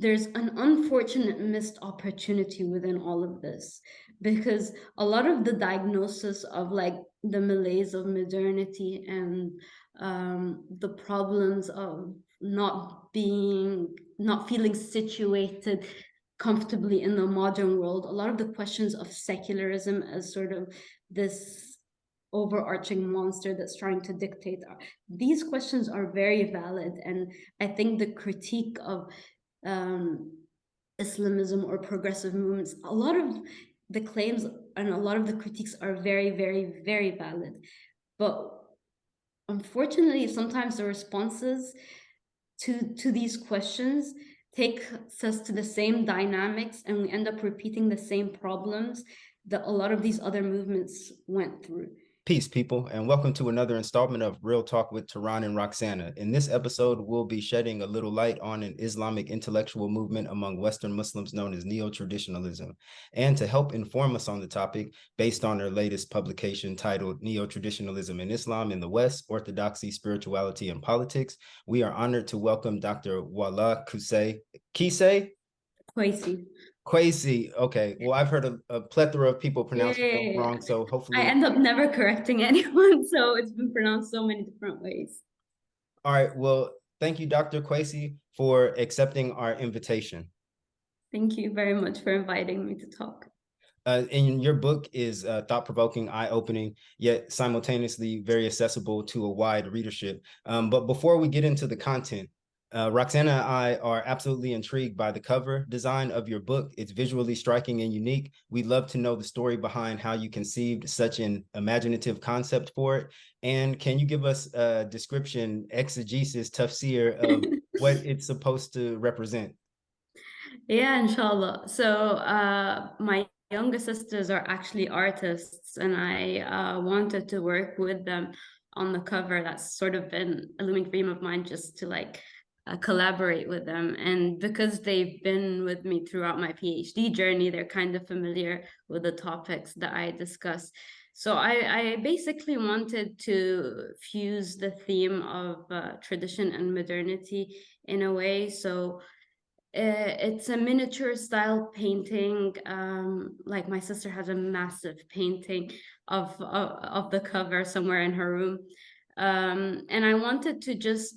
there's an unfortunate missed opportunity within all of this, because a lot of the diagnosis of like the malaise of modernity and the problems of not feeling situated comfortably in the modern world, a lot of the questions of secularism as sort of this overarching monster that's trying to dictate, these questions are very valid. And I think the critique of Islamism or progressive movements, a lot of the claims and a lot of the critiques are very, very, very valid. But unfortunately, sometimes the responses to these questions take us to the same dynamics, and we end up repeating the same problems that a lot of these other movements went through. Peace, people, and welcome to another installment of Real Talk with Tehran and Roxana. In this episode, we'll be shedding a little light on an Islamic intellectual movement among Western Muslims known as Neo-Traditionalism. And to help inform us on the topic, based on their latest publication titled Neo-Traditionalism in Islam in the West, Orthodoxy, Spirituality, and Politics, we are honored to welcome Dr. Walaa Quisay. Quasay. Okay. Well, I've heard a plethora of people pronounce it wrong, so hopefully I end up never correcting anyone, so it's been pronounced so many different ways. All right. Well, thank you, Dr. Quasay, for accepting our invitation. Thank you very much for inviting me to talk. And your book is thought-provoking, eye-opening, yet simultaneously very accessible to a wide readership. But before we get into the content, Roxana and I are absolutely intrigued by the cover design of your book. It's visually striking and unique. We'd love to know the story behind how you conceived such an imaginative concept for it. And can you give us a description, exegesis, tafsir of what it's supposed to represent? Yeah, inshallah. So my younger sisters are actually artists, and I wanted to work with them on the cover. That's sort of been a looming dream of mine, just to like collaborate with them. And because they've been with me throughout my PhD journey, they're kind of familiar with the topics that I discuss. So I basically wanted to fuse the theme of tradition and modernity in a way. So it's a miniature style painting. Like my sister has a massive painting of the cover somewhere in her room. And I wanted to just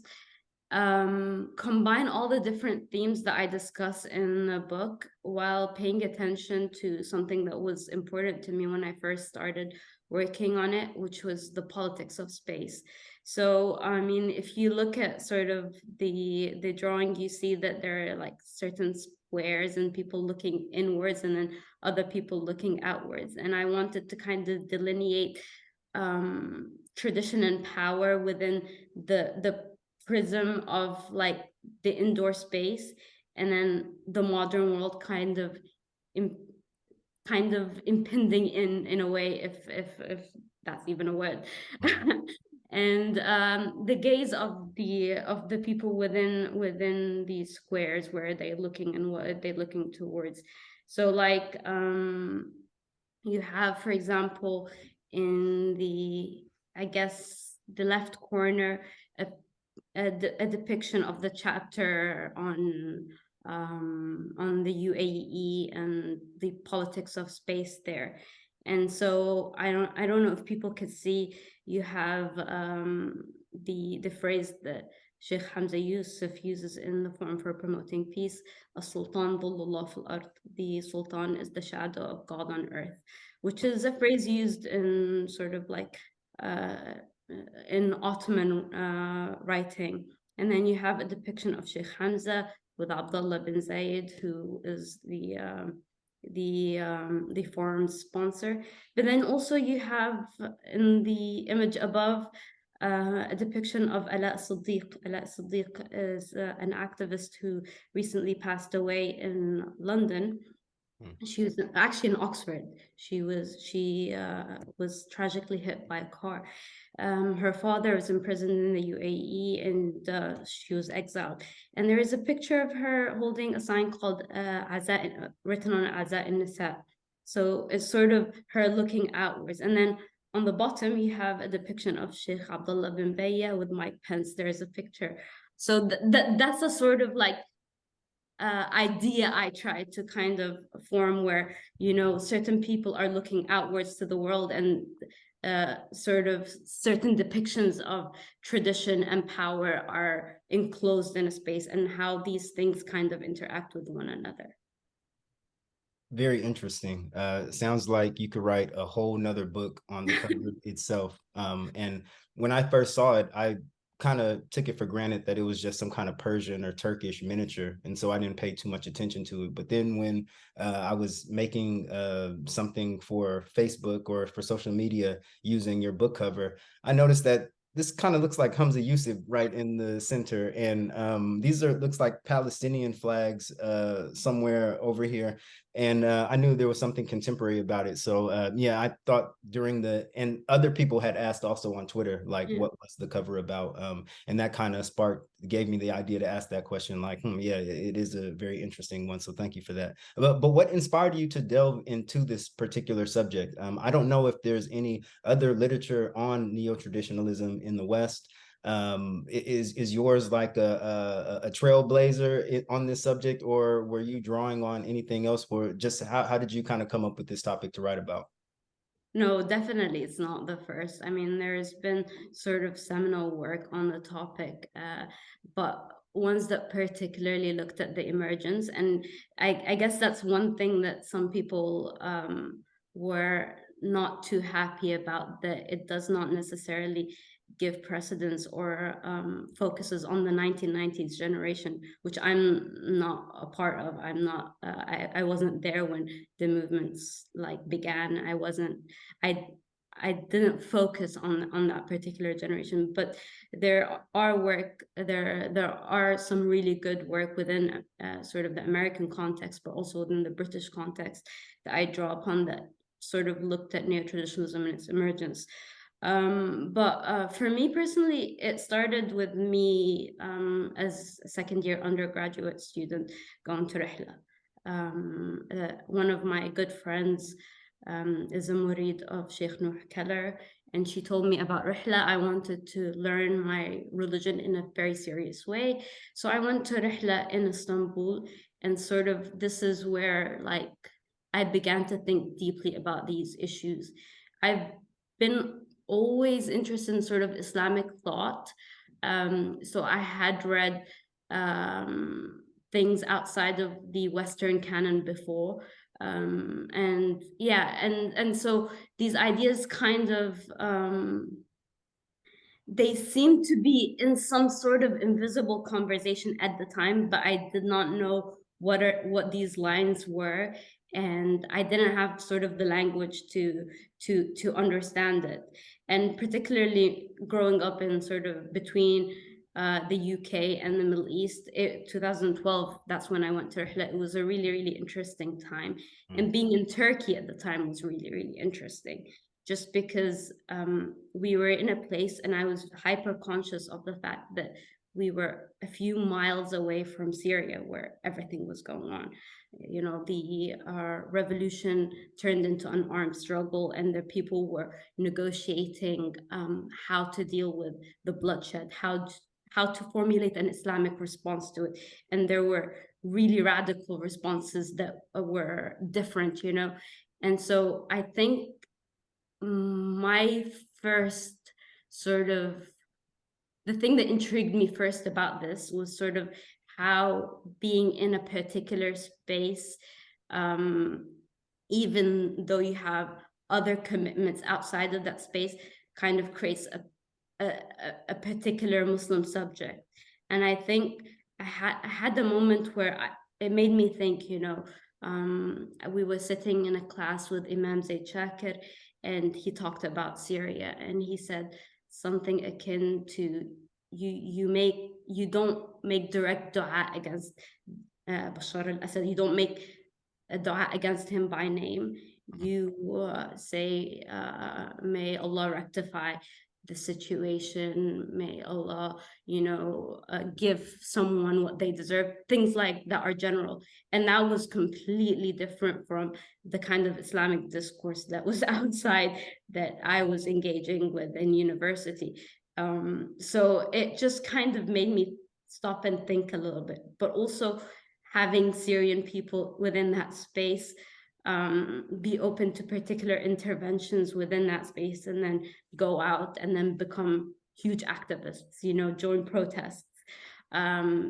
combine all the different themes that I discuss in the book while paying attention to something that was important to me when I first started working on it, which was the politics of space. So, I mean, if you look at sort of the drawing, you see that there are like certain squares and people looking inwards and then other people looking outwards. And I wanted to kind of delineate tradition and power within the prism of like the indoor space, and then the modern world kind of impending in a way, if that's even a word. And the gaze of the people within these squares, where are they looking and what are they looking towards. So like you have, for example, in the, I guess, the left corner, a depiction of the chapter on the UAE and the politics of space there. And so I don't know if people could see, you have the phrase that Sheikh Hamza Yusuf uses in the forum for promoting peace: "As-Sultan Dhullullah fil Ard." The Sultan is the shadow of God on earth, which is a phrase used in sort of like in Ottoman writing. And then you have a depiction of Sheikh Hamza with Abdullah bin Zayed, who is the forum's sponsor. But then also you have in the image above a depiction of Ala Siddiq. Ala Siddiq is an activist who recently passed away in London. She was actually in Oxford. She was tragically hit by a car. Her father was imprisoned in the UAE, and she was exiled. And there is a picture of her holding a sign called written on Aza in-Nisa. So it's sort of her looking outwards. And then on the bottom, you have a depiction of Sheikh Abdullah bin Bayya with Mike Pence. There is a picture. So that's a sort of like idea I try to kind of form, where, you know, certain people are looking outwards to the world, and sort of certain depictions of tradition and power are enclosed in a space, and how these things kind of interact with one another. Very interesting. Sounds like you could write a whole nother book on the cover itself. And when I first saw it, I kind of took it for granted that it was just some kind of Persian or Turkish miniature. And so I didn't pay too much attention to it. But then when I was making something for Facebook or for social media using your book cover, I noticed that this kind of looks like Hamza Yusuf right in the center. And these are, looks like Palestinian flags somewhere over here. And I knew there was something contemporary about it. So yeah, I thought during the, and other people had asked also on Twitter, like, Yeah. what was the cover about? And that kind of gave me the idea to ask that question, like, yeah, it is a very interesting one. So thank you for that. But what inspired you to delve into this particular subject? I don't know if there's any other literature on neo-traditionalism in the West. Is yours like a trailblazer on this subject, or were you drawing on anything else, or just how did you kind of come up with this topic to write about? No, definitely it's not the first. I mean, there's been sort of seminal work on the topic, but ones that particularly looked at the emergence. And I guess that's one thing that some people were not too happy about, that it does not necessarily give precedence or focuses on the 1990s generation, which I'm not a part of. I'm not, I wasn't there when the movements like began. I I didn't focus on that particular generation, but there are some really good work within sort of the American context, but also within the British context, that I draw upon, that sort of looked at neo-traditionalism and its emergence. But for me personally, it started with me as a second-year undergraduate student going to Rihla. One of my good friends is a murid of Sheikh Nuh Keller, and she told me about Rihla. I wanted to learn my religion in a very serious way. So I went to Rihla in Istanbul, and sort of this is where, like, I began to think deeply about these issues. I've been always interested in sort of Islamic thought. So I had read things outside of the Western canon before. And yeah, and so these ideas kind of they seem to be in some sort of invisible conversation at the time, but I did not know what these lines were, and I didn't have sort of the language to understand it. And particularly growing up in sort of between the UK and the Middle East, 2012, that's when I went to Rihla. It was a really, really interesting time. And being in Turkey at the time was really, really interesting, just because we were in a place, and I was hyper conscious of the fact that we were a few miles away from Syria, where everything was going on. You know, the revolution turned into an armed struggle, and the people were negotiating how to deal with the bloodshed, how to formulate an Islamic response to it. And there were really radical responses that were different, you know. And so I think my first sort of, the thing that intrigued me first about this was sort of how being in a particular space, even though you have other commitments outside of that space, kind of creates a particular Muslim subject. And I think I had a moment where it made me think, you know, we were sitting in a class with Imam Zaid Shakir, and he talked about Syria, and he said something akin to, you don't make direct dua against Bashar al-Assad. You don't make a dua against him by name. You say, may Allah rectify the situation, may Allah, you know, give someone what they deserve, things like that are general. And that was completely different from the kind of Islamic discourse that was outside, that I was engaging with in university. So it just kind of made me stop and think a little bit, but also having Syrian people within that space be open to particular interventions within that space, and then go out and then become huge activists, you know, join protests.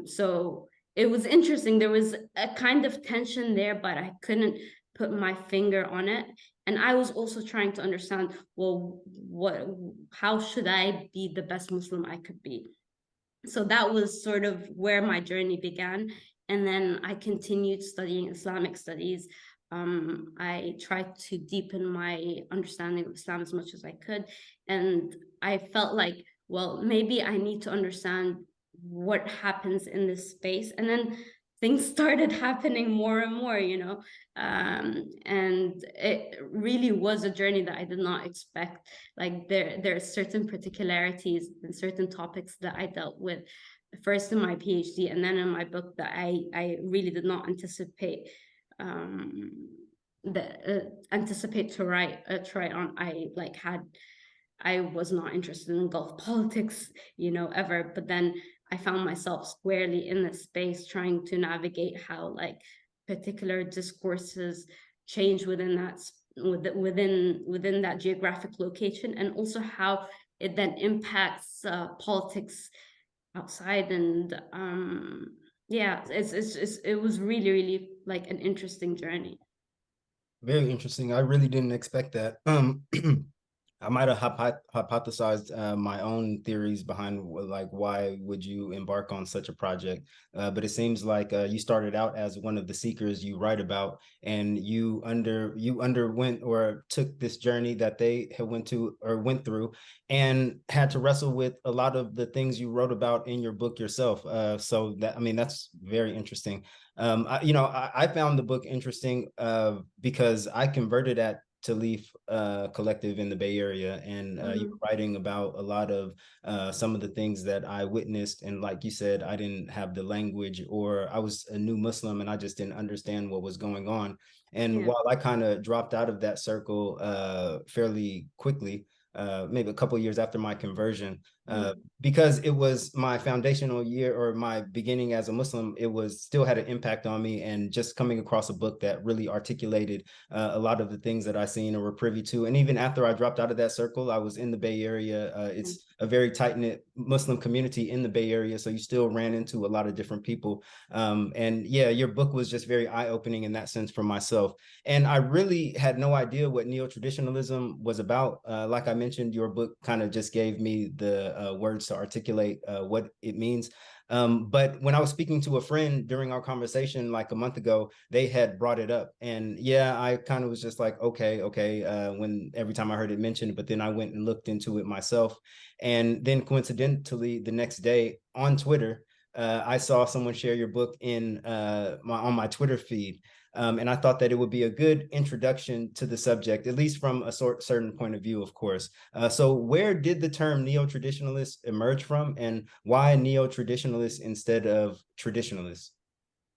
So it was interesting. There was a kind of tension there, but I couldn't put my finger on it. And I was also trying to understand, well, how should I be the best Muslim I could be? So that was sort of where my journey began. And then I continued studying Islamic studies. I tried to deepen my understanding of Islam as much as I could. And I felt like, well, maybe I need to understand what happens in this space. And then things started happening more and more, you know. And it really was a journey that I did not expect. Like there are certain particularities and certain topics that I dealt with first in my PhD and then in my book that I really did not anticipate to try on. I was not interested in Gulf politics, you know, ever, but then I found myself squarely in this space trying to navigate how like particular discourses change within that geographic location, and also how it then impacts politics outside. And yeah, it was really like an interesting journey. Very interesting. I really didn't expect that. I might have hypothesized my own theories behind like why would you embark on such a project, but it seems like you started out as one of the seekers you write about, and you underwent or took this journey that they had went through, and had to wrestle with a lot of the things you wrote about in your book yourself. So that, I mean, that's very interesting. I found the book interesting because I converted at Talif collective in the Bay Area, and you were writing about a lot of some of the things that I witnessed, and like you said, I didn't have the language, or I was a new Muslim and I just didn't understand what was going on. And while I kind of dropped out of that circle fairly quickly, maybe a couple of years after my conversion, because it was my foundational year or my beginning as a Muslim, it was still had an impact on me. And just coming across a book that really articulated a lot of the things that I seen or were privy to. And even after I dropped out of that circle, I was in the Bay Area. It's a very tight-knit Muslim community in the Bay Area, so you still ran into a lot of different people. And yeah, your book was just very eye-opening in that sense for myself. And I really had no idea what neo-traditionalism was about. Like I mentioned, your book kind of just gave me the words to articulate what it means. But when I was speaking to a friend during our conversation like a month ago, they had brought it up. And yeah, I kind of was just like, okay, when every time I heard it mentioned, but then I went and looked into it myself. And then coincidentally, the next day on Twitter, I saw someone share your book on my Twitter feed. And I thought that it would be a good introduction to the subject, at least from a certain point of view, of course. So where did the term neo-traditionalist emerge from, and why neo-traditionalist instead of traditionalist?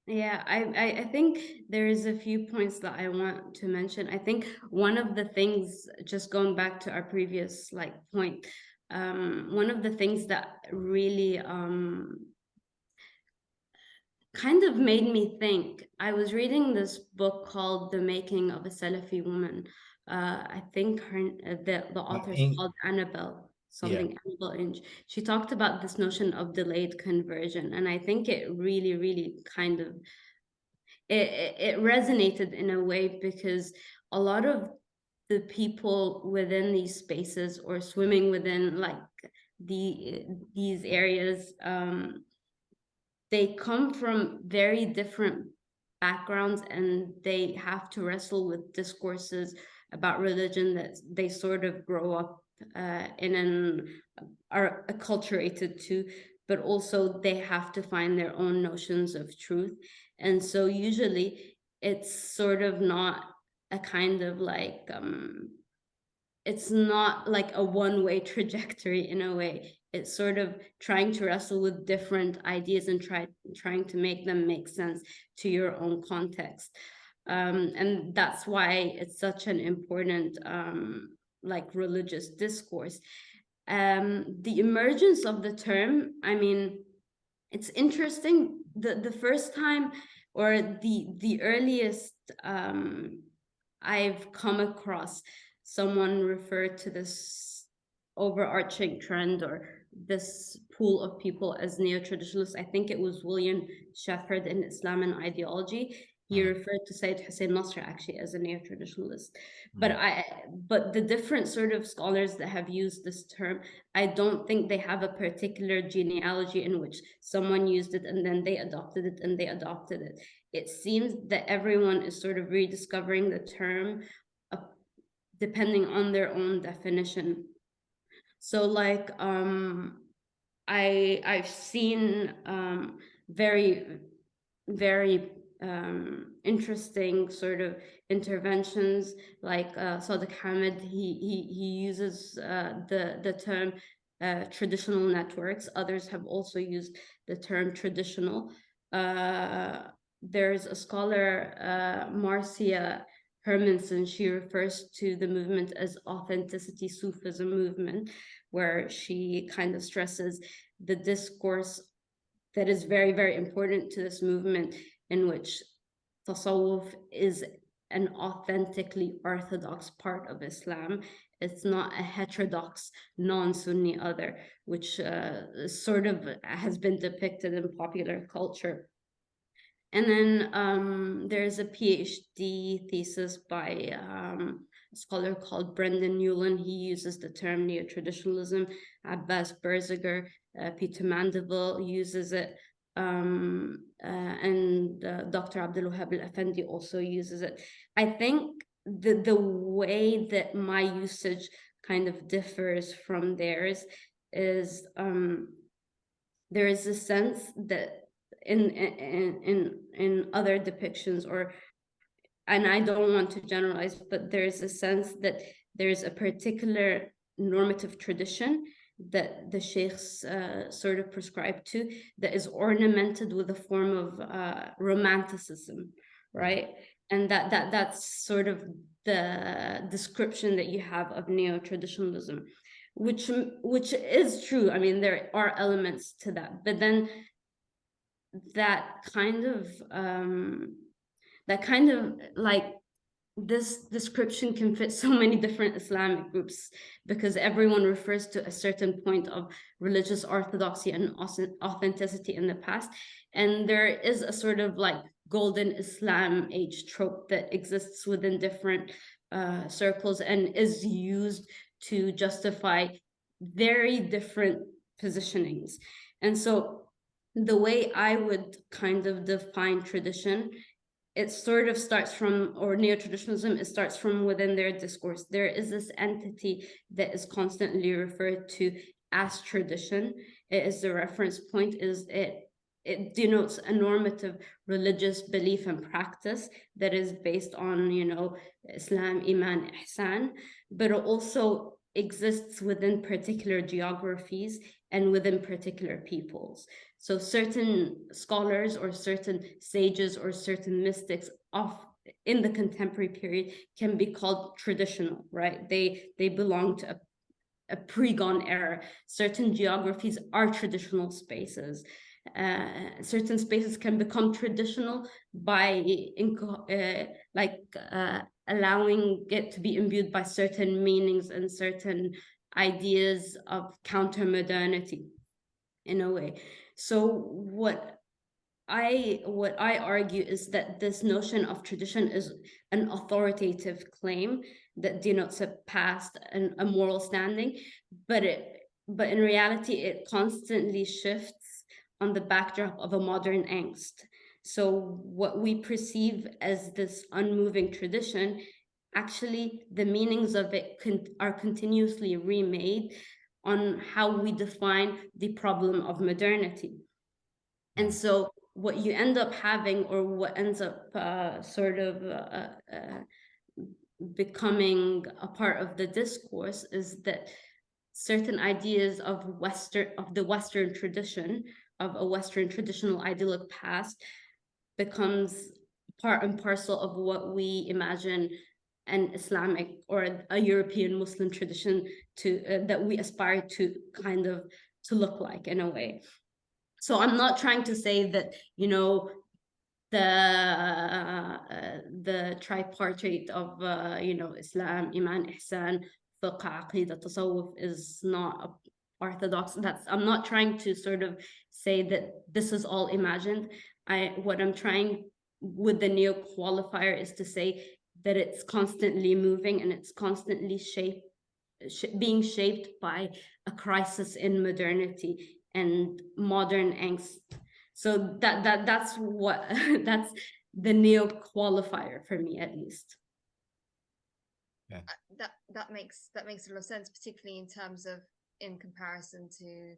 Yeah, I think there is a few points that I want to mention. I think one of the things, just going back to our previous like point, one of the things that really kind of made me think. I was reading this book called The Making of a Salafi Woman. I think the author is called Annabelle, Annabelle Inge. She talked about this notion of delayed conversion, and I think it really kind of it resonated in a way, because a lot of the people within these spaces or swimming within like these areas, they come from very different backgrounds, and they have to wrestle with discourses about religion that they sort of grow up in and are acculturated to, but also they have to find their own notions of truth. And so usually it's sort of not a kind of like it's not like a one-way trajectory. In a way, it's sort of trying to wrestle with different ideas and trying to make them make sense to your own context. And that's why it's such an important like religious discourse. The emergence of the term, I mean, it's interesting. The first time or the earliest I've come across someone refer to this overarching trend or this pool of people as neo-traditionalists. I think it was William Shepherd in Islam and Ideology. He referred to Sayyid Hussein Nasr actually as a neo-traditionalist. But the different sort of scholars that have used this term, I don't think they have a particular genealogy in which someone used it and then they adopted it and they adopted it. It seems that everyone is sort of rediscovering the term depending on their own definition. So like I've seen very interesting sort of interventions, like Sadiq Hamid. He uses the term traditional networks. Others have also used the term traditional. There's a scholar, Marcia Hermanson. She refers to the movement as authenticity Sufism movement, where she kind of stresses the discourse that is very, very important to this movement, in which tasawwuf is an authentically orthodox part of Islam. It's not a heterodox, non-Sunni other, which sort of has been depicted in popular culture. And then there's a PhD thesis by a scholar called Brendan Newland. He uses the term neo-traditionalism. Abbas Berziger, Peter Mandeville uses it. And Dr. Abdul Wahab Al-Effendi also uses it. I think the way that my usage kind of differs from theirs is there is a sense that in other depictions, or, and I don't want to generalize, but there's a sense that there's a particular normative tradition that the sheikhs sort of prescribe to, that is ornamented with a form of romanticism, right? And that's sort of the description that you have of neo-traditionalism, which is true. I mean, there are elements to that, but then that kind of like, this description can fit so many different Islamic groups, because everyone refers to a certain point of religious orthodoxy and authenticity in the past. And there is a sort of like golden Islam age trope that exists within different circles and is used to justify very different positionings. And so the way I would kind of define tradition, it sort of starts from, or neo-traditionalism, it starts from within their discourse. There is this entity that is constantly referred to as tradition. It is the reference point, it denotes a normative religious belief and practice that is based on, you know, Islam, Iman, Ihsan, but it also exists within particular geographies and within particular peoples. So certain scholars or certain sages or certain mystics in the contemporary period can be called traditional, right? They belong to a pre-gone era. Certain geographies are traditional spaces. Certain spaces can become traditional by allowing it to be imbued by certain meanings and certain ideas of counter-modernity in a way. So what I argue is that this notion of tradition is an authoritative claim that denotes a past and a moral standing, but in reality it constantly shifts on the backdrop of a modern angst. So what we perceive as this unmoving tradition, actually the meanings of it are continuously remade on how we define the problem of modernity. And so what you end up having, or what ends up becoming a part of the discourse, is that certain ideas of the Western tradition, of a Western traditional idyllic past, becomes part and parcel of what we imagine an Islamic or a European Muslim tradition to that we aspire to kind of to look like in a way. So I'm not trying to say that, you know, the tripartite of Islam, Iman, Ihsan, Fiqh, Aqidah, Tasawwuf is not orthodox. I'm not trying to sort of say that this is all imagined. What I'm trying with the neo qualifier is to say that it's constantly moving and it's constantly being shaped by a crisis in modernity and modern angst. So that's what that's the neo qualifier for me, at least. Yeah. That makes a lot of sense, particularly in terms of in comparison to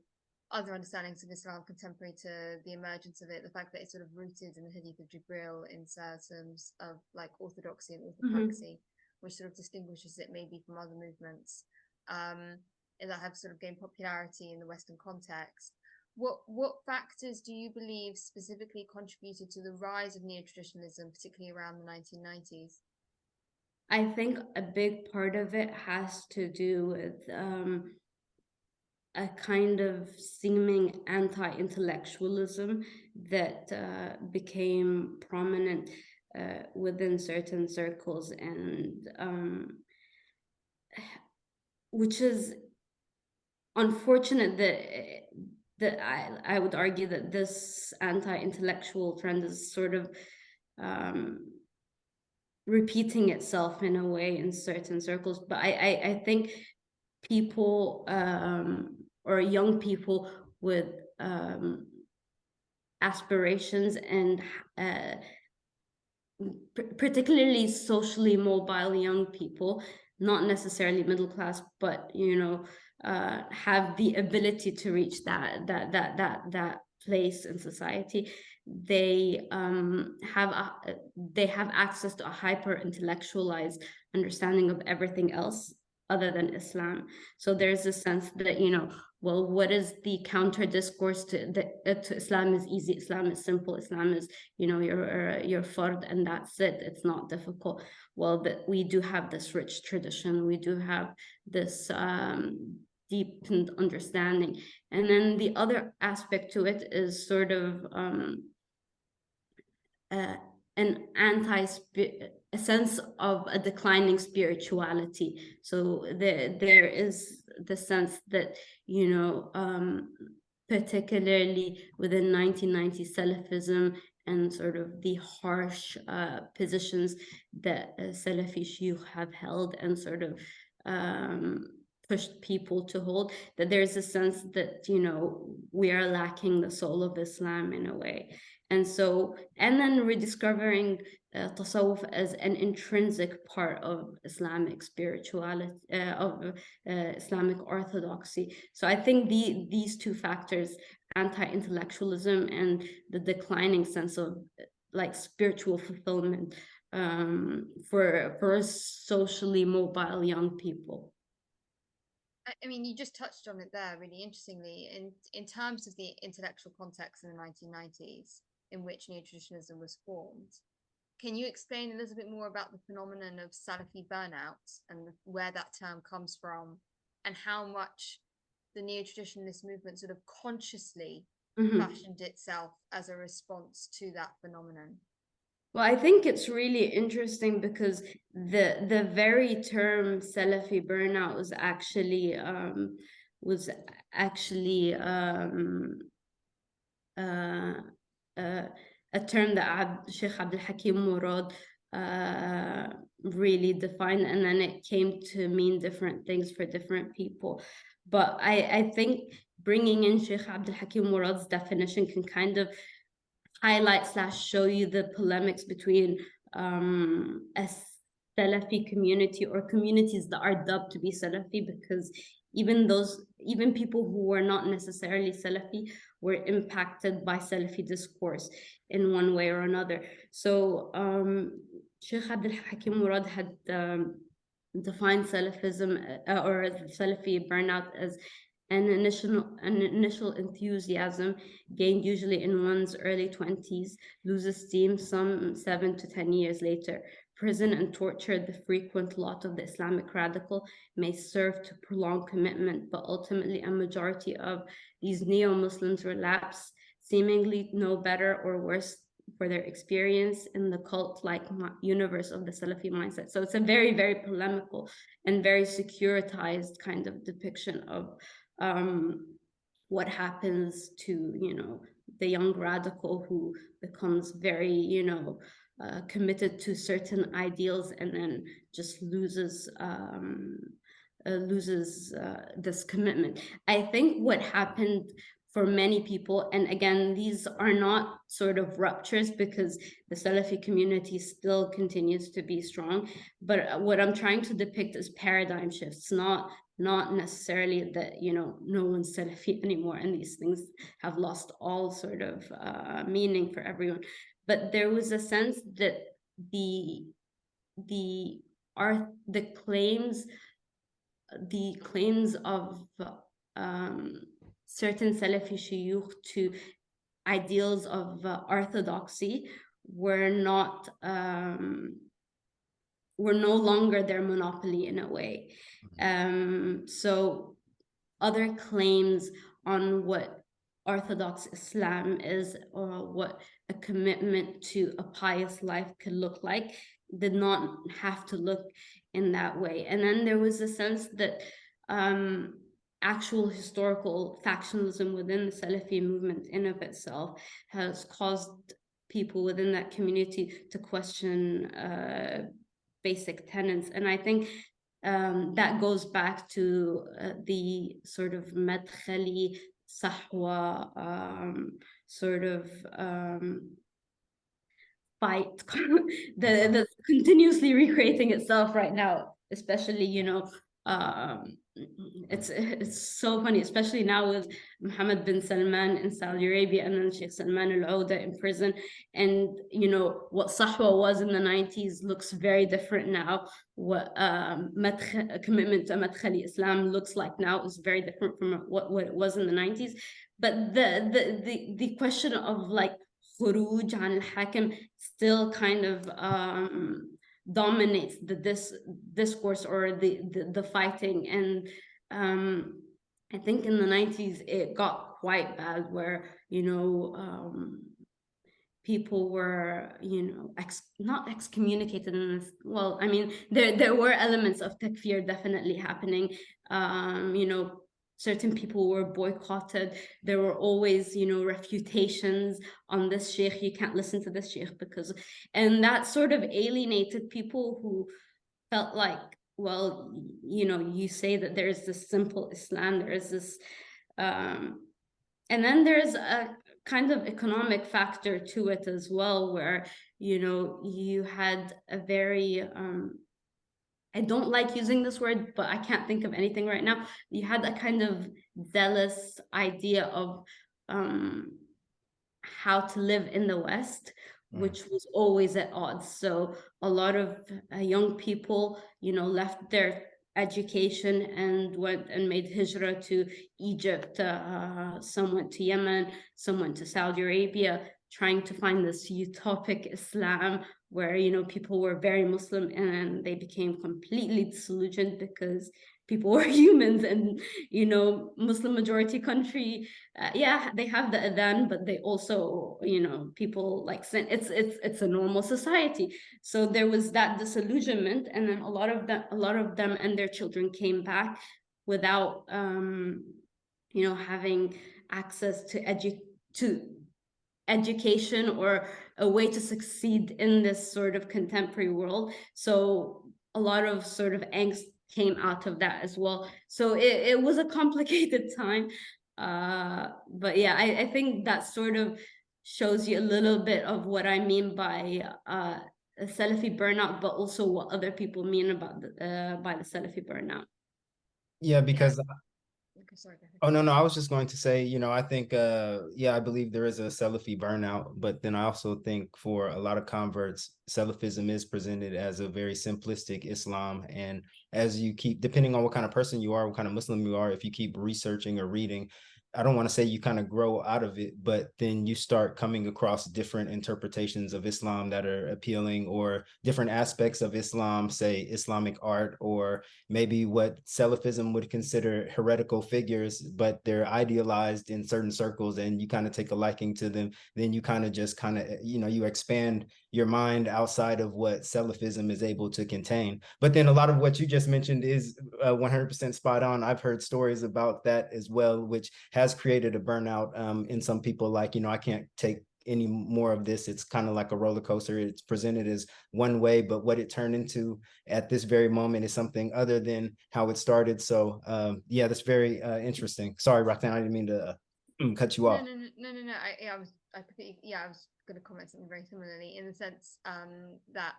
other understandings of Islam contemporary to the emergence of it, the fact that it's sort of rooted in the Hadith of Jibril in terms of like Orthodoxy and Orthopraxy, which sort of distinguishes it maybe from other movements that have sort of gained popularity in the Western context. What factors do you believe specifically contributed to the rise of neo-traditionalism, particularly around the 1990s? I think a big part of it has to do with a kind of seeming anti-intellectualism that became prominent within certain circles, and which is unfortunate that I would argue that this anti-intellectual trend is sort of repeating itself in a way in certain circles. But I think people or young people with aspirations and particularly socially mobile young people, not necessarily middle class, but have the ability to reach that place in society. They have access to a hyper intellectualized understanding of everything else other than Islam. So there's a sense that well, what is the counter discourse to Islam? Is easy, Islam is simple, Islam is your fard, and that's it. It's not difficult. Well, we do have this rich tradition, we do have this deepened understanding, and then the other aspect to it is sort of an a sense of a declining spirituality. So there is the sense that particularly within 1990s Salafism and sort of the harsh positions that Salafi Shaykhs have held and sort of pushed people to hold, that there's a sense that we are lacking the soul of Islam in a way. And then rediscovering tasawwuf as an intrinsic part of Islamic spirituality, of Islamic orthodoxy. So I think these two factors, anti-intellectualism and the declining sense of like spiritual fulfillment for socially mobile young people. I mean, you just touched on it there really interestingly in terms of the intellectual context in the 1990s in which neo-traditionalism was formed. Can you explain a little bit more about the phenomenon of Salafi burnout and where that term comes from, and how much the neo-traditionalist movement sort of consciously fashioned itself as a response to that phenomenon? Well, I think it's really interesting because the very term Salafi burnout was actually a term that Sheikh Abdul Hakim Murad really defined, and then it came to mean different things for different people. But I think bringing in Sheikh Abdul Hakim Murad's definition can kind of highlight / show you the polemics between a Salafi community or communities that are dubbed to be Salafi, because even people who were not necessarily Salafi were impacted by Salafi discourse in one way or another. So Sheikh Abdul Hakim Murad had defined Salafism or Salafi burnout as an initial enthusiasm gained usually in one's early 20s, loses steam some 7 to 10 years later. Prison and torture, the frequent lot of the Islamic radical, may serve to prolong commitment, but ultimately a majority of these neo-Muslims relapse, seemingly no better or worse for their experience in the cult-like universe of the Salafi mindset. So it's a very, very polemical and very securitized kind of depiction of what happens to, you know, the young radical who becomes very, you know, committed to certain ideals and then just loses this commitment. I think what happened for many people, and again, these are not sort of ruptures because the Salafi community still continues to be strong, but what I'm trying to depict is paradigm shifts, not necessarily that, you know, no one's Salafi anymore and these things have lost all sort of meaning for everyone. But there was a sense that the claims of certain Salafi shuyukh to ideals of orthodoxy were no longer their monopoly in a way. So other claims on what Orthodox Islam is, or what a commitment to a pious life could look like, did not have to look in that way. And then there was a sense that actual historical factionalism within the Salafi movement in of itself has caused people within that community to question basic tenets. And I think that goes back to the sort of madkhali sahwa sort of fight that's continuously recreating itself right now, especially, you know, it's so funny, especially now with Mohammed bin Salman in Saudi Arabia and then Sheikh Salman al-Ouda in prison. And, you know, what Sahwa was in the 90s looks very different now. What commitment to Madkhali Islam looks like now is very different from what it was in the 90s. But the question of like khuruj an al-hakim still kind of dominates this discourse or the fighting. And I think in the 90s it got quite bad where, you know, people were, you know, not excommunicated in this, well, I mean, there were elements of takfir definitely happening. You know, certain people were boycotted. There were always, you know, refutations on this sheikh. You can't listen to this sheikh because, and that sort of alienated people who felt like, well, you know, you say that there's this simple Islam, there's this, and then there's a kind of economic factor to it as well, where, you know, you had a very, I don't like using this word, but I can't think of anything right now. You had a kind of zealous idea of how to live in the West, which was always at odds. So a lot of young people, you know, left their education and went and made hijrah to Egypt. Some went to Yemen, some went to Saudi Arabia, trying to find this utopic Islam where, you know, people were very Muslim and they became completely disillusioned because people were humans. And, you know, Muslim majority country, yeah, they have the adhan, but they also, you know, people like sin. It's a normal society. So there was that disillusionment, and then a lot of them and their children came back without you know, having access to education or a way to succeed in this sort of contemporary world. So a lot of sort of angst came out of that as well. So it was a complicated time. But yeah, I think that sort of shows you a little bit of what I mean by a Salafi burnout, but also what other people mean about by the Salafi burnout. Yeah, because Sorry, oh, no, I was just going to say, you know, I think, yeah, I believe there is a Salafi burnout, but then I also think for a lot of converts, Salafism is presented as a very simplistic Islam. And as you keep, depending on what kind of person you are, what kind of Muslim you are, if you keep researching or reading, I don't want to say you kind of grow out of it, but then you start coming across different interpretations of Islam that are appealing, or different aspects of Islam, say Islamic art, or maybe what Salafism would consider heretical figures, but they're idealized in certain circles and you kind of take a liking to them. Then you kind of just you expand your mind outside of what Salafism is able to contain. But then a lot of what you just mentioned is 100% spot on. I've heard stories about that as well, which has created a burnout in some people. Like, I can't take any more of this. It's kind of like a roller coaster. It's presented as one way, but what it turned into at this very moment is something other than how it started. So yeah, that's very interesting. Sorry, Roxanne, I didn't mean to cut you off. No. I was going to comment something very similarly, in the sense that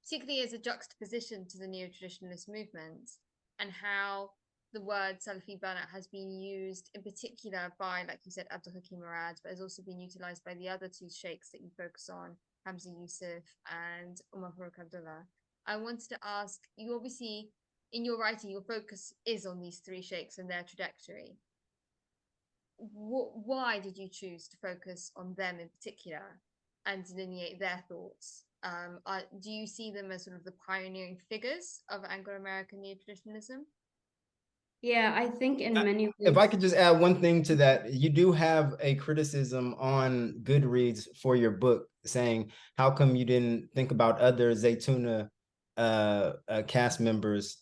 particularly as a juxtaposition to the neo-traditionalist movement, and how the word Salafi burnout has been used in particular by, like you said, Abdul Hakim Murad, but has also been utilized by the other two sheikhs that you focus on, Hamza Yusuf and Umar Farooq Abdullah. I wanted to ask you, obviously, in your writing, your focus is on these three sheikhs and their trajectory. Why did you choose to focus on them in particular and delineate their thoughts? Do you see them as sort of the pioneering figures of Anglo-American neo-traditionalism? Yeah, I think in many ways. If I could just add one thing to that, you do have a criticism on Goodreads for your book saying, how come you didn't think about other Zaytuna cast members,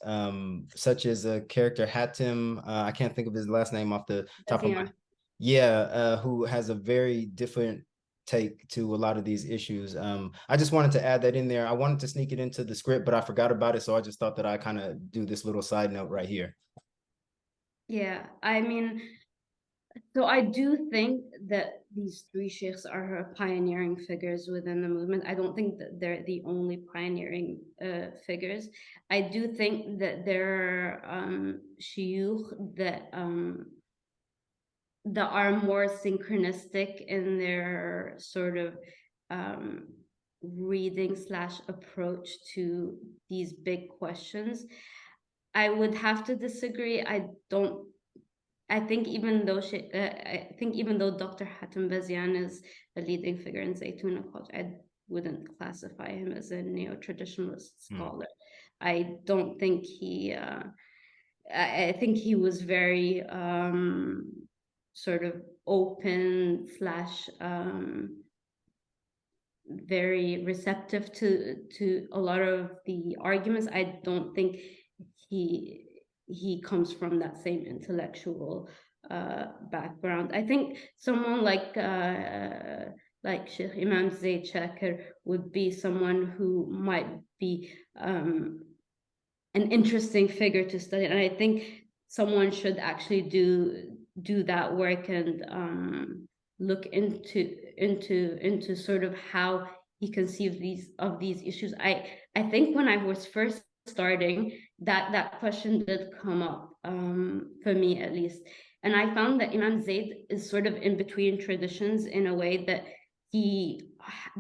such as a character Hatim, I can't think of his last name off the top of my head. Yeah, who has a very different take to a lot of these issues. I just wanted to add that in there. I wanted to sneak it into the script, but I forgot about it. So I just thought that I kind of do this little side note right here. Yeah, I mean, so I do think that these three sheikhs are pioneering figures within the movement. I don't think that they're the only pioneering figures. I do think that there are shuyukh that are more synchronistic in their sort of reading / approach to these big questions. I would have to disagree. I think even though Dr. Hatem Bazian is a leading figure in Zaytuna College, I wouldn't classify him as a neo-traditionalist scholar. I don't think I think he was very sort of open / very receptive to a lot of the arguments. I don't think he comes from that same intellectual background. I think someone like Sheikh Imam Zaid Shakir would be someone who might be an interesting figure to study, and I think someone should actually do that work and look into sort of how he conceived these issues. I think when I was first starting, that question did come up for me, at least, and I found that Imam Zaid is sort of in between traditions, in a way that he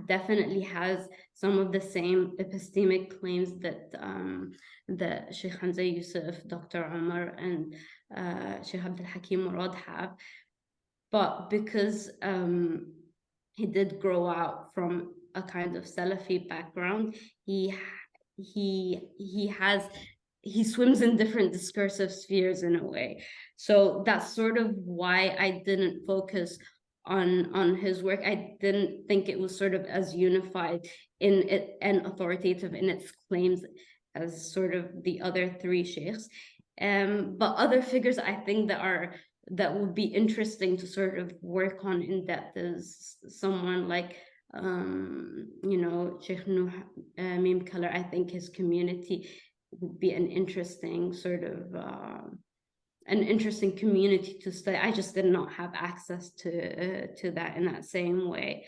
definitely has some of the same epistemic claims that Sheikh Hamza Yusuf, Dr. Umar, and Sheikh Abdul Hakim Murad have. But because he did grow out from a kind of Salafi background, he swims in different discursive spheres in a way. So that's sort of why I didn't focus on his work. I didn't think it was sort of as unified in it and authoritative in its claims as sort of the other three sheikhs. But other figures I think that would be interesting to sort of work on in depth is someone like Sheikh Nuh Mim Keller. I think his community would be an interesting sort of an interesting community to study. I just did not have access to that in that same way.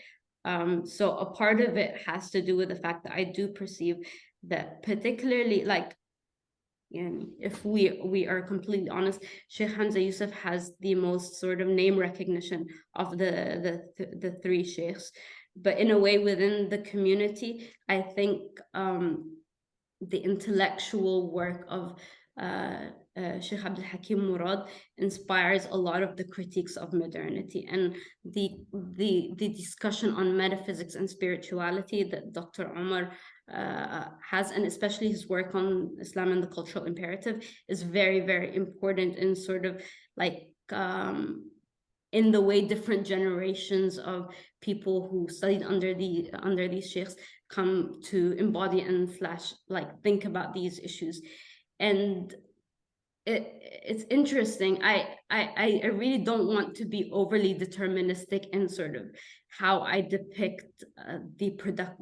So a part of it has to do with the fact that I do perceive that, particularly, like, if we are completely honest, Sheikh Hamza Yusuf has the most sort of name recognition of the three sheikhs, but in a way within the community, I think the intellectual work of Sheikh Abdul Hakim Murad inspires a lot of the critiques of modernity, and the discussion on metaphysics and spirituality that Dr. Omar has, and especially his work on Islam and the cultural imperative, is very, very important in sort of like in the way different generations of people who studied under these sheikhs come to embody and like think about these issues. And it's interesting. I really don't want to be overly deterministic in sort of how I depict the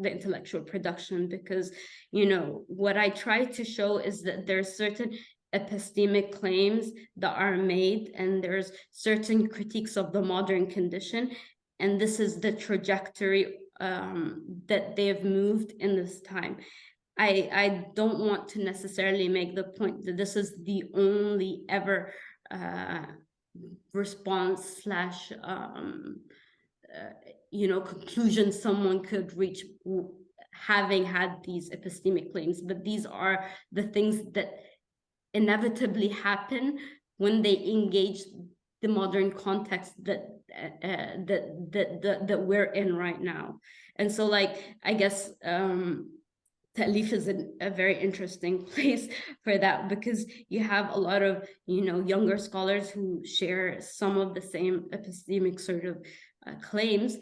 intellectual production, because, you know, what I try to show is that there's certain epistemic claims that are made, and there's certain critiques of the modern condition, and this is the trajectory that they have moved in this time. I don't want to necessarily make the point that this is the only ever response slash you know, conclusion someone could reach having had these epistemic claims, but these are the things that inevitably happen when they engage the modern context that that we're in right now. And so, like, I guess Ta'lif is a very interesting place for that, because you have a lot of, you know, younger scholars who share some of the same epistemic sort of claims,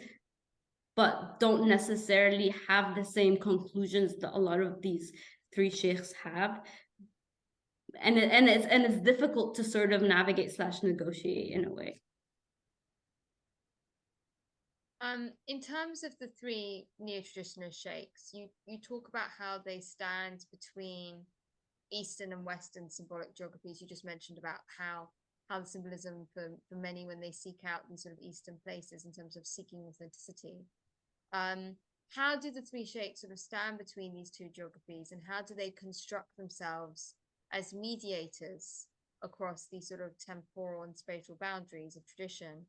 but don't necessarily have the same conclusions that a lot of these three sheikhs have. And it's difficult to sort of navigate slash negotiate in a way. In terms of the three neo-traditionalist sheikhs, you talk about how they stand between Eastern and Western symbolic geographies. You just mentioned about how the symbolism for many, when they seek out these sort of Eastern places in terms of seeking authenticity. How do the three sheikhs sort of stand between these two geographies, and how do they construct themselves as mediators across these sort of temporal and spatial boundaries of tradition?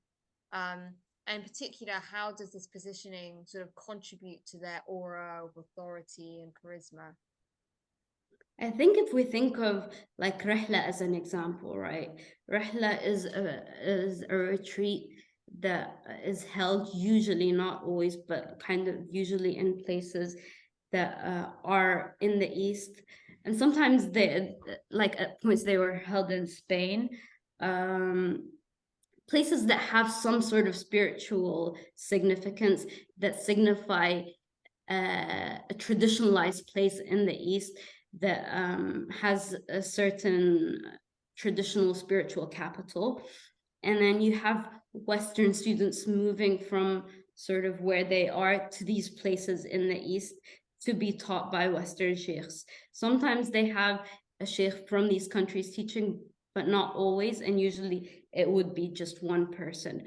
And in particular, how does this positioning sort of contribute to their aura of authority and charisma? I think if we think of like Rihla as an example, right? Rihla is a retreat that is held usually, not always, but kind of usually in places that are in the East. And sometimes they, like at points they were held in Spain. Places that have some sort of spiritual significance, that signify a traditionalized place in the East that has a certain traditional spiritual capital. And then you have Western students moving from sort of where they are to these places in the East to be taught by Western sheikhs. Sometimes they have a sheikh from these countries teaching, but not always, and usually it would be just one person.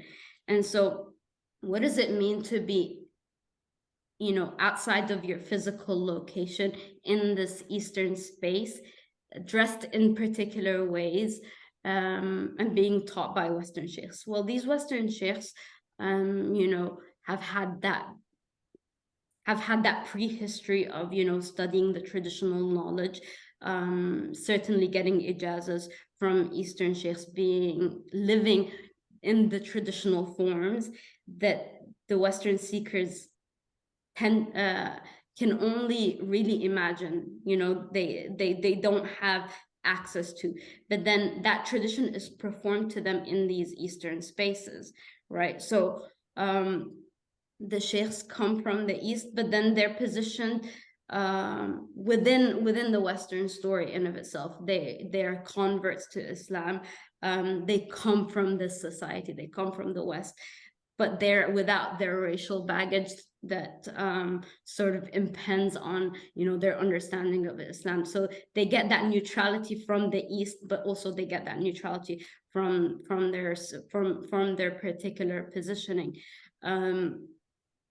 And so what does it mean to be, you know, outside of your physical location in this Eastern space, dressed in particular ways, and being taught by Western sheikhs? Well, these Western sheikhs, you know, have had that prehistory of, you know, studying the traditional knowledge, certainly getting ijazas from Eastern sheikhs, living in the traditional forms that the Western seekers can only really imagine, you know, they don't have access to. But then that tradition is performed to them in these Eastern spaces, right? So the sheikhs come from the East, but then they're positioned within the Western story in of itself. They're converts to Islam. They come from this society, they come from the West, but they're without their racial baggage that sort of impends on, you know, their understanding of Islam. So they get that neutrality from the East, but also they get that neutrality from their particular positioning,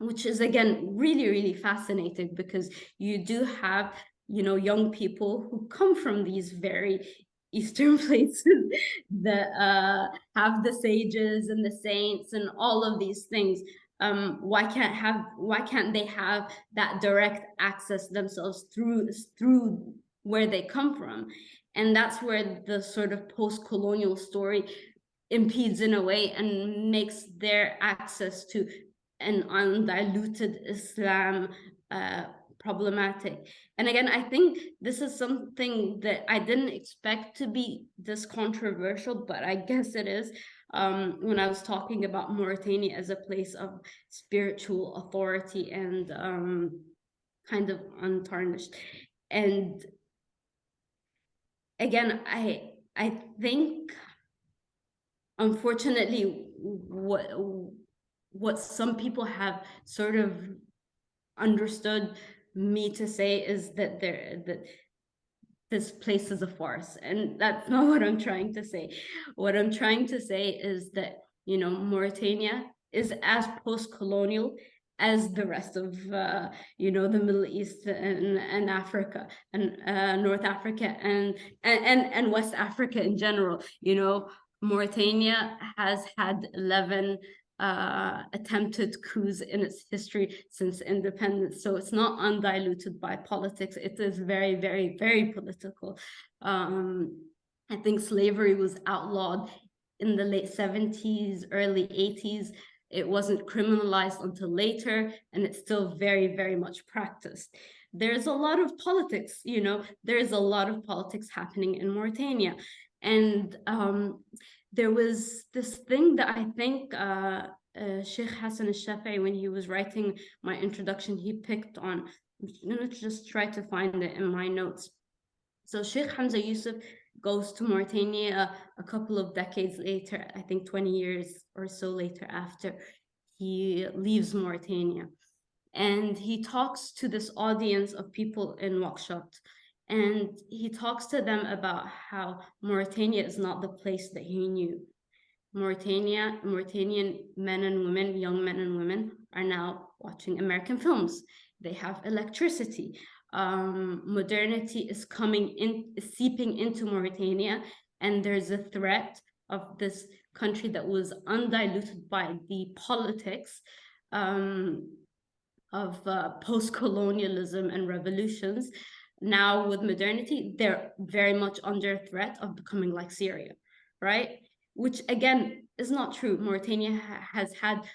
which is again really, really fascinating, because you do have, you know, young people who come from these very Eastern places that have the sages and the saints and all of these things. Why can't they have that direct access themselves through where they come from. And that's where the sort of post-colonial story impedes in a way and makes their access to an undiluted Islam problematic. And again, I think this is something that I didn't expect to be this controversial, but I guess it is. When I was talking about Mauritania as a place of spiritual authority and kind of untarnished. And again, I think, unfortunately, what some people have sort of understood me to say is that this place is a farce, and that's not what I'm trying to say. What I'm trying to say is that, you know, Mauritania is as post-colonial as the rest of you know, the Middle East and Africa and North Africa and West Africa in general. You know, Mauritania has had 11 attempted coups in its history since independence. So it's not undiluted by politics. It is very, very, very political. I think slavery was outlawed in the late 70s, early 80s. It wasn't criminalized until later, and it's still very, very much practiced. There's a lot of politics, you know, there's a lot of politics happening in Mauritania. And there was this thing that I think Sheikh Hassan al-Shafi'i, when he was writing my introduction, he picked on. I'm going to just try to find it in my notes. So Sheikh Hamza Yusuf goes to Mauritania a couple of decades later, I think 20 years or so later after he leaves Mauritania. And he talks to this audience of people in Nouakchott. And he talks to them about how Mauritania is not the place that he knew. Mauritanian men and women, young men and women, are now watching American films. They have electricity. Modernity is seeping into Mauritania, and there's a threat of this country that was undiluted by the politics of post-colonialism and revolutions. Now with modernity, they're very much under threat of becoming like Syria, right? Which again is not true. Mauritania has had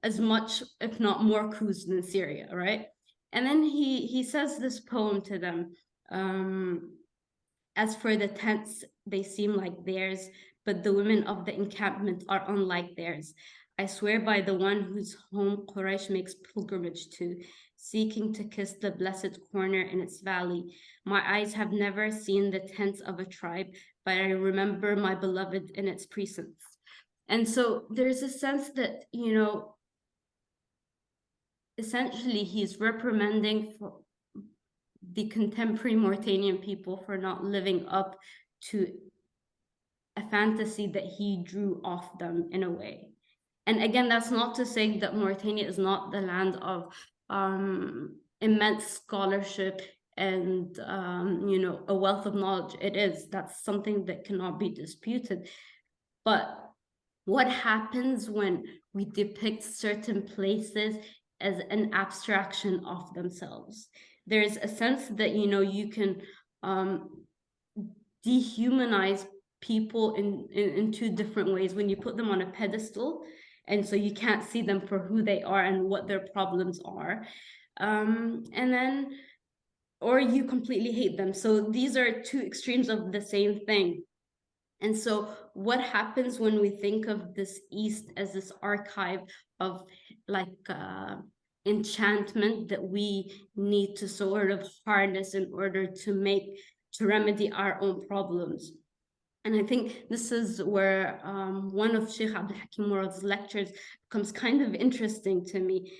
as much, if not more, coups than Syria, right? And then he says this poem to them. As for the tents, they seem like theirs, but the women of the encampment are unlike theirs. I swear by the one whose home Quraysh makes pilgrimage to, seeking to kiss the blessed corner in its valley. My eyes have never seen the tents of a tribe, but I remember my beloved in its precincts. And so there's a sense that, you know, essentially he's reprimanding for the contemporary Mauritanian people for not living up to a fantasy that he drew off them in a way. And again, that's not to say that Mauritania is not the land of immense scholarship and you know, a wealth of knowledge. It is. That's something that cannot be disputed. But what happens when we depict certain places as an abstraction of themselves? There's a sense that, you know, you can dehumanize people in two different ways when you put them on a pedestal, and so you can't see them for who they are and what their problems are, and then, or you completely hate them. So these are two extremes of the same thing. And so what happens when we think of this East as this archive of like enchantment that we need to sort of harness in order to remedy our own problems? And I think this is where one of Sheikh Abdul Hakim Murad's lectures becomes kind of interesting to me.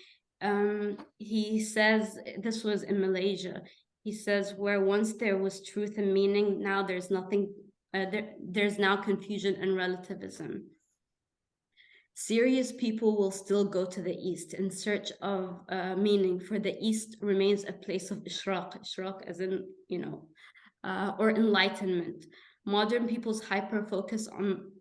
He says, this was in Malaysia, he says, where once there was truth and meaning, now there's nothing, there's now confusion and relativism. Serious people will still go to the East in search of meaning, for the East remains a place of ishraq as in, you know, or enlightenment. Modern people's hyper-focus on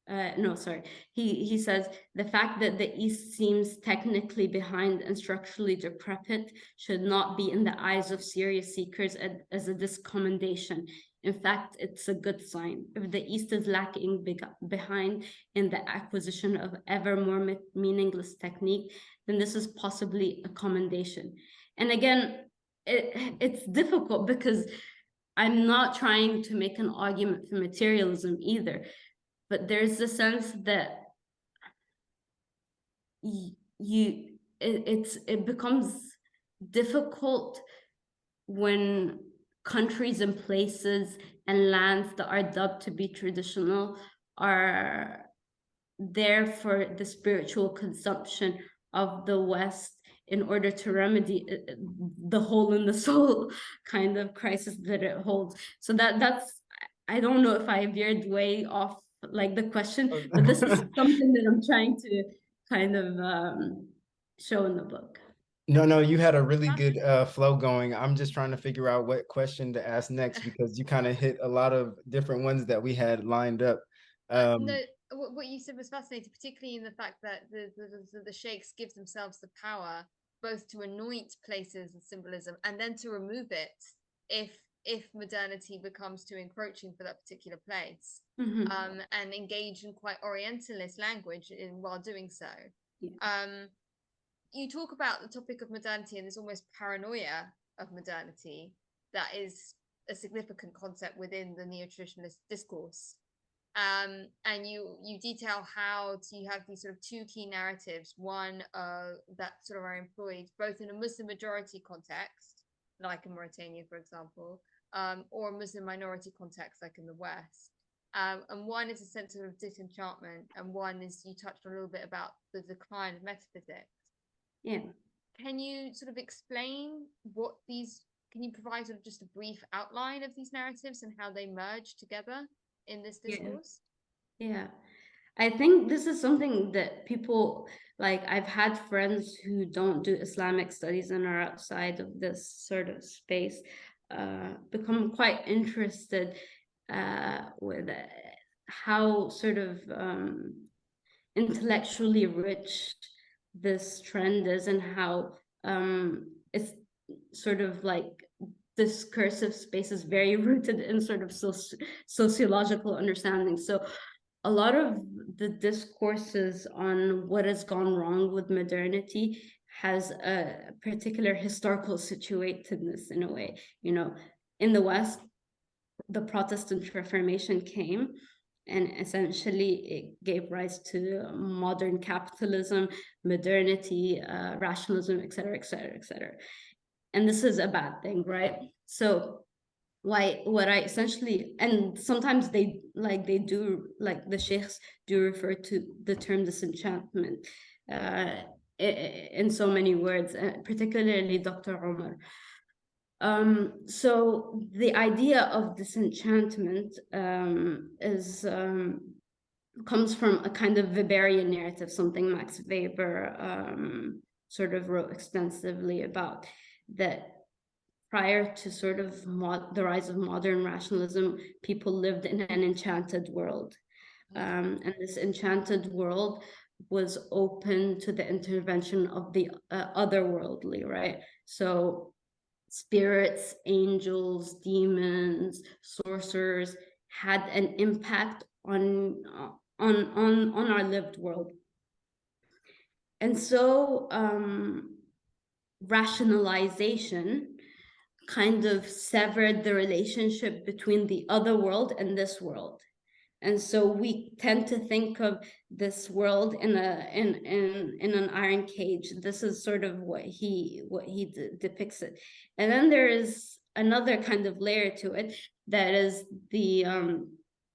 no, sorry. He says the fact that the East seems technically behind and structurally decrepit should not be in the eyes of serious seekers as a discommendation. In fact, it's a good sign. If the East is lacking behind in the acquisition of ever more meaningless technique, then this is possibly a commendation. And again, it's difficult because I'm not trying to make an argument for materialism either, but there's a sense that it becomes difficult when countries and places and lands that are dubbed to be traditional are there for the spiritual consumption of the West in order to remedy the hole in the soul kind of crisis that it holds. So that's, I don't know if I veered way off like the question, but this is something that I'm trying to kind of show in the book. No, you had a really good flow going. I'm just trying to figure out what question to ask next because you kind of hit a lot of different ones that we had lined up. No, what you said was fascinating, particularly in the fact that the sheikhs give themselves the power both to anoint places with symbolism and then to remove it if modernity becomes too encroaching for that particular place, and engage in quite Orientalist language while doing so. Yeah. You talk about the topic of modernity and this almost paranoia of modernity that is a significant concept within the neo-traditionalist discourse. And you detail how you have these sort of two key narratives, one that sort of are employed both in a Muslim majority context, like in Mauritania, for example, or a Muslim minority context, like in the West. And one is a sense of disenchantment, and one is, you touched a little bit about the decline of metaphysics. Yeah. Can you sort of explain what these, can you provide sort of just a brief outline of these narratives and how they merge together in this discourse? Yeah. I think this is something that people, like, I've had friends who don't do Islamic studies and are outside of this sort of space become quite interested with how sort of intellectually rich this trend is, and how it's sort of like discursive space is very rooted in sort of sociological understanding. So a lot of the discourses on what has gone wrong with modernity has a particular historical situatedness in a way. You know, in the West, the Protestant Reformation came, and essentially it gave rise to modern capitalism, modernity, rationalism, et cetera, et cetera, et cetera. And this is a bad thing, right? So what I essentially, and sometimes they do, like the sheikhs do refer to the term disenchantment in so many words, particularly Dr. Omar. So the idea of disenchantment comes from a kind of Weberian narrative, something Max Weber sort of wrote extensively about, that prior to sort of the rise of modern rationalism, people lived in an enchanted world. And this enchanted world was open to the intervention of the otherworldly, right? So spirits, angels, demons, sorcerers had an impact on our lived world. And so rationalization kind of severed the relationship between the other world and this world. And so we tend to think of this world in an iron cage. This is sort of what he depicts it. And then there is another kind of layer to it, that is the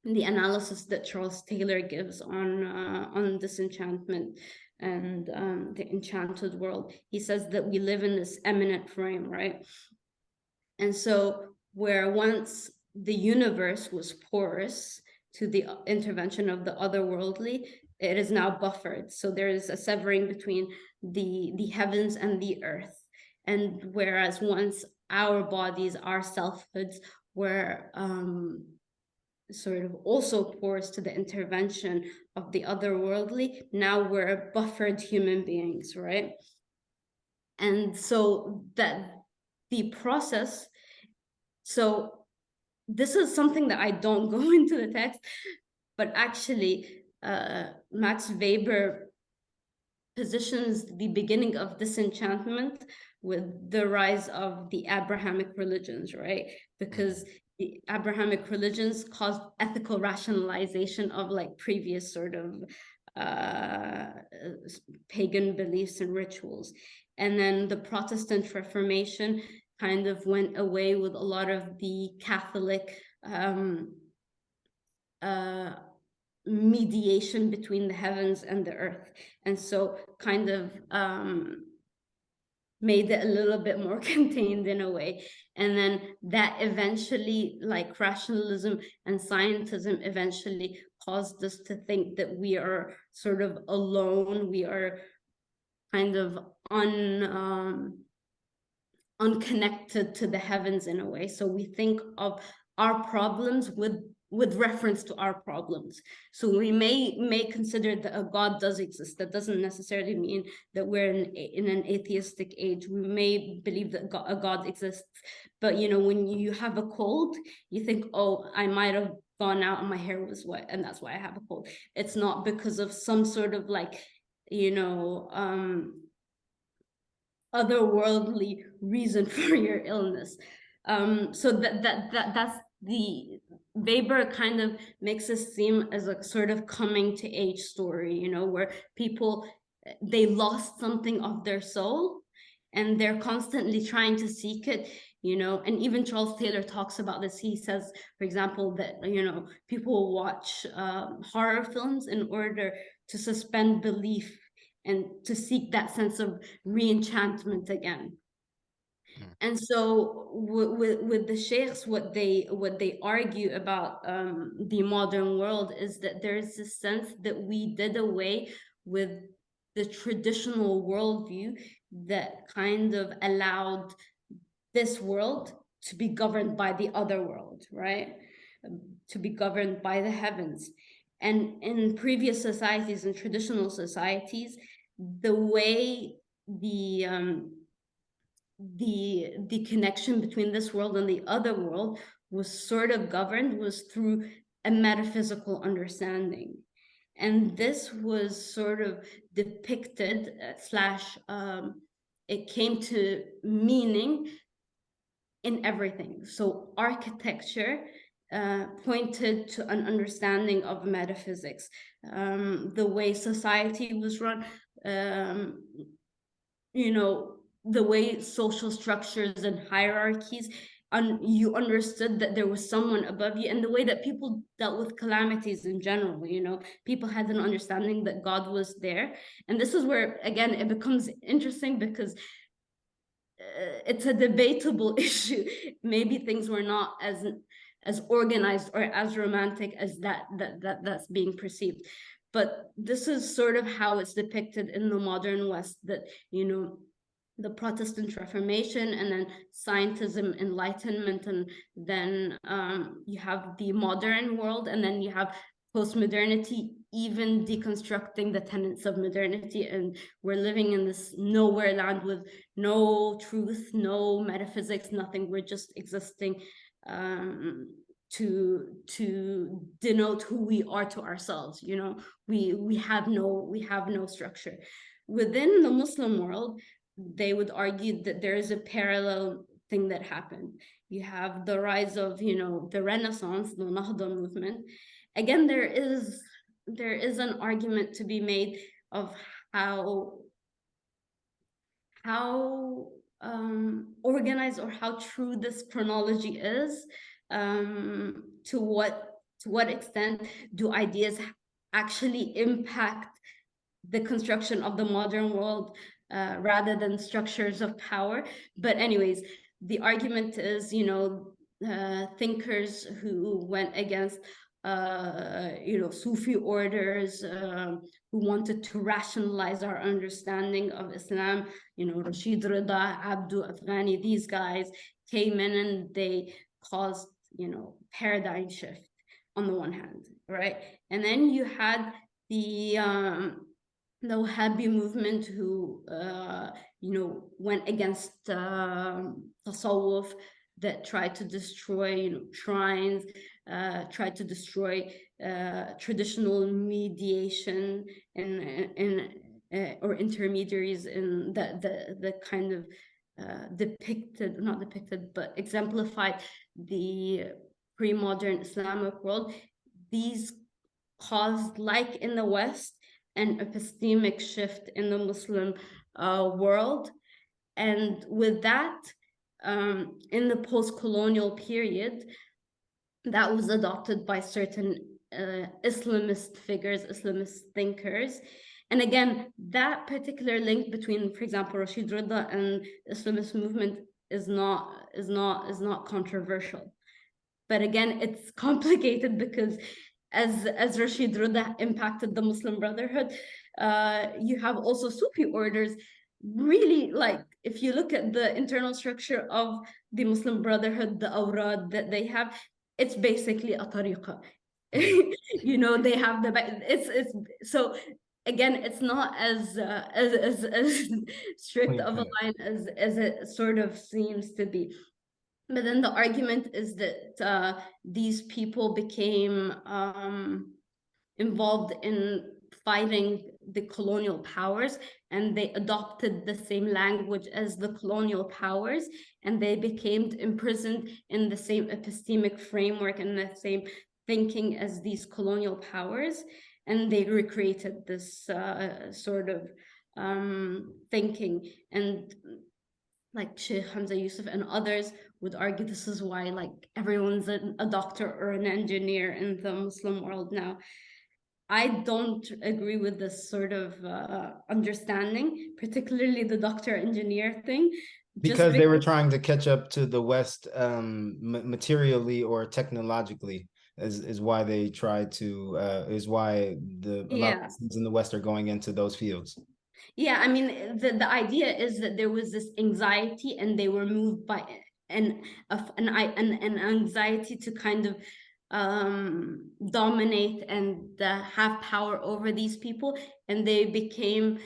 analysis that Charles Taylor gives on disenchantment and the enchanted world. He says that we live in this eminent frame, right? And so where once the universe was porous to the intervention of the otherworldly, it is now buffered. So there is a severing between the heavens and the earth. And whereas once our bodies, our selfhoods were sort of also pours to the intervention of the otherworldly. Now we're buffered human beings, right? And so that the process, so this is something that I don't go into the text, but actually Max Weber positions the beginning of disenchantment with the rise of the Abrahamic religions, right? Because the Abrahamic religions caused ethical rationalization of like previous sort of pagan beliefs and rituals. And then the Protestant Reformation kind of went away with a lot of the Catholic mediation between the heavens and the earth. And so kind of made it a little bit more contained in a way. And then that eventually, like rationalism and scientism eventually caused us to think that we are sort of alone, we are kind of unconnected to the heavens in a way. So we think of our problems with reference to our problems. So we may consider that a God does exist. That doesn't necessarily mean that we're in an atheistic age. We may believe that a God exists, but you know, when you have a cold, you think, oh, I might have gone out and my hair was wet and that's why I have a cold. It's not because of some sort of like, you know, otherworldly reason for your illness. So that's the Weber kind of makes it seem as a sort of coming to age story, you know, where people, they lost something of their soul and they're constantly trying to seek it, you know. And even Charles Taylor talks about this. He says, for example, that, you know, people watch horror films in order to suspend belief and to seek that sense of re-enchantment again. And so with the sheikhs, what they argue about the modern world is that there's this sense that we did away with the traditional worldview that kind of allowed this world to be governed by the other world, right? To be governed by the heavens. And in previous societies and traditional societies, the way the connection between this world and the other world was sort of governed was through a metaphysical understanding. And this was sort of depicted it came to meaning in everything. So architecture pointed to an understanding of metaphysics. The way society was run, you know, the way social structures and hierarchies, you understood that there was someone above you, and the way that people dealt with calamities in general, you know, people had an understanding that God was there. And this is where, again, it becomes interesting because it's a debatable issue. Maybe things were not as organized or as romantic as that's being perceived. But this is sort of how it's depicted in the modern West, that, you know, the Protestant Reformation and then scientism, enlightenment, and then you have the modern world, and then you have post-modernity, even deconstructing the tenets of modernity. And we're living in this nowhere land with no truth, no metaphysics, nothing. We're just existing to denote who we are to ourselves. You know, we have no structure. Within the Muslim world, they would argue that there is a parallel thing that happened. You have the rise of, you know, the Renaissance, the Nahda movement. Again, there is an argument to be made of how organized or how true this chronology is. To what extent do ideas actually impact the construction of the modern world rather than structures of power? But anyways, the argument is, you know, thinkers who went against you know, Sufi orders, who wanted to rationalize our understanding of Islam, you know, Rashid Rida, Abdu Afghani, these guys came in and they caused, you know, paradigm shift on the one hand, right? And then you had the Wahhabi movement who, went against tasawwuf, that tried to destroy, shrines, tried to destroy traditional mediation and or intermediaries in the kind of not depicted, but exemplified the pre-modern Islamic world. These caused, like in the West, an epistemic shift in the Muslim world. And with that, in the post-colonial period, that was adopted by certain Islamist figures, Islamist thinkers. And again, that particular link between, for example, Rashid Rida and the Islamist movement is not controversial. But again, it's complicated because as Rashid Rida impacted the Muslim Brotherhood, you have also Sufi orders. Really, like, if you look at the internal structure of the Muslim Brotherhood, the awrad that they have, it's basically a tariqa. They have it's so again, it's not as strict of a line as it sort of seems to be. But then the argument is that these people became involved in fighting the colonial powers, and they adopted the same language as the colonial powers, and they became imprisoned in the same epistemic framework and the same thinking as these colonial powers, and they recreated this sort of thinking. And like Sheikh Hamza Yusuf and others would argue this is why, like, everyone's a doctor or an engineer in the Muslim world now. I don't agree with this sort of understanding, particularly the doctor engineer thing. Because they were trying to catch up to the West materially or technologically, is why they tried to, is why a lot of Muslims in the West are going into those fields. Yeah, I mean, the idea is that there was this anxiety, and they were moved by an anxiety to kind of dominate and have power over these people, and they became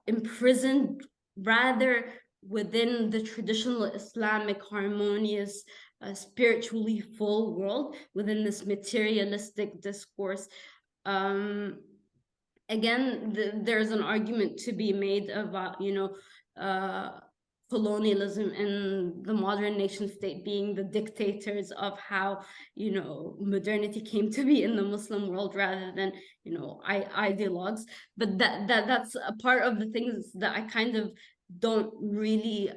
imprisoned rather within the traditional Islamic harmonious spiritually full world, within this materialistic discourse. Again, there's an argument to be made about colonialism and the modern nation state being the dictators of how modernity came to be in the Muslim world, rather than ideologues. But that's a part of the things that I kind of don't really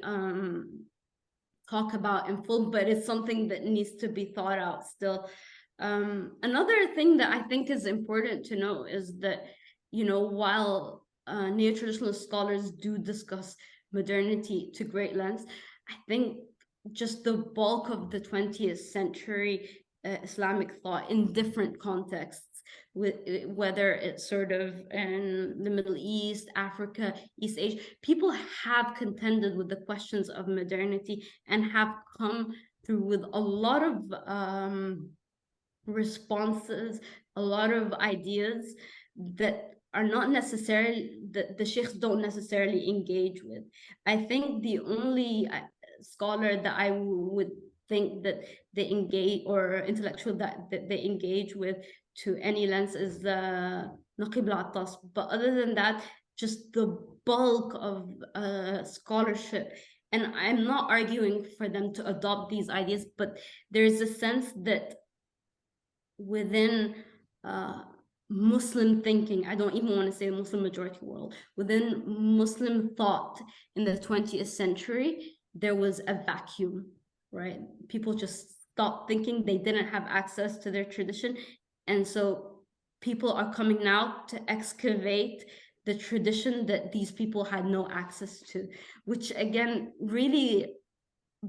talk about in full, but it's something that needs to be thought out still. Another thing that I think is important to know is that while neo-traditionalist scholars do discuss modernity to great lengths, I think just the bulk of the 20th century Islamic thought in different contexts, whether it's sort of in the Middle East, Africa, East Asia, people have contended with the questions of modernity and have come through with a lot of responses, a lot of ideas that are not necessarily, that the sheikhs don't necessarily engage with. I think the only scholar that I would think that they engage, or intellectual that they engage with to any lens, is the Naqib al-Attas. But other than that, just the bulk of scholarship, and I'm not arguing for them to adopt these ideas, but there's a sense that within Muslim thinking, I don't even want to say Muslim majority world, within Muslim thought in the 20th century, there was a vacuum, right? People just stopped thinking, they didn't have access to their tradition. And so people are coming now to excavate the tradition that these people had no access to, which again really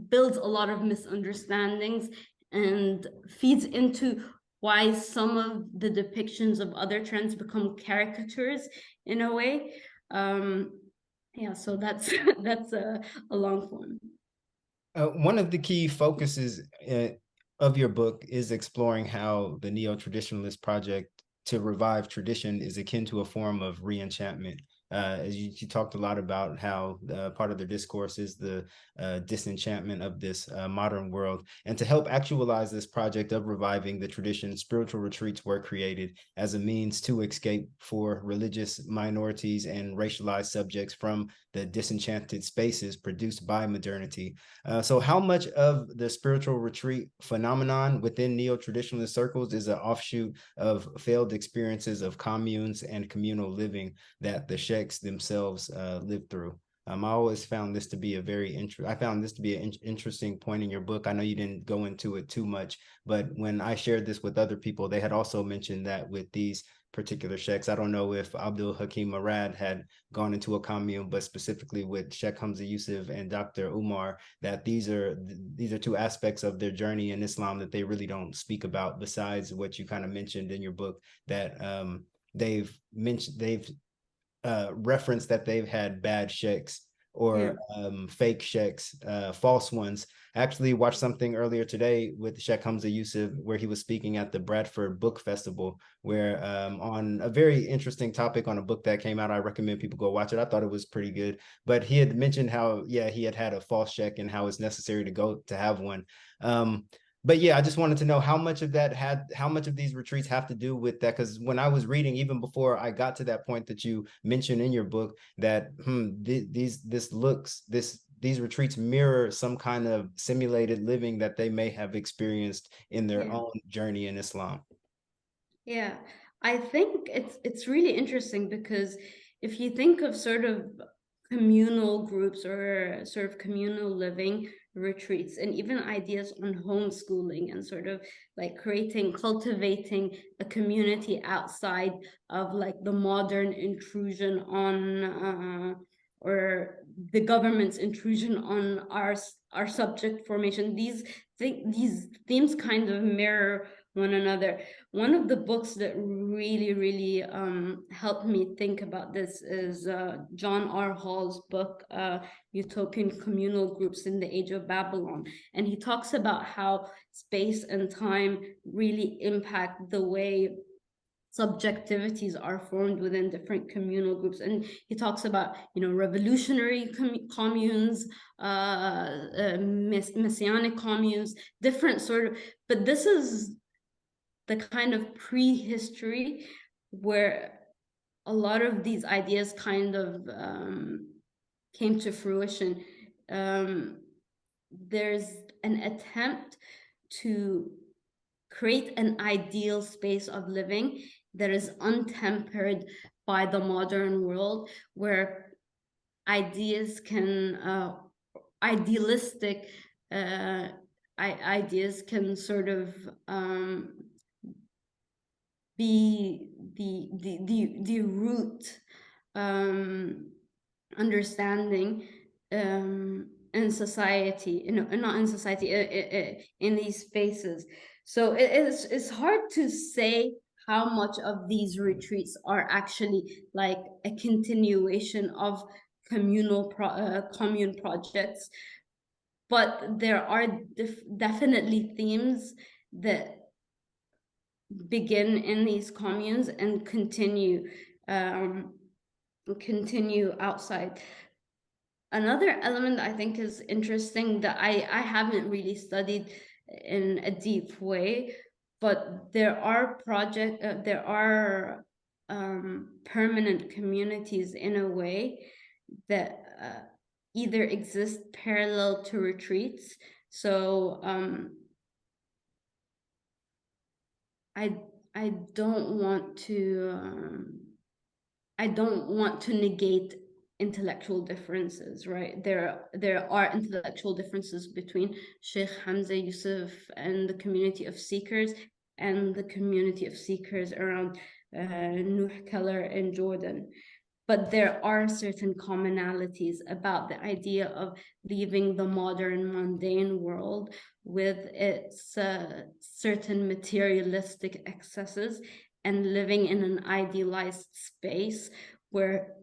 builds a lot of misunderstandings and feeds into why some of the depictions of other trends become caricatures in a way. Yeah, so that's a long form. One of the key focuses of your book is exploring how the Neo-Traditionalist project to revive tradition is akin to a form of re-enchantment. As you talked a lot about how part of their discourse is the disenchantment of this modern world. And to help actualize this project of reviving the tradition, spiritual retreats were created as a means to escape for religious minorities and racialized subjects from the disenchanted spaces produced by modernity. So how much of the spiritual retreat phenomenon within neo-traditionalist circles is an offshoot of failed experiences of communes and communal living that the Shaykhs themselves lived through? I always found this to be a very interesting point in your book. I know you didn't go into it too much, but when I shared this with other people, they had also mentioned that with these particular Shaykhs, I don't know if Abdul Hakim Murad had gone into a commune, but specifically with Sheikh Hamza Yusuf and Dr. Umar, that these are two aspects of their journey in Islam that they really don't speak about, besides what you kind of mentioned in your book, that they've referenced that they've had bad sheikhs or fake sheikhs, false ones. I actually watched something earlier today with Sheikh Hamza Yusuf where he was speaking at the Bradford Book Festival, where on a very interesting topic on a book that came out. I recommend people go watch it. I thought it was pretty good. But he had mentioned how, yeah, he had a false sheikh and how it's necessary to go to have one. But yeah, I just wanted to know how much of these retreats have to do with that? Because when I was reading, even before I got to that point that you mentioned in your book, that these retreats mirror some kind of simulated living that they may have experienced in their own journey in Islam. Yeah, I think it's really interesting because if you think of sort of communal groups or sort of communal living retreats and even ideas on homeschooling and sort of like cultivating a community outside of like the modern intrusion on or the government's intrusion on our subject formation, these themes kind of mirror one another. One of the books that really helped me think about this is John R. Hall's book, Utopian Communal Groups in the Age of Babylon. And he talks about how space and time really impact the way subjectivities are formed within different communal groups. And he talks about, revolutionary communes, messianic communes, different sort of, but this is the kind of prehistory where a lot of these ideas kind of came to fruition. There's an attempt to create an ideal space of living that is untempered by the modern world, where ideas can idealistic ideas can sort of be the root understanding in society, not in society, in these spaces. So it's hard to say how much of these retreats are actually like a continuation of commune projects, but there are definitely themes that begin in these communes and continue outside. Another element I think is interesting that I haven't really studied in a deep way, but there are permanent communities in a way that either exist parallel to retreats. So I don't want to negate intellectual differences, right? There are intellectual differences between Sheikh Hamza Yusuf and the community of seekers and the community of seekers around Nuh Keller in Jordan. But there are certain commonalities about the idea of leaving the modern mundane world with its certain materialistic excesses and living in an idealized space where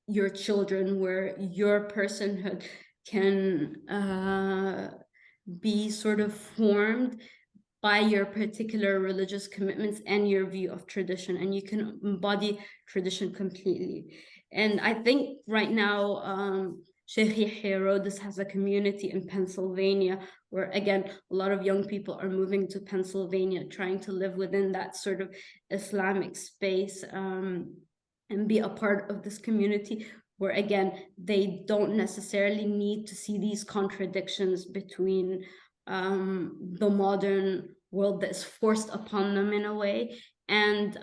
your children, where your personhood can be sort of formed by your particular religious commitments and your view of tradition, and you can embody tradition completely. And I think right now, Sheikh Yahya Rhodes has a community in Pennsylvania where, again, a lot of young people are moving to Pennsylvania, trying to live within that sort of Islamic space, and be a part of this community where, again, they don't necessarily need to see these contradictions between the modern world that's forced upon them in a way, and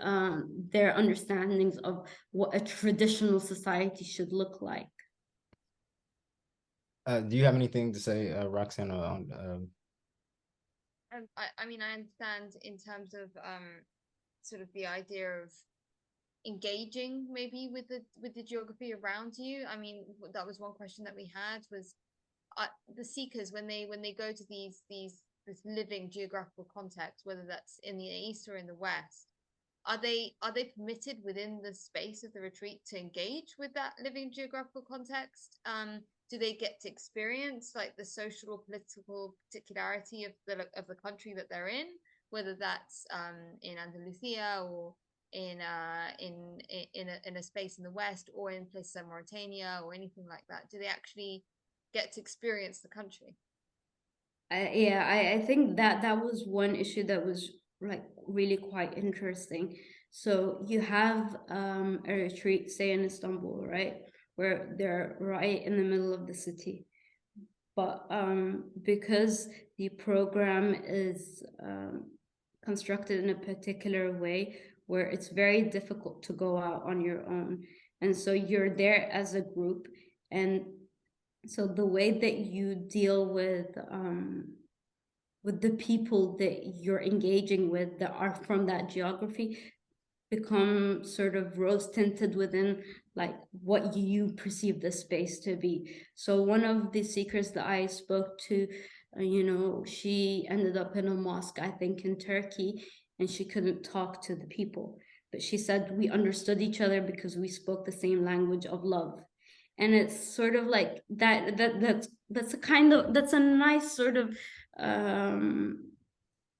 their understandings of what a traditional society should look like. Do you have anything to say, Roxana, on I mean, I understand in terms of sort of the idea of engaging maybe with the geography around you. I mean, that was one question that we had, was the seekers, when they go to this living geographical context, whether that's in the East or in the West, are they permitted within the space of the retreat to engage with that living geographical context? Do they get to experience like the social or political particularity of the country that they're in, whether that's in Andalusia or in a space in the West, or in places like Mauritania or anything like that? Do they actually get to experience the country? I think that was one issue that was like really quite interesting. So you have a retreat, say in Istanbul, right, where they're right in the middle of the city, but because the program is constructed in a particular way where it's very difficult to go out on your own, and so you're there as a group, and so the way that you deal with the people that you're engaging with that are from that geography become sort of rose tinted within like what you perceive the space to be. So one of the seekers that I spoke to, she ended up in a mosque, I think in Turkey, and she couldn't talk to the people, but she said we understood each other because we spoke the same language of love. And it's sort of like that's a nice sort of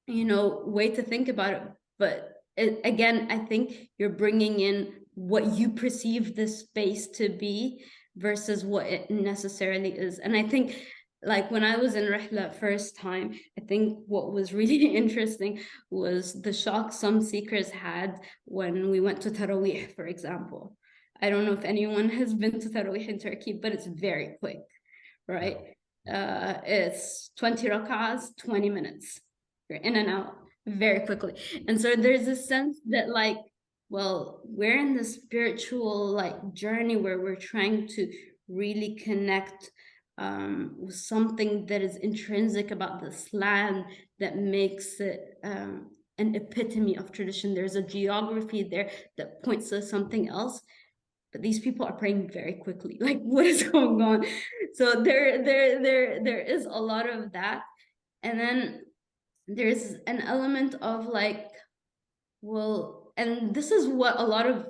way to think about it. But again, I think you're bringing in what you perceive this space to be versus what it necessarily is. And I think like when I was in Rihla first time, I think what was really interesting was the shock some seekers had when we went to Tarawih, for example. I don't know if anyone has been to Tarawih in Turkey, but it's very quick, right? It's 20 rak'ahs, 20 minutes. You're in and out very quickly. And so there's a sense that like, well, we're in the spiritual like journey where we're trying to really connect with something that is intrinsic about this land that makes it an epitome of tradition. There's a geography there that points to something else, but these people are praying very quickly. Like, what is going on? So there is a lot of that. And then there's an element of like, well, and this is what a lot of,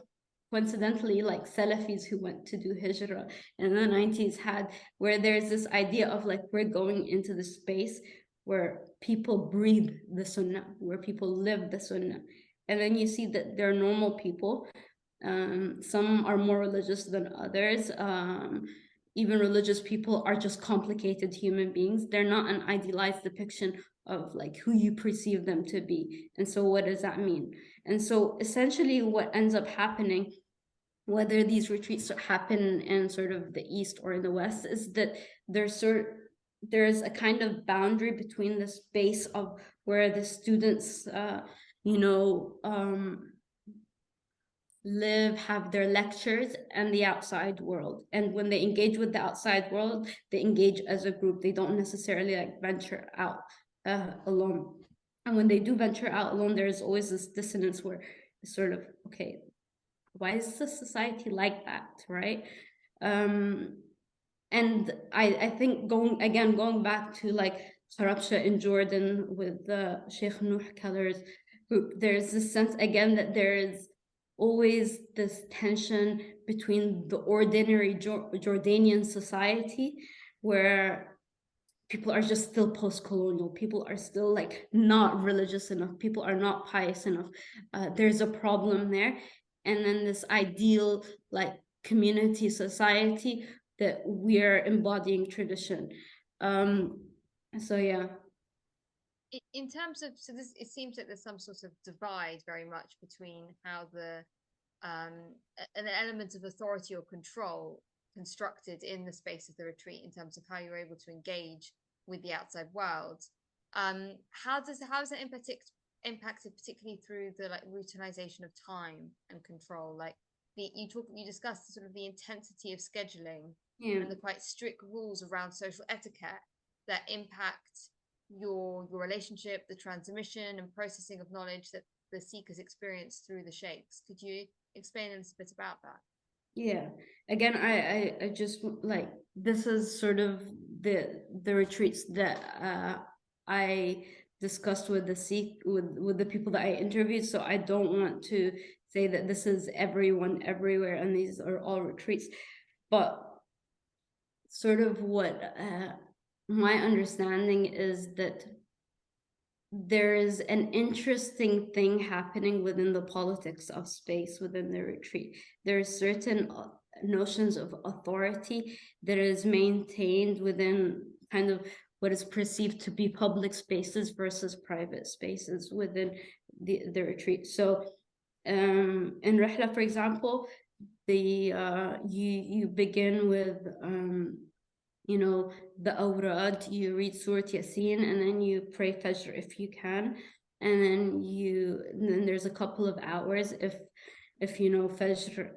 coincidentally, like Salafis who went to do hijrah in the 90s had, where there's this idea of like, we're going into the space where people breathe the sunnah, where people live the sunnah. And then you see that they're normal people. Some are more religious than others. Even religious people are just complicated human beings. They're not an idealized depiction of like who you perceive them to be. And so what does that mean? And so essentially what ends up happening, whether these retreats happen in sort of the East or in the West, is that there's a kind of boundary between the space of where the students, live, have their lectures, and the outside world. And when they engage with the outside world, they engage as a group. They don't necessarily like venture out alone. And when they do venture out alone, there's always this dissonance where it's sort of, okay, why is the society like that, right? And I think going back to like Harabsha in Jordan with the Sheikh Nuh Keller's group, there's this sense again that there is always this tension between the ordinary Jordanian society, where people are just still post-colonial, people are still like not religious enough, people are not pious enough. There's a problem there. And then this ideal like community society that we're embodying tradition. So yeah. In terms of, so this, it seems that there's some sort of divide very much between how an element of authority or control constructed in the space of the retreat in terms of how you're able to engage with the outside world. How is that impacted particularly through the like routinization of time and control? Like you discussed sort of the intensity of scheduling and the quite strict rules around social etiquette that impact your relationship, the transmission and processing of knowledge that the seekers experience through the shaykhs. Could you explain a little bit about that? Yeah, again, I just like, this is sort of the retreats that I discussed with with the people that I interviewed. So I don't want to say that this is everyone everywhere and these are all retreats, but sort of what my understanding is that there is an interesting thing happening within the politics of space within the retreat. There are certain notions of authority that is maintained within kind of what is perceived to be public spaces versus private spaces within the retreat. So in Rihla, for example, you begin with you know, the awrad, you read Surah Yasin, and then you pray Fajr if you can, and then there's a couple of hours if you know Fajr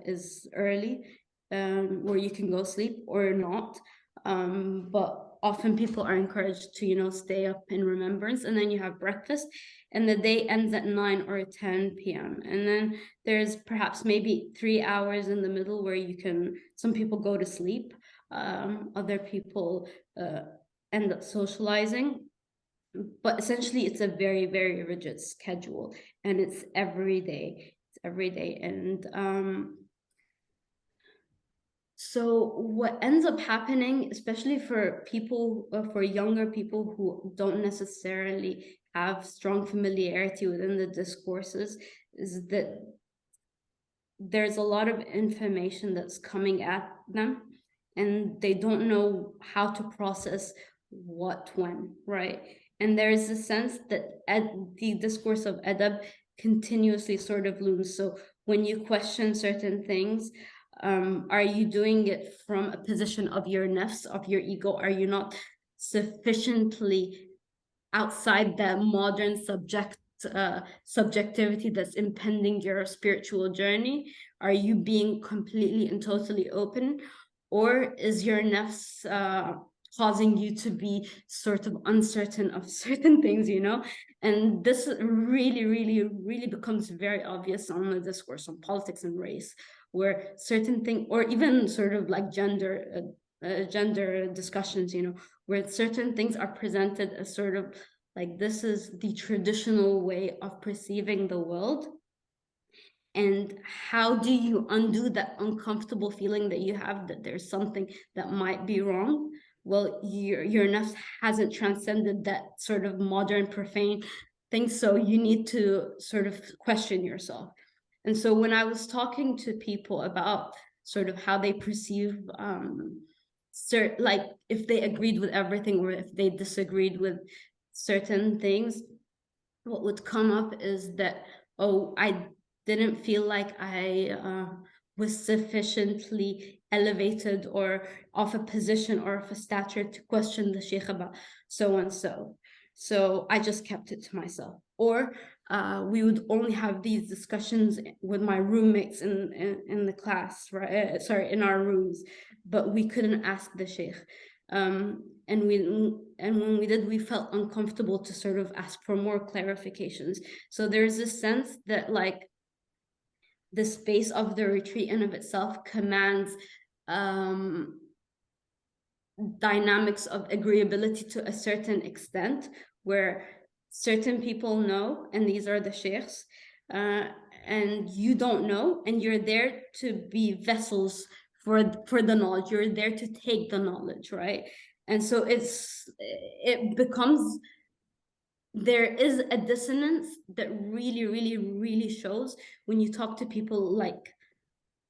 is early, where you can go sleep or not, but often people are encouraged to, you know, stay up in remembrance, and then you have breakfast, and the day ends at 9 or 10 p.m. And then there's perhaps maybe 3 hours in the middle where some people go to sleep, other people end up socializing, but essentially it's a very, very rigid schedule, and it's every day. And so what ends up happening, especially for people, for younger people who don't necessarily have strong familiarity within the discourses, is that there's a lot of information that's coming at them, and they don't know how to process what when, right? And there is a sense that the discourse of adab continuously sort of looms. So when you question certain things, are you doing it from a position of your nafs, of your ego? Are you not sufficiently outside the modern subjectivity that's impending your spiritual journey? Are you being completely and totally open, or is your nafs causing you to be sort of uncertain of certain things, you know? And this really, really, really becomes very obvious on the discourse on politics and race, where certain things, or even sort of like gender discussions, you know, where certain things are presented as sort of like, this is the traditional way of perceiving the world. And how do you undo that uncomfortable feeling that you have that there's something that might be wrong? Well, your nafs hasn't transcended that sort of modern profane thing, so you need to sort of question yourself. And so when I was talking to people about sort of how they perceive like if they agreed with everything or if they disagreed with certain things, what would come up is that, oh, I didn't feel like I was sufficiently elevated or of a position or of a stature to question the sheikh about so and so. So I just kept it to myself. Or we would only have these discussions with my roommates in the class, right? Sorry, in our rooms, but we couldn't ask the sheikh. And when we did, we felt uncomfortable to sort of ask for more clarifications. So there's a sense that like the space of the retreat in of itself commands dynamics of agreeability to a certain extent, where certain people know, and these are the shaykhs, and you don't know, and you're there to be vessels for the knowledge. You're there to take the knowledge, right? And so it becomes, there is a dissonance that really shows when you talk to people like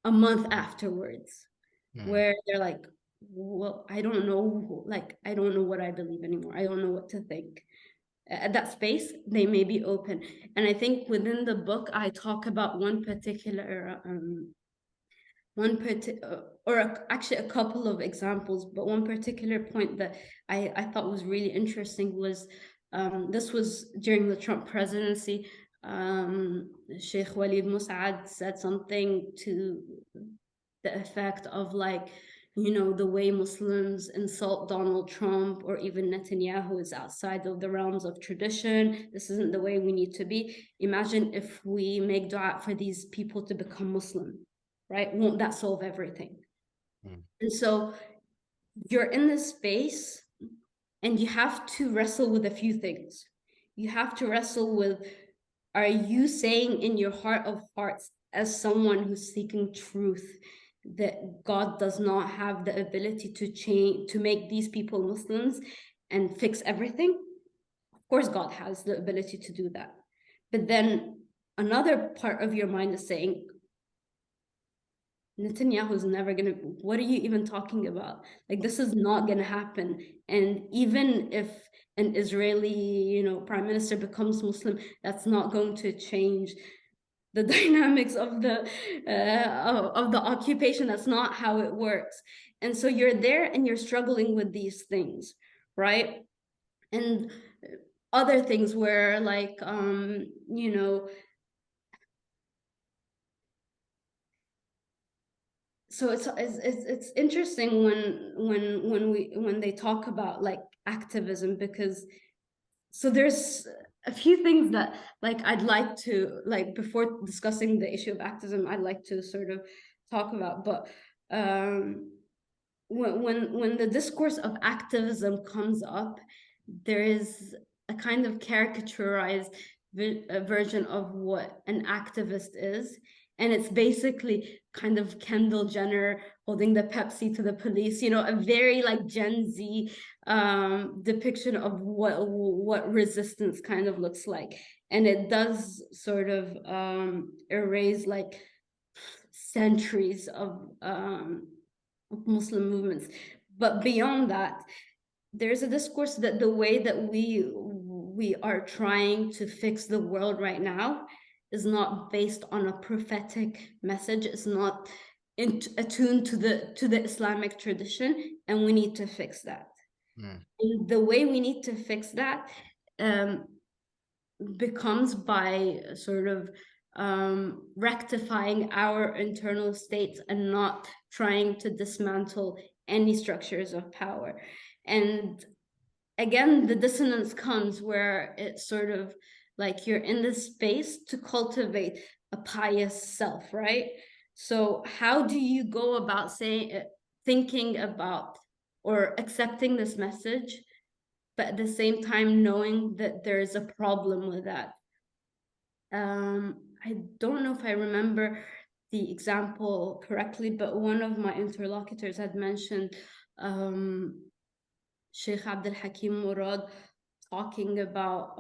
a month afterwards, where they're like, well, I don't know, like, I don't know what I believe anymore. I don't know what to think. At that space, they may be open. And I think within the book, I talk about one particular, actually a couple of examples, but one particular point that I thought was really interesting was, this was during the Trump presidency. Sheikh Walid Mus'ad said something to the effect of like, you know, the way Muslims insult Donald Trump or even Netanyahu is outside of the realms of tradition. This isn't the way we need to be. Imagine if we make dua for these people to become Muslim, right? Won't that solve everything? And so you're in this space and you have to wrestle with a few things. You have to wrestle with, are you saying in your heart of hearts, as someone who's seeking truth, that God does not have the ability to change, to make these people Muslims and fix everything? Of course, God has the ability to do that. But then another part of your mind is saying, Netanyahu's never gonna, what are you even talking about? Like, this is not gonna happen. And even if an Israeli, you know, prime minister becomes Muslim, that's not going to change the dynamics of the occupation. That's not how it works. And so you're there and you're struggling with these things, right? And other things where, like, you know, so it's interesting when they talk about like activism, because so there's a few things that like I'd like to, like, before discussing the issue of activism, I'd like to sort of talk about. But when the discourse of activism comes up, there is a kind of caricaturized version of what an activist is. And it's basically kind of Kendall Jenner holding the Pepsi to the police, you know, a very like Gen Z depiction of what resistance kind of looks like. And it does sort of erase like centuries of Muslim movements. But beyond that, there's a discourse that the way that we are trying to fix the world right now is not based on a prophetic message. It's not attuned to the Islamic tradition, and we need to fix that. And the way we need to fix that becomes by sort of rectifying our internal states and not trying to dismantle any structures of power. And again, the dissonance comes where it's sort of like you're in this space to cultivate a pious self, right? So how do you go about thinking about or accepting this message, but at the same time knowing that there's a problem with that? I don't know if I remember the example correctly, but one of my interlocutors had mentioned Sheikh Abdul Hakim Murad talking about,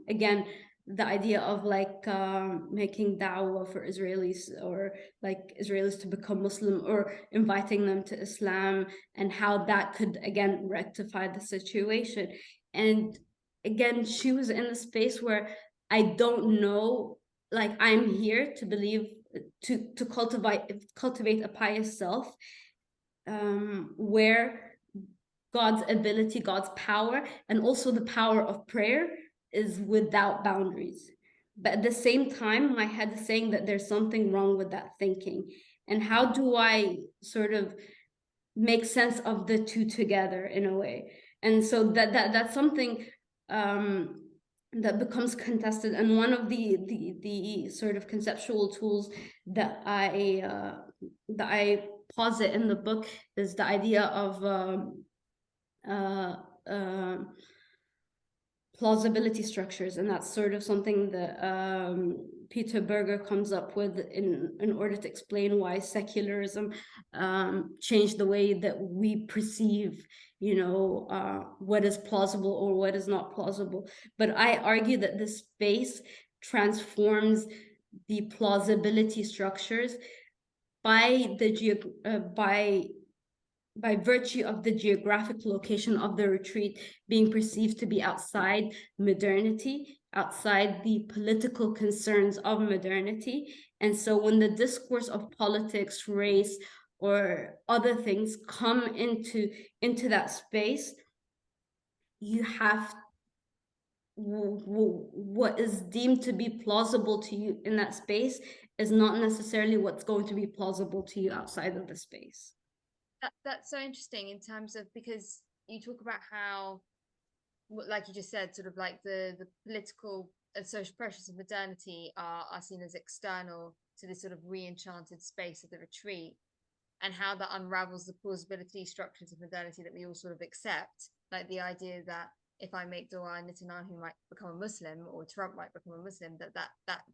again, the idea of like making da'wah for Israelis, or like Israelis to become Muslim, or inviting them to Islam, and how that could again rectify the situation. And again, she was in a space where I don't know, like, I'm here to believe, to cultivate a pious self, where God's ability, God's power, and also the power of prayer is without boundaries. But at the same time, my head is saying that there's something wrong with that thinking. And how do I sort of make sense of the two together in a way? And so that's something that becomes contested. And one of the sort of conceptual tools that I posit in the book is the idea of plausibility structures, and that's sort of something that Peter Berger comes up with in order to explain why secularism changed the way that we perceive, what is plausible or what is not plausible. But I argue that this space transforms the plausibility structures by virtue of the geographic location of the retreat being perceived to be outside modernity, outside the political concerns of modernity. And so when the discourse of politics, race, or other things come into that space, you have what is deemed to be plausible to you in that space is not necessarily what's going to be plausible to you outside of the space. That's so interesting in terms of, because you talk about how, like you just said, sort of like the political and social pressures of modernity are seen as external to this sort of re-enchanted space of the retreat, and how that unravels the plausibility structures of modernity that we all sort of accept, like the idea that if I make dua, Netanyahu might become a Muslim, or Trump might become a Muslim,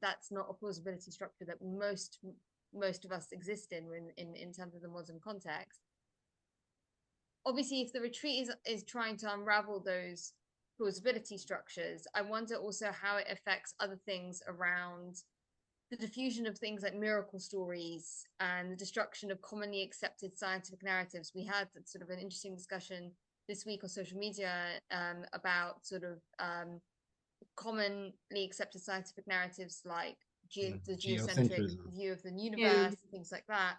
that's not a plausibility structure that most of us exist in terms of the Muslim context. Obviously, if the retreat is trying to unravel those plausibility structures, I wonder also how it affects other things around the diffusion of things like miracle stories and the destruction of commonly accepted scientific narratives. We had sort of an interesting discussion this week on social media about sort of commonly accepted scientific narratives like the geocentric view of the universe, things like that.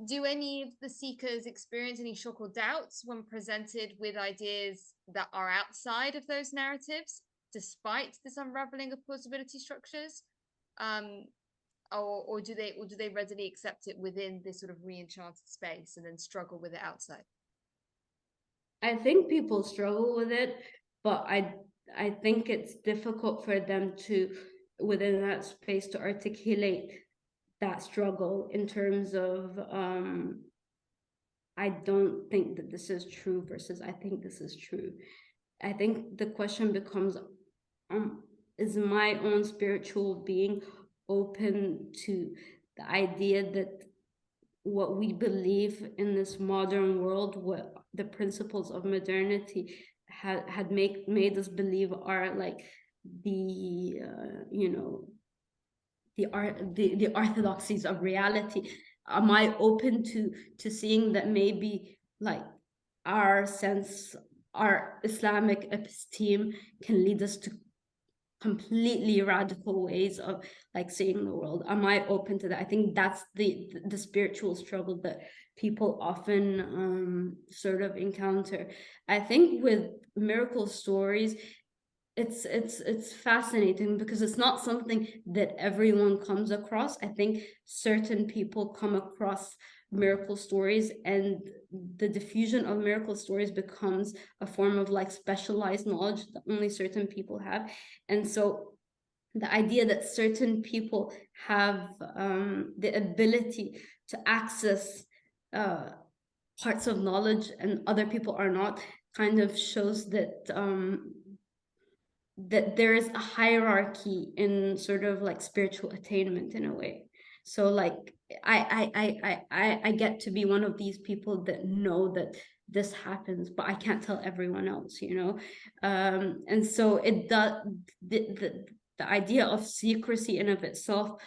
Do any of the seekers experience any shock or doubts when presented with ideas that are outside of those narratives, despite this unraveling of plausibility structures? Or do they readily accept it within this sort of re-enchanted space and then struggle with it outside? I think people struggle with it, but I think it's difficult for them to, within that space, to articulate that struggle in terms of I don't think that this is true versus I think this is true. I think the question becomes, is my own spiritual being open to the idea that what we believe in this modern world, what the principles of modernity had made us believe are like the the orthodoxies of reality? Am I open to seeing that maybe like our Islamic episteme can lead us to completely radical ways of like seeing the world? Am I open to that? I think that's the spiritual struggle that people often sort of encounter. I think with miracle stories, it's fascinating because it's not something that everyone comes across. I think certain people come across miracle stories, and the diffusion of miracle stories becomes a form of like specialized knowledge that only certain people have. And so the idea that certain people have the ability to access parts of knowledge and other people are not kind of shows that that there is a hierarchy in sort of like spiritual attainment in a way. So like I get to be one of these people that know that this happens, but I can't tell everyone else, and so it does the idea of secrecy in of itself,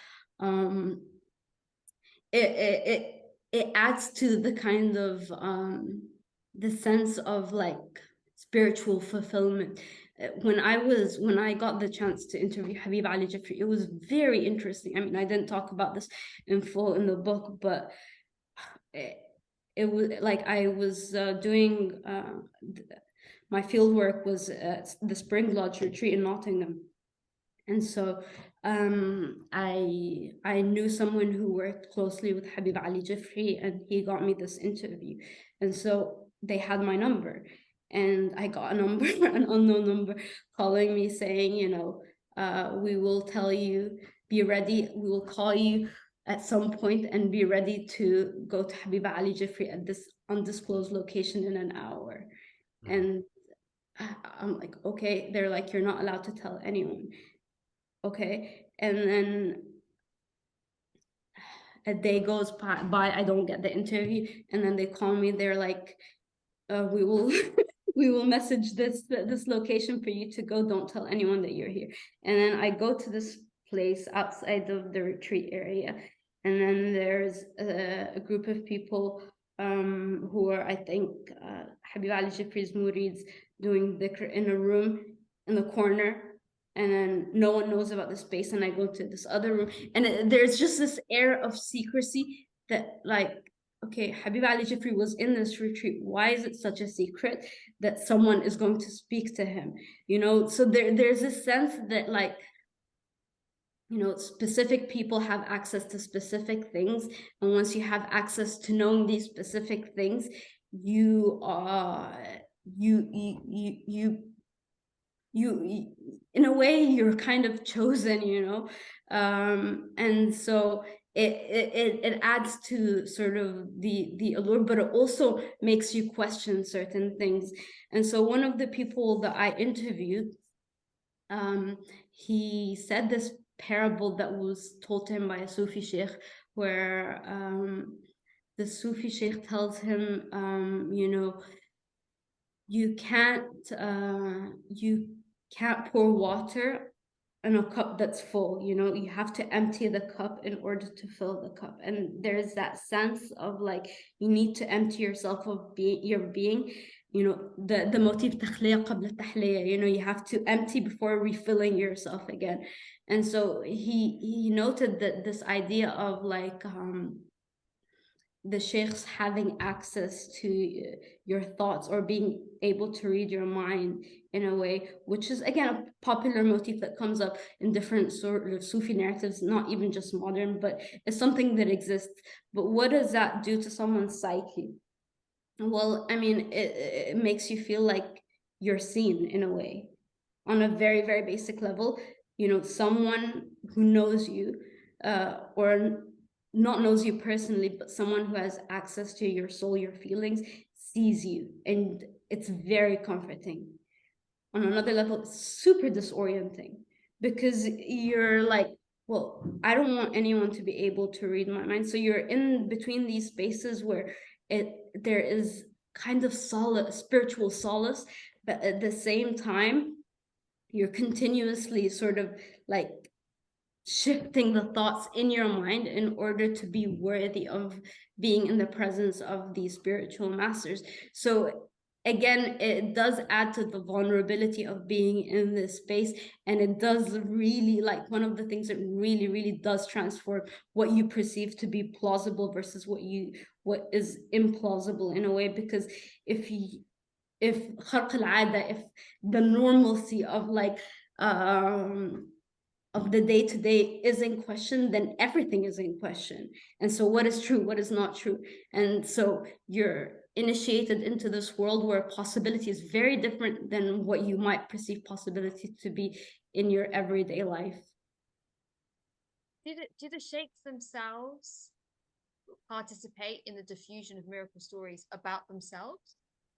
it adds to the kind of the sense of like spiritual fulfillment. When I got the chance to interview Habib Ali Jafri, it was very interesting. I mean, I didn't talk about this in full in the book, but it was like I was doing my field work was at the Spring Lodge retreat in Nottingham. And so I knew someone who worked closely with Habib Ali Jafri, and he got me this interview. And so they had my number, and I got a number, an unknown number, calling me saying, we will tell you, be ready. We will call you at some point and be ready to go to Habib Ali Jafri at this undisclosed location in an hour. And I'm like, okay. They're like, you're not allowed to tell anyone. Okay. And then a day goes by, I don't get the interview, and then they call me. They're like, we will we will message this location for you to go. Don't tell anyone that you're here. And then I go to this place outside of the retreat area, and then there's a group of people who are, I think, Habib Ali Jeffrey's murids doing dhikr in a room in the corner, and then no one knows about the space. And I go to this other room, and there's just this air of secrecy that, like, okay, Habib Ali Jeffrey was in this retreat. Why is it such a secret that someone is going to speak to him? You know, so there's a sense that, like, you know, specific people have access to specific things, and once you have access to knowing these specific things, you are you in a way you're kind of chosen, you know. And so it adds to sort of the allure, but it also makes you question certain things. And so one of the people that I interviewed, he said this parable that was told to him by a Sufi sheikh, where the Sufi sheikh tells him, you know, you can't pour water in a cup that's full. You know, you have to empty the cup in order to fill the cup. And there's that sense of, like, you need to empty yourself of your being. You know, the motif تخلية قبل التحلية, you know, you have to empty before refilling yourself again. And so he noted that this idea of, like, the sheikhs having access to your thoughts, or being able to read your mind in a way, which is, again, a popular motif that comes up in different sort of Sufi narratives, not even just modern, but it's something that exists. But what does that do to someone's psyche? Well, I mean, it makes you feel like you're seen in a way, on a very, very basic level. You know, someone who knows you, or not knows you personally, but someone who has access to your soul, your feelings, sees you, and it's very comforting. On another level, it's super disorienting, because you're like, well, I don't want anyone to be able to read my mind. So you're in between these spaces where there is kind of spiritual solace, but at the same time, you're continuously sort of, like, shifting the thoughts in your mind in order to be worthy of being in the presence of these spiritual masters. So again, it does add to the vulnerability of being in this space, and it does really, like, one of the things that really, really does transform what you perceive to be plausible versus what is implausible, in a way. Because if خرق العادة, if the normalcy of, like, of the day-to-day is in question, then everything is in question. And so what is true, what is not true? And so you're initiated into this world where possibility is very different than what you might perceive possibility to be in your everyday life. Do the sheikhs themselves participate in the diffusion of miracle stories about themselves?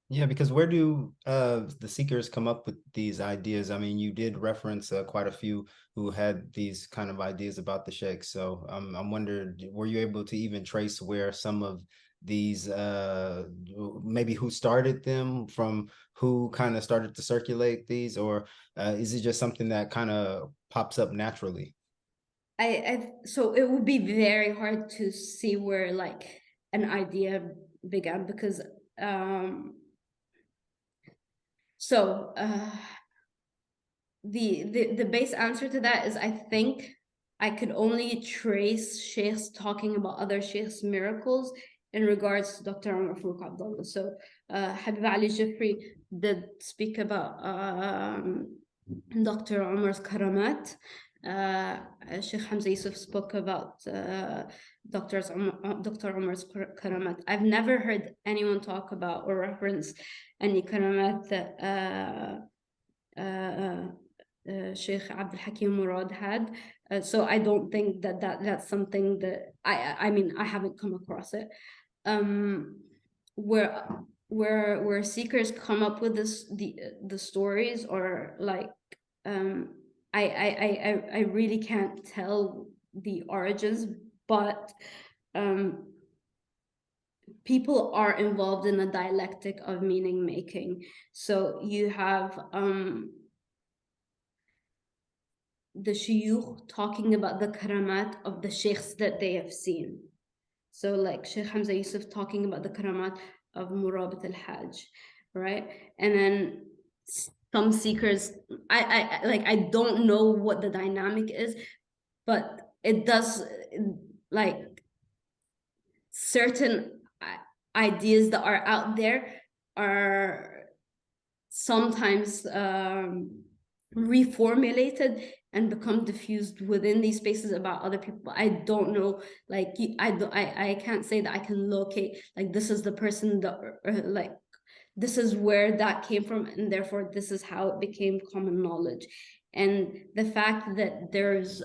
Yeah, because where do the seekers come up with these ideas? I mean, you did reference quite a few who had these kind of ideas about the sheikhs. So I'm wondering, were you able to even trace where some of these, maybe who started them, from who kind of started to circulate these, or is it just something that kind of pops up naturally? So it would be very hard to see where, like, an idea began, because the base answer to that is, I think I could only trace sheikhs talking about other sheikhs' miracles in regards to Dr. Umar Farooq Abdullah. So Habib Ali Jeffrey did speak about Dr. Umar's karamat. Sheikh Hamza Yusuf spoke about Dr. Umar's karamat. I've never heard anyone talk about or reference any karamat that Sheikh Abdul Hakim Murad had. So I don't think that's something that I mean, I haven't come across it. Where where seekers come up with the stories, or like I really can't tell the origins, but people are involved in a dialectic of meaning making. So you have the shuyukh talking about the karamat of the shaykhs that they have seen. So like Sheikh Hamza Yusuf talking about the karamat of Murabat al-Hajj, right? And then some seekers, I don't know what the dynamic is, but it does, like, certain ideas that are out there are sometimes reformulated and become diffused within these spaces about other people. I don't know, like, I can't say that I can locate, like, this is the person that, like, this is where that came from, and therefore this is how it became common knowledge. And the fact that there's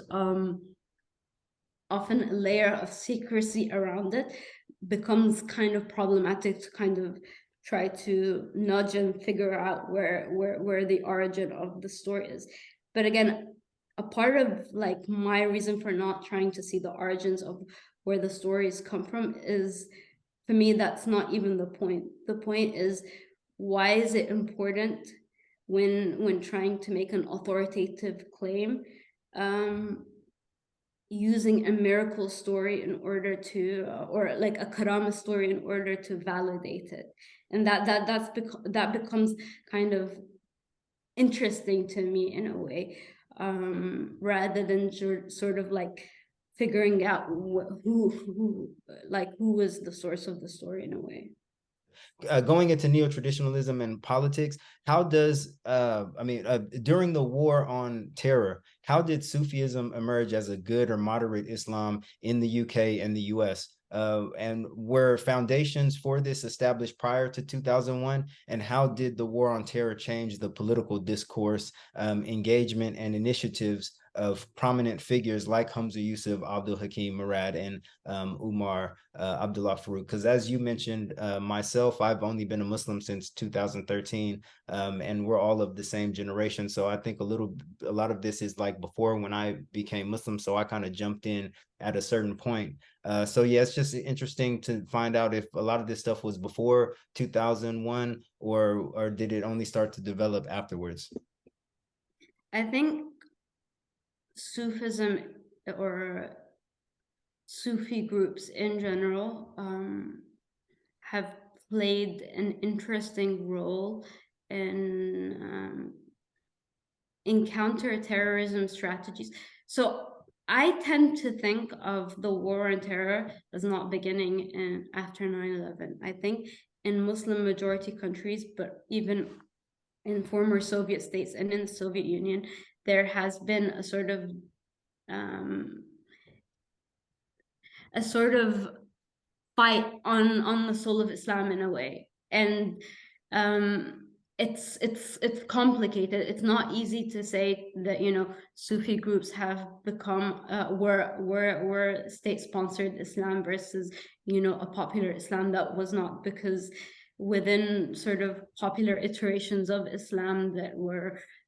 often a layer of secrecy around it becomes kind of problematic to kind of try to nudge and figure out where the origin of the story is. But again, a part of, like, my reason for not trying to see the origins of where the stories come from is, for me, that's not even the point. The point is, why is it important when trying to make an authoritative claim, using a miracle story in order to, or like a karama story in order to validate it? And that becomes kind of interesting to me in a way, rather than sort of like figuring out who is the source of the story in a way. Going into neo-traditionalism and politics, how does during the war on terror, how did Sufism emerge as a good or moderate Islam in the UK and the US? And were foundations for this established prior to 2001? And how did the war on terror change the political discourse, engagement, and initiatives of prominent figures like Hamza Yusuf, Abdul Hakim Murad, and Umar Abdullah Farooq? Because as you mentioned, myself, I've only been a Muslim since 2013, and we're all of the same generation. So I think a lot of this is like before when I became Muslim. So I kind of jumped in at a certain point. So yeah, it's just interesting to find out if a lot of this stuff was before 2001, or did it only start to develop afterwards? I think Sufism, or Sufi groups in general, have played an interesting role in counter-terrorism strategies. So I tend to think of the war on terror as not beginning after 9/11. I think in Muslim majority countries, but even in former Soviet states and in the Soviet Union, there has been a sort of fight on the soul of Islam in a way. And it's complicated. It's not easy to say that, you know, Sufi groups have become were state-sponsored Islam versus, you know, a popular Islam that was not, because within sort of popular iterations of Islam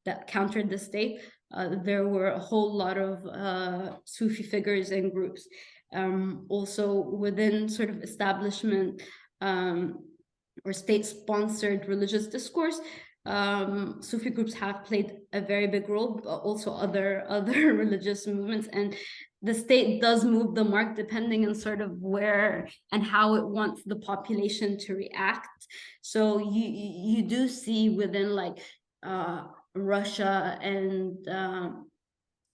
that countered the state, there were a whole lot of Sufi figures and groups. Also within sort of establishment or state-sponsored religious discourse, Sufi groups have played a very big role, but also other religious movements. And the state does move the mark depending on sort of where and how it wants the population to react. So you do see within, like, Russia and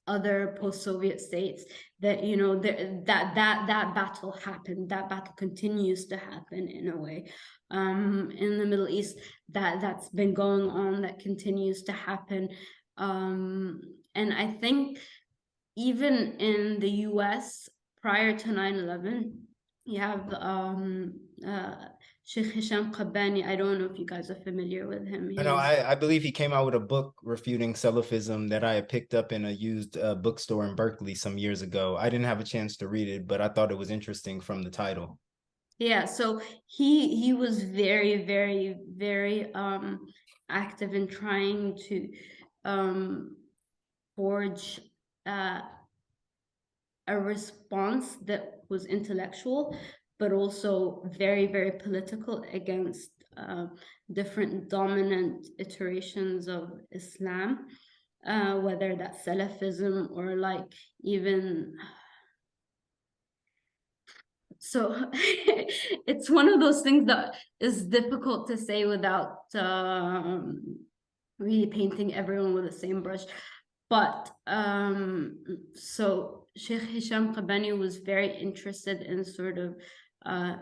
other post-Soviet states that, you know, that battle happened. That battle continues to happen in a way. In the Middle East, that's been going on, that continues to happen. And I think even in the US prior to 9/11, you have Sheikh Hisham Qabbani. I don't know if you guys are familiar with him. I know, I believe he came out with a book refuting Salafism that I had picked up in a used bookstore in Berkeley some years ago. I didn't have a chance to read it, but I thought it was interesting from the title. Yeah, so he was very, very, very active in trying to forge a response that was intellectual, but also very, very political against different dominant iterations of Islam, whether that's Salafism or like even. So it's one of those things that is difficult to say without really painting everyone with the same brush. But so Sheikh Hisham Qabani was very interested in sort of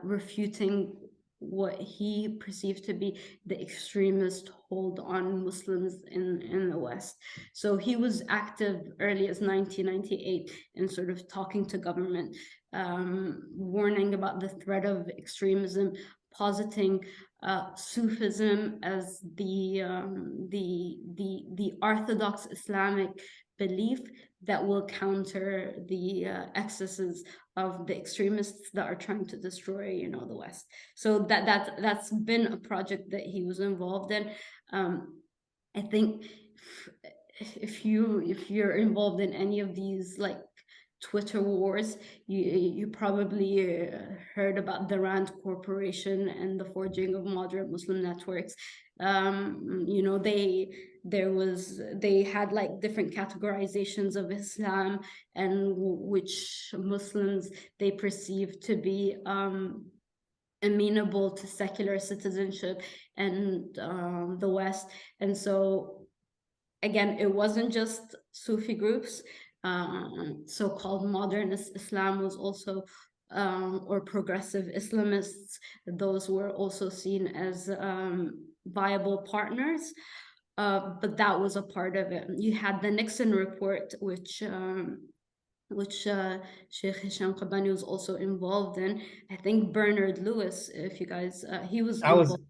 refuting what he perceived to be the extremist hold on Muslims in the West. So he was active early as 1998 in sort of talking to government, warning about the threat of extremism, positing Sufism as the Orthodox Islamic belief that will counter the excesses of the extremists that are trying to destroy, you know, the West. So that's been a project that he was involved in. I think if you're involved in any of these like Twitter wars, you probably heard about the Rand Corporation and the forging of moderate Muslim networks. You know, they had like different categorizations of Islam and which Muslims they perceived to be amenable to secular citizenship and the West. And so again, it wasn't just Sufi groups. So-called modernist Islam was also, or progressive Islamists, those were also seen as viable partners. But that was a part of it. You had the Nixon report, which Sheikh Hisham Qabani was also involved in. I think Bernard Lewis, if you guys, he was involved.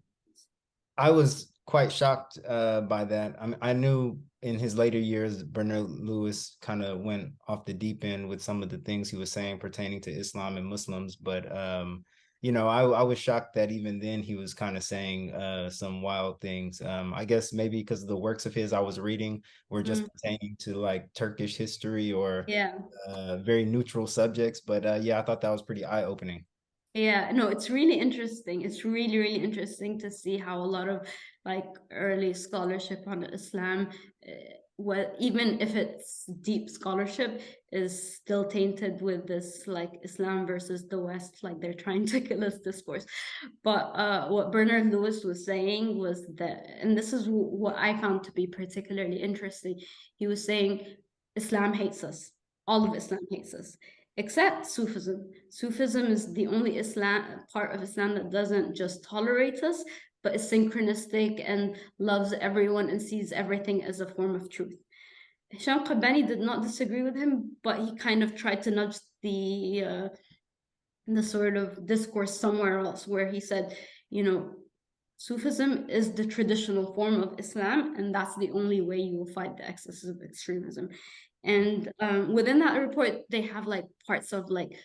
I was quite shocked by that. I knew in his later years, Bernard Lewis kind of went off the deep end with some of the things he was saying pertaining to Islam and Muslims. But, you know, I was shocked that even then he was kind of saying some wild things. I guess maybe because of the works of his I was reading were just pertaining to like Turkish history or very neutral subjects. But yeah, I thought that was pretty eye-opening. Yeah, no, it's really interesting. It's really, really interesting to see how a lot of like early scholarship on Islam, what even if it's deep scholarship, is still tainted with this like Islam versus the West, like they're trying to kill us discourse. But what Bernard Lewis was saying was that, and this is what I found to be particularly interesting, he was saying Islam hates us. All of Islam hates us except Sufism. Sufism is the only part of Islam that doesn't just tolerate us, but is synchronistic and loves everyone and sees everything as a form of truth. Hisham Qabani did not disagree with him, but he kind of tried to nudge the sort of discourse somewhere else, where he said, you know, Sufism is the traditional form of Islam, and that's the only way you will fight the excesses of extremism. And within that report, they have like parts of like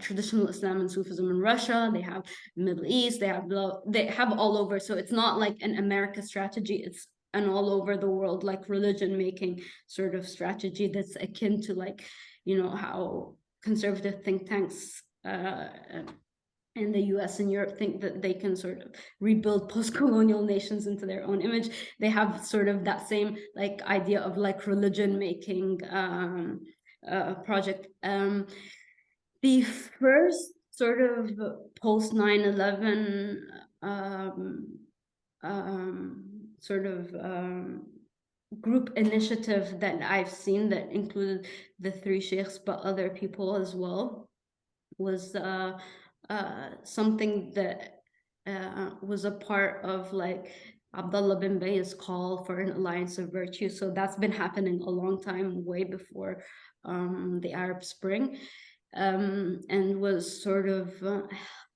traditional Islam and Sufism in Russia. They have Middle East. They have all over. So it's not like an America strategy. It's an all over the world like religion making sort of strategy that's akin to like, you know, how conservative think tanks in the US and Europe think that they can sort of rebuild post-colonial nations into their own image. They have sort of that same like idea of like religion making project. The first sort of post 9/11 sort of group initiative that I've seen that included the three sheikhs but other people as well was something that was a part of like Abdullah bin Bay's call for an alliance of virtue. So that's been happening a long time, way before the Arab Spring, and was sort of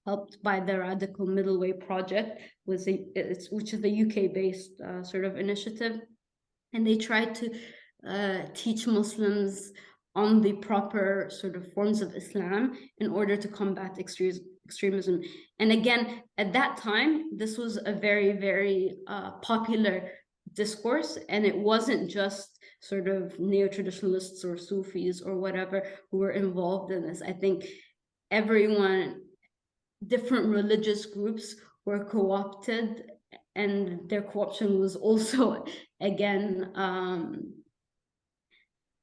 helped by the Radical Middle Way Project, which is a UK-based sort of initiative. And they tried to teach Muslims on the proper sort of forms of Islam in order to combat extremism. And again, at that time, this was a very, very popular discourse, and it wasn't just sort of neo-traditionalists or Sufis or whatever who were involved in this. I think everyone, different religious groups were co-opted, and their co-option was also, again,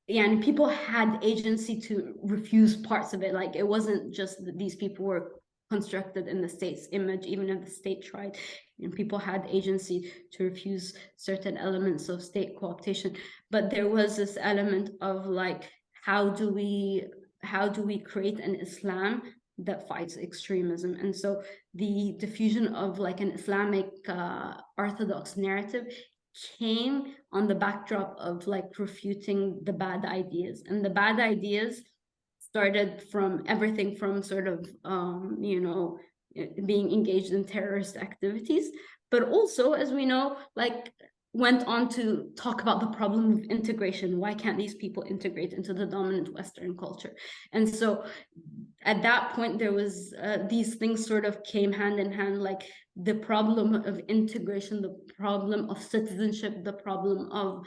yeah, and people had agency to refuse parts of it. Like, it wasn't just that these people were constructed in the state's image, even if the state tried, and people had agency to refuse certain elements of state co-optation. But there was this element of like, how do we create an Islam that fights extremism? And so the diffusion of like an Islamic Orthodox narrative came on the backdrop of like refuting the bad ideas. And the bad ideas started from everything from sort of you know, being engaged in terrorist activities, but also, as we know, like went on to talk about the problem of integration. Why can't these people integrate into the dominant Western culture? And so at that point, there was these things sort of came hand in hand, like the problem of integration, the problem of citizenship, the problem of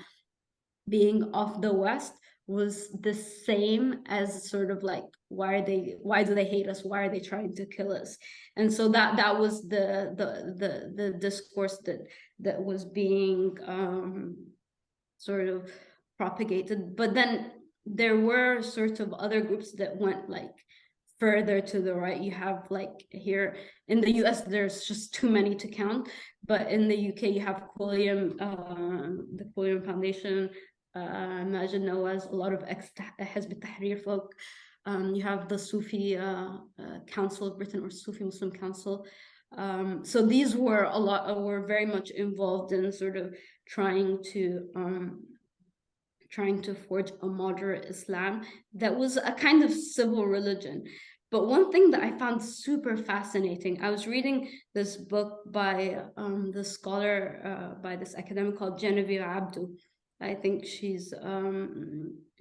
being of the West was the same as sort of like, why do they hate us? Why are they trying to kill us? And so that was the discourse that was being sort of propagated. But then there were sort of other groups that went like further to the right. You have like here in the US, there's just too many to count, but in the UK you have Quilliam, the Quilliam Foundation, Majid Nawaz, a lot of ex-Hizb ut-Tahrir folk. You have the Sufi Council of Britain, or Sufi Muslim Council. So these were were very much involved in sort of trying to forge a moderate Islam that was a kind of civil religion. But one thing that I found super fascinating, I was reading this book by the scholar, by this academic called Genevieve Abdou. I think she's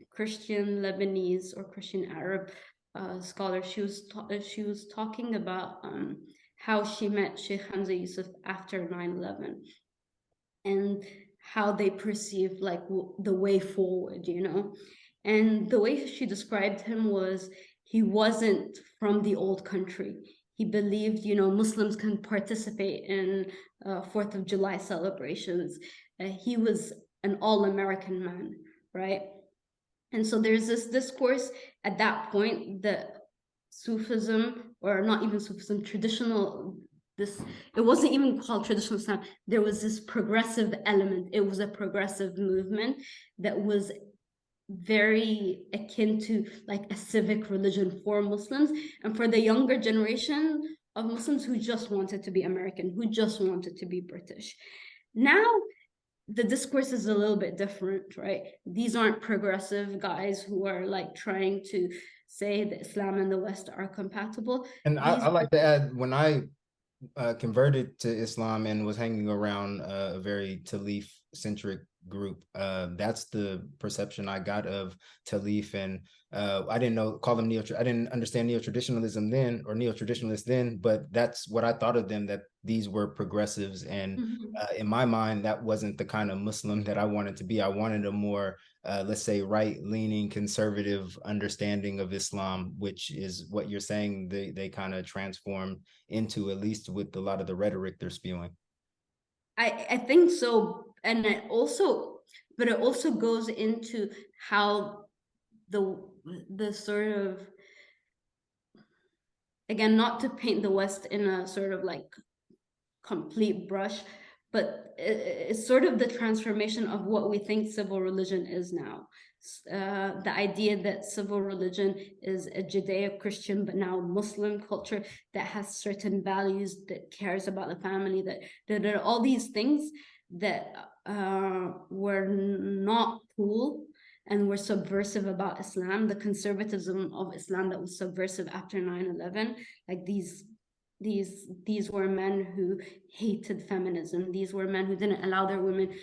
Christian Lebanese or Christian Arab scholar. She was talking about how she met Sheikh Hamza Yusuf after 9/11, and how they perceived like the way forward, you know. And the way she described him was, he wasn't from the old country. He believed, you know, Muslims can participate in 4th of July celebrations. He was an all-American man, right? And so there's this discourse at that point that Sufism, or not even Sufism, it wasn't even called traditional Islam. There was this progressive element. It was a progressive movement that was very akin to like a civic religion for Muslims and for the younger generation of Muslims who just wanted to be American, who just wanted to be British. Now, the discourse is a little bit different, right? These aren't progressive guys who are like trying to say that Islam and the West are compatible. And I like to add, when I converted to Islam and was hanging around a very Talif-centric group, that's the perception I got of Talif. And I didn't call them I didn't understand Neo-Traditionalism then, or Neo-Traditionalists then, but that's what I thought of them, that these were progressives. And in my mind, that wasn't the kind of Muslim that I wanted to be. I wanted a more, let's say, right-leaning, conservative understanding of Islam, which is what you're saying they kind of transformed into, at least with a lot of the rhetoric they're spewing. I think so. And it also goes into how the sort of, again, not to paint the West in a sort of like complete brush, but it's sort of the transformation of what we think civil religion is now. The idea that civil religion is a Judeo-Christian but now Muslim culture that has certain values, that cares about the family, that are all these things that were not cool and were subversive about Islam, the conservatism of Islam that was subversive after 9/11, like these were men who hated feminism. These were men who didn't allow their women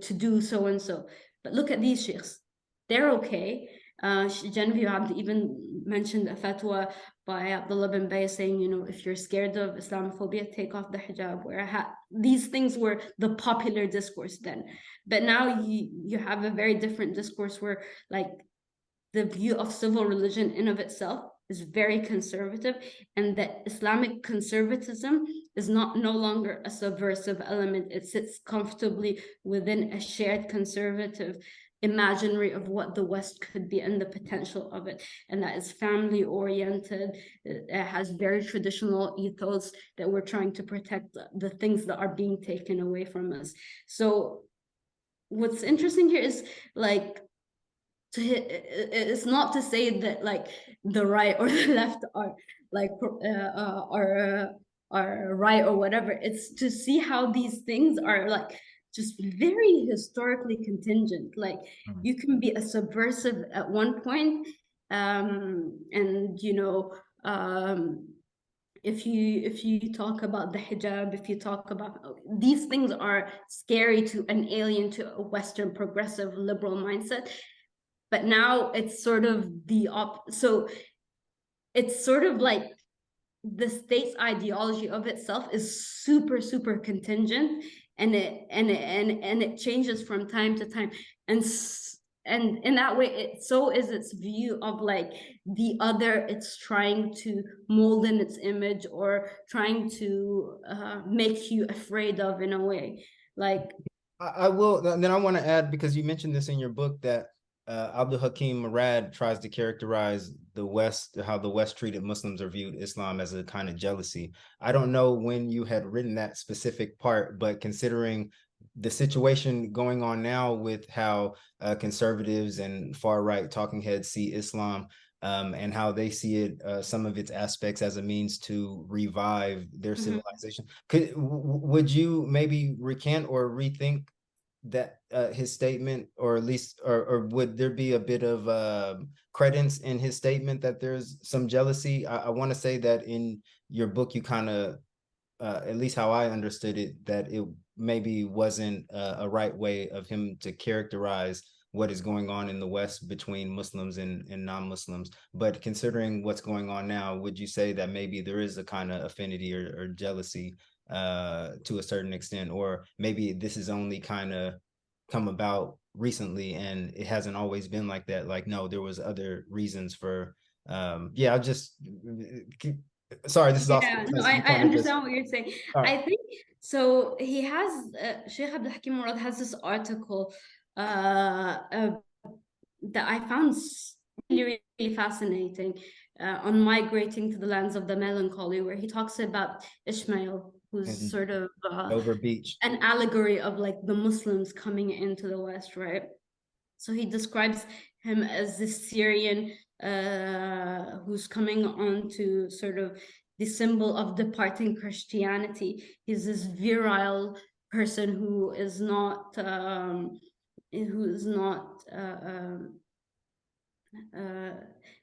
to do so and so. But look at these sheikhs. They're okay. Genevieve Abdi even mentioned a fatwa by Abdullah bin Bay saying, you know, if you're scared of Islamophobia, take off the hijab, wear a hat. These things were the popular discourse then. But now you have a very different discourse where, like, the view of civil religion in of itself is very conservative, and that Islamic conservatism is no longer a subversive element. It sits comfortably within a shared conservative imaginary of what the West could be and the potential of it. And that is family oriented. It has very traditional ethos that we're trying to protect the things that are being taken away from us. So what's interesting here is, like, it's not to say that like the right or the left are like are right or whatever. It's to see how these things are like just very historically contingent. Like you can be a subversive at one point, and you know, if you talk about the hijab, if you talk about these things are scary to an alien, to a Western progressive liberal mindset. But now it's sort of so it's sort of like the state's ideology of itself is super contingent, and it changes from time to time, and in that way so is its view of like the other. It's trying to mold in its image or trying to make you afraid of, in a way. Like I will, then I want to add, because you mentioned this in your book, that Abdul Hakim Murad tries to characterize the West, how the West treated Muslims or viewed Islam as a kind of jealousy. I don't know when you had written that specific part, but considering the situation going on now with how conservatives and far-right talking heads see Islam, and how they see it, some of its aspects as a means to revive their civilization. Would you maybe recant or rethink that his statement, or at least, or would there be a bit of credence in his statement that there's some jealousy? I want to say that in your book you kind of, at least how I understood it, that it maybe wasn't a right way of him to characterize what is going on in the West between Muslims and non-Muslims. But considering what's going on now, would you say that maybe there is a kind of affinity or jealousy to a certain extent, or maybe this is only kind of come about recently and it hasn't always been like that? Like, no, there was other reasons for yeah, I'll just sorry, this is also no, I understand what you're saying. right. I think so. He has Sheikh Abdul Hakim Murad has this article that I found really fascinating, on migrating to the lands of the melancholy, where he talks about Ishmael, who's sort of Over Beach, an allegory of like the Muslims coming into the West, right? So he describes him as this Syrian who's coming on to sort of the symbol of departing Christianity. He's this virile person who is not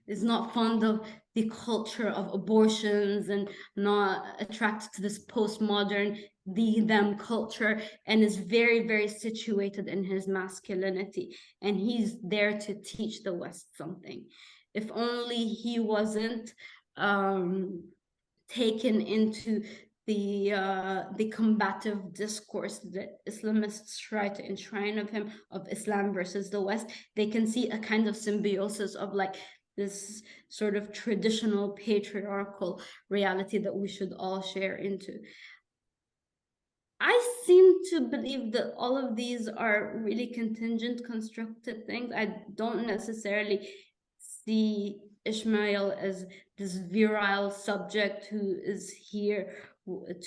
is not fond of the culture of abortions and not attracted to this postmodern them culture, and is very situated in his masculinity, and he's there to teach the West something. If only he wasn't taken into the combative discourse that Islamists try to enshrine of him, of Islam versus the West. They can see a kind of symbiosis of like this sort of traditional patriarchal reality that we should all share into. I seem to believe that all of these are really contingent, constructed things. I don't necessarily see Ishmael as this virile subject who is here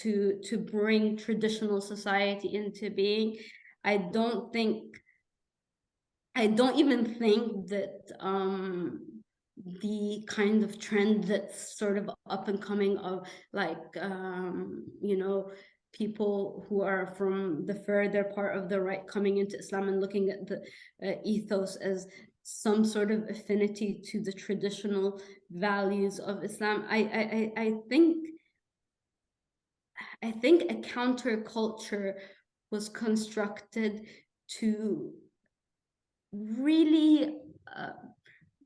to bring traditional society into being. I don't even think that the kind of trend that's sort of up and coming of like you know, people who are from the further part of the right coming into Islam and looking at the ethos as some sort of affinity to the traditional values of Islam. I think a counterculture was constructed to really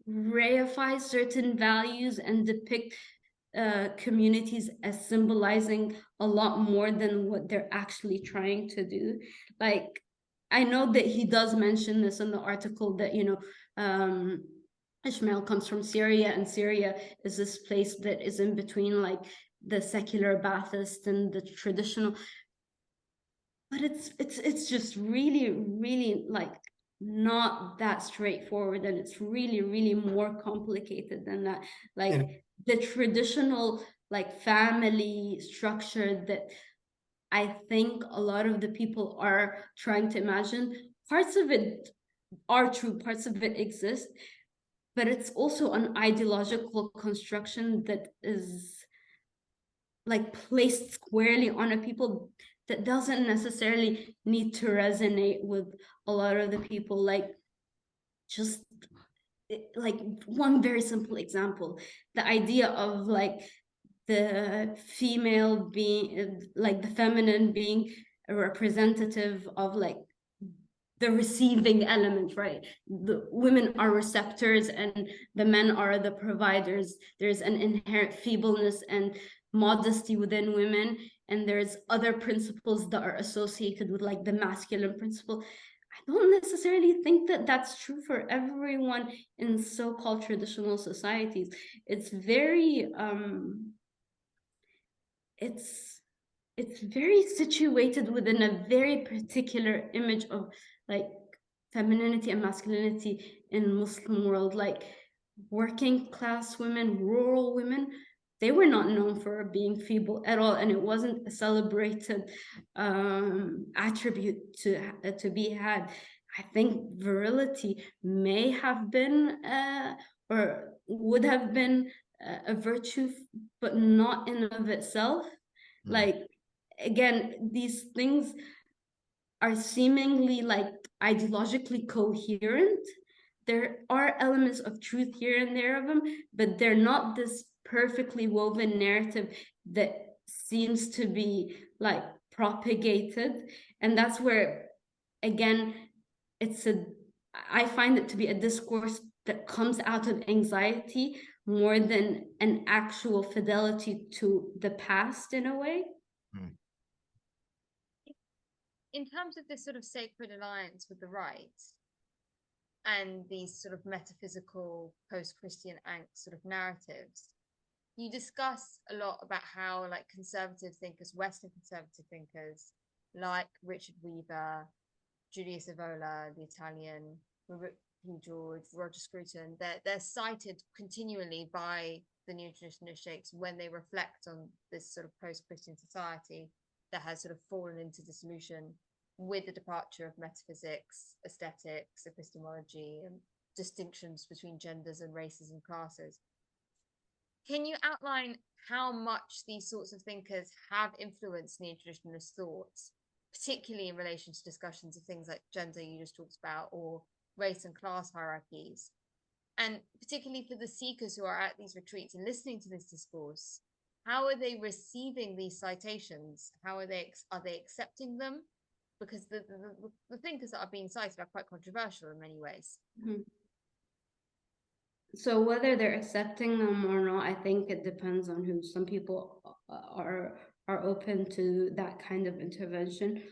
reify certain values and depict communities as symbolizing a lot more than what they're actually trying to do. Like, I know that he does mention this in the article that, Ishmael comes from Syria, and Syria is this place that is in between like the secular Baathist and the traditional. But it's just really, really like not that straightforward, and it's really, really more complicated than that. Like, and the traditional like family structure that I think a lot of the people are trying to imagine, parts of it are true, parts of it exist, but it's also an ideological construction that is like placed squarely on a people that doesn't necessarily need to resonate with a lot of the people. Like, just like one very simple example, the idea of like the female being, like the feminine being a representative of like the receiving element, right? The women are receptors and the men are the providers. There's an inherent feebleness and modesty within women, and there's other principles that are associated with like the masculine principle. I don't necessarily think that that's true for everyone in so-called traditional societies. It's very it's very situated within a very particular image of like femininity and masculinity in Muslim world. Like, working class women, rural women, they were not known for being feeble at all, and it wasn't a celebrated attribute to be had. I think virility may have been or would have been a virtue, but not in and of itself. Like, again, these things are seemingly like ideologically coherent. There are elements of truth here and there of them, but they're not this perfectly woven narrative that seems to be like propagated. And that's where, again, I find it to be a discourse that comes out of anxiety more than an actual fidelity to the past in a way. In terms of this sort of sacred alliance with the right and these sort of metaphysical post-Christian angst sort of narratives, you discuss a lot about how like conservative thinkers, Western conservative thinkers like Richard Weaver, Julius Evola, the Italian, Robert P. George, Roger Scruton, they're cited continually by the neo-traditionalist sheikhs when they reflect on this sort of post-Christian society that has sort of fallen into dissolution with the departure of metaphysics, aesthetics, epistemology, and distinctions between genders and races and classes. Can you outline how much these sorts of thinkers have influenced neo-traditionalist thoughts, particularly in relation to discussions of things like gender you just talked about, or race and class hierarchies? And particularly for the seekers who are at these retreats and listening to this discourse, how are they receiving these citations? How are they accepting them? Because the thinkers that are being cited are quite controversial in many ways. Mm-hmm. So whether they're accepting them or not, I think it depends on who. Some people are open to that kind of intervention.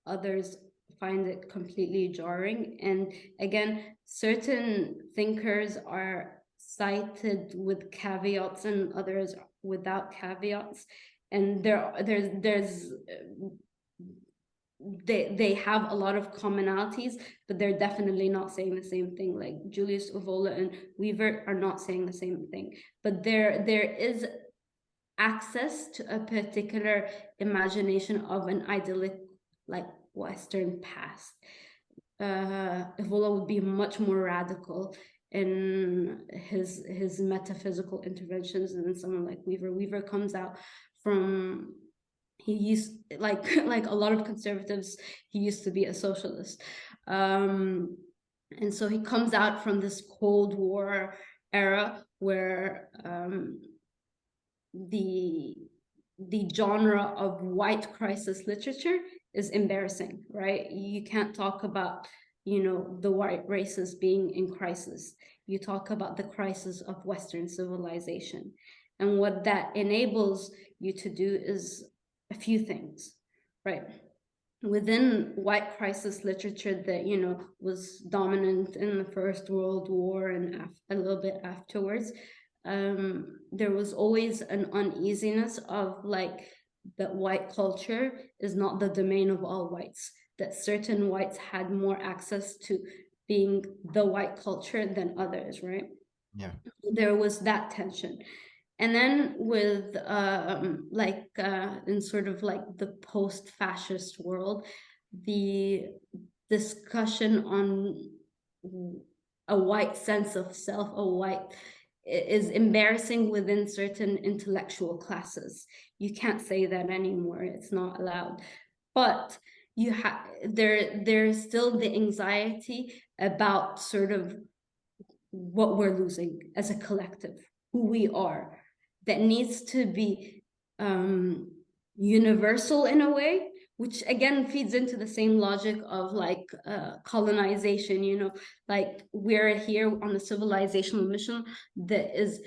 Others find it completely jarring. And again, certain thinkers are cited with caveats and others without caveats. And they have a lot of commonalities, but they're definitely not saying the same thing. Like Julius Evola and Weaver are not saying the same thing, but there is access to a particular imagination of an idyllic like Western past. Evola would be much more radical in his metaphysical interventions than someone like Weaver. Weaver comes out from, he used like a lot of conservatives, he used to be a socialist, and so he comes out from this Cold War era where the genre of white crisis literature is embarrassing, right? You can't talk about the white races being in crisis. You talk about the crisis of Western civilization. And what that enables you to do is a few things, right? Within white crisis literature that, was dominant in the First World War and a little bit afterwards, there was always an uneasiness of like that white culture is not the domain of all whites, that certain whites had more access to being the white culture than others, right? Yeah. There was that tension. And then with in sort of like the post-fascist world, the discussion on a white sense of self, is embarrassing within certain intellectual classes. You can't say that anymore. It's not allowed. But there's still the anxiety about sort of what we're losing as a collective, who we are, that needs to be universal in a way, which again feeds into the same logic of like colonization, like we're here on a civilizational mission that is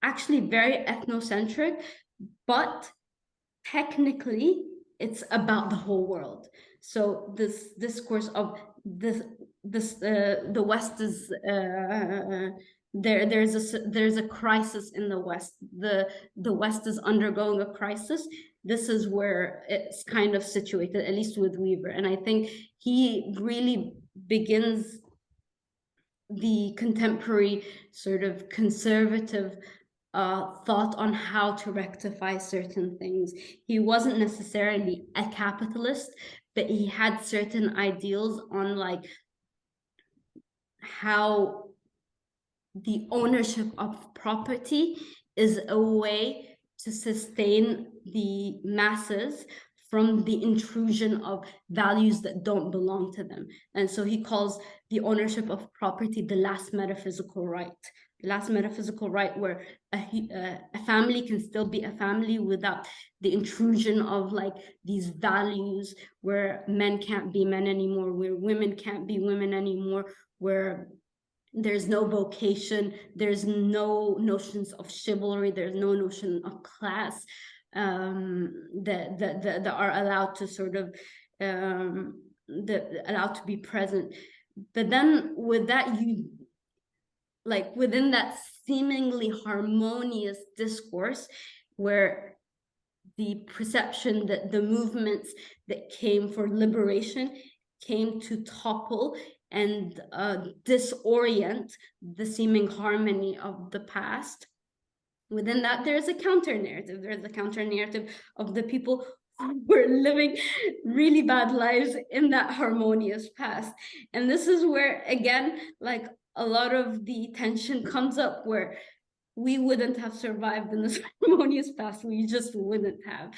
actually very ethnocentric, but technically it's about the whole world. So this discourse of the West is there's a crisis in the West. The West is undergoing a crisis. This is where it's kind of situated, at least with Weaver. And I think he really begins the contemporary sort of conservative thought on how to rectify certain things. He wasn't necessarily a capitalist, but he had certain ideals on like how the ownership of property is a way to sustain the masses from the intrusion of values that don't belong to them. And so he calls the ownership of property the last metaphysical right. The last metaphysical right where a family can still be a family without the intrusion of like these values, where men can't be men anymore, where women can't be women anymore, where there's no vocation, there's no notions of chivalry, there's no notion of class that are allowed to sort of allowed to be present. But then with that, you like within that seemingly harmonious discourse where the perception that the movements that came for liberation came to topple and disorient the seeming harmony of the past. Within that, there's a counter narrative. There's a counter narrative of the people who were living really bad lives in that harmonious past. And this is where, again, like a lot of the tension comes up, where we wouldn't have survived in this harmonious past. We just wouldn't have.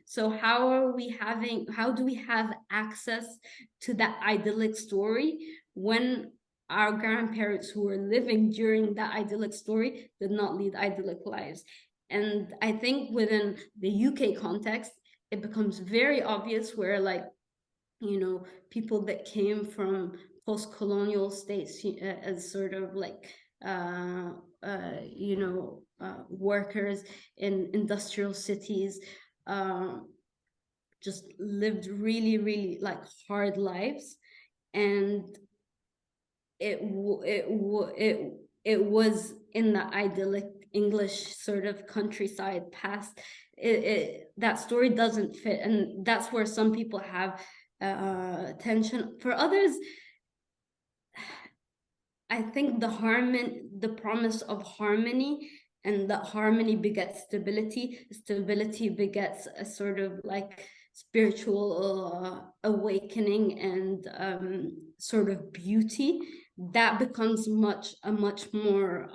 So how do we have access to that idyllic story when our grandparents who were living during that idyllic story did not lead idyllic lives? And I think within the UK context, it becomes very obvious where, like, people that came from post-colonial states as sort of like workers in industrial cities just lived really, really like hard lives, and it was in the idyllic English sort of countryside past. That story doesn't fit, and that's where some people have tension. For others, I think the promise of harmony, and that harmony begets stability. Stability begets a sort of like spiritual awakening and sort of beauty. That becomes a much more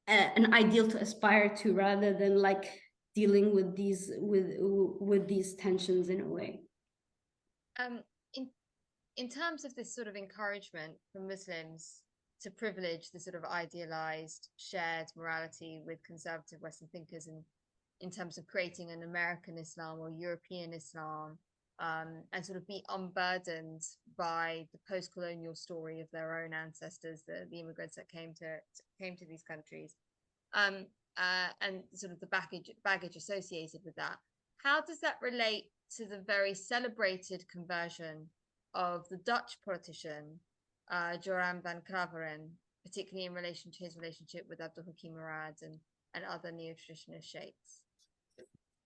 an ideal to aspire to, rather than like dealing with these tensions in a way. In terms of this sort of encouragement from Muslims to privilege the sort of idealized shared morality with conservative Western thinkers, and in terms of creating an American Islam or European Islam, and sort of be unburdened by the post-colonial story of their own ancestors, the immigrants that came to these countries, and sort of the baggage associated with that. How does that relate to the very celebrated conversion of the Dutch politician Joram van Klaveren, particularly in relation to his relationship with Abdul Hakim Murad and other neo-traditionalist sheikhs?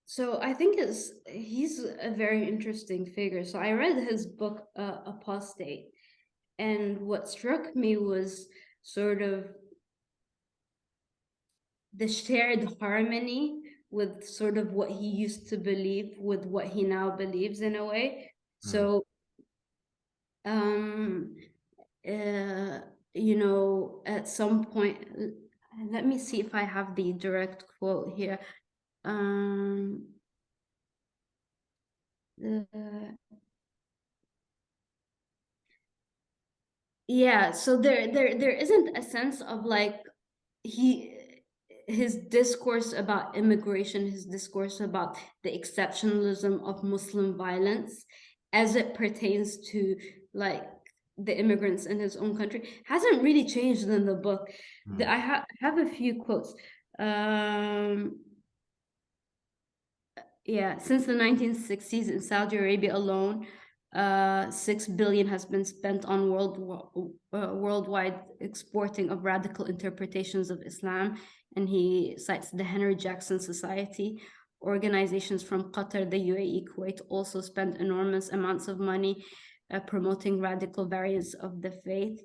So I think he's a very interesting figure. So I read his book, Apostate, and what struck me was sort of the shared harmony with sort of what he used to believe with what he now believes in a way. So, you know, at some point, let me see if I have the direct quote here. Yeah, so there isn't a sense of like his discourse about immigration, his discourse about the exceptionalism of Muslim violence as it pertains to like the immigrants in his own country hasn't really changed in the book. I have a few quotes. Yeah, since the 1960s in Saudi Arabia alone, 6 billion has been spent on worldwide exporting of radical interpretations of Islam. And he cites the Henry Jackson Society. Organizations from Qatar, the UAE, Kuwait also spend enormous amounts of money promoting radical variants of the faith.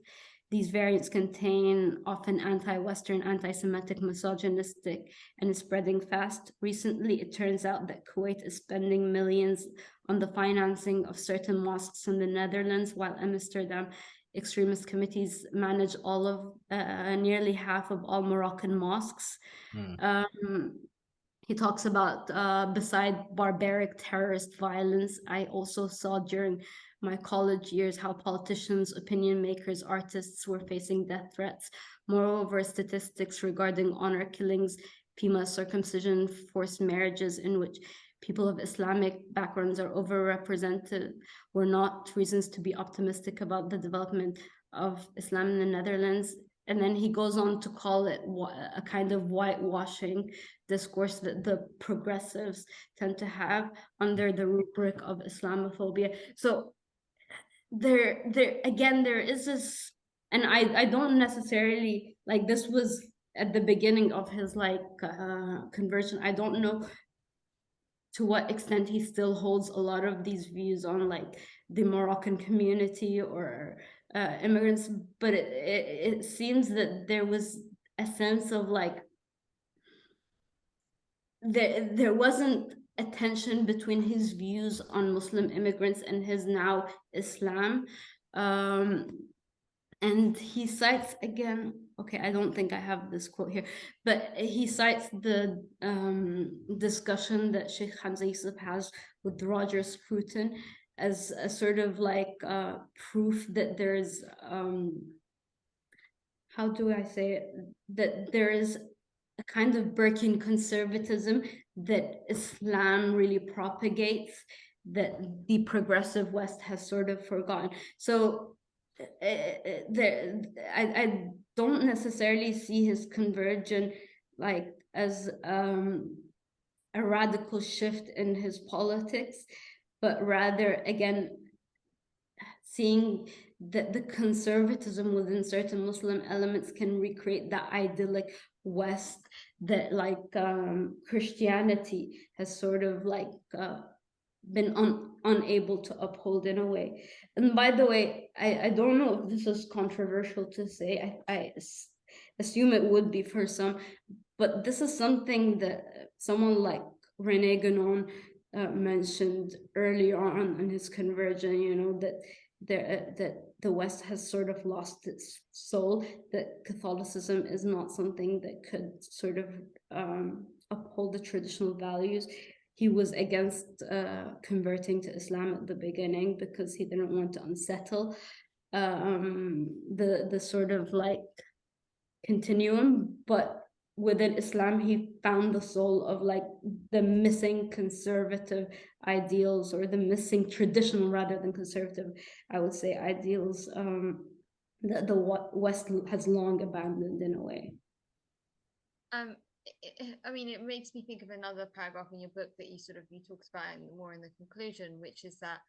These variants contain often anti-Western, anti-Semitic, misogynistic, and is spreading fast. Recently, it turns out that Kuwait is spending millions on the financing of certain mosques in the Netherlands, while Amsterdam extremist committees manage all of nearly half of all Moroccan mosques. He talks about, beside barbaric terrorist violence, I also saw during my college years how politicians, opinion makers, artists were facing death threats. Moreover, statistics regarding honor killings, female circumcision, forced marriages in which people of Islamic backgrounds are overrepresented were not reasons to be optimistic about the development of Islam in the Netherlands. And then he goes on to call it a kind of whitewashing discourse that the progressives tend to have under the rubric of Islamophobia. So there again, there is this, and I don't necessarily like, this was at the beginning of his like conversion. I don't know to what extent he still holds a lot of these views on like the Moroccan community or immigrants, but it seems that there was a sense of like there wasn't a tension between his views on Muslim immigrants and his now Islam. And he cites again, okay, I don't think I have this quote here, but he cites the discussion that Sheikh Hamza Yusuf has with Roger Scruton as a sort of like proof that there's, how do I say it, that there is a kind of Burkean conservatism that Islam really propagates that the progressive West has sort of forgotten. So I don't necessarily see his conversion like as a radical shift in his politics, but rather, again, seeing that the conservatism within certain Muslim elements can recreate that idyllic West that like Christianity has sort of like been unable to uphold in a way. And by the way, I don't know if this is controversial to say. I assume it would be for some, but this is something that someone like René Guénon mentioned earlier on in his conversion, you know, that the West has sort of lost its soul, that Catholicism is not something that could sort of uphold the traditional values. He was against converting to Islam at the beginning because he didn't want to unsettle the sort of like continuum. But within Islam, he found the soul of like the missing conservative ideals, or the missing traditional rather than conservative, I would say, ideals that the West has long abandoned in a way. I mean, it makes me think of another paragraph in your book that you talked about more in the conclusion, which is that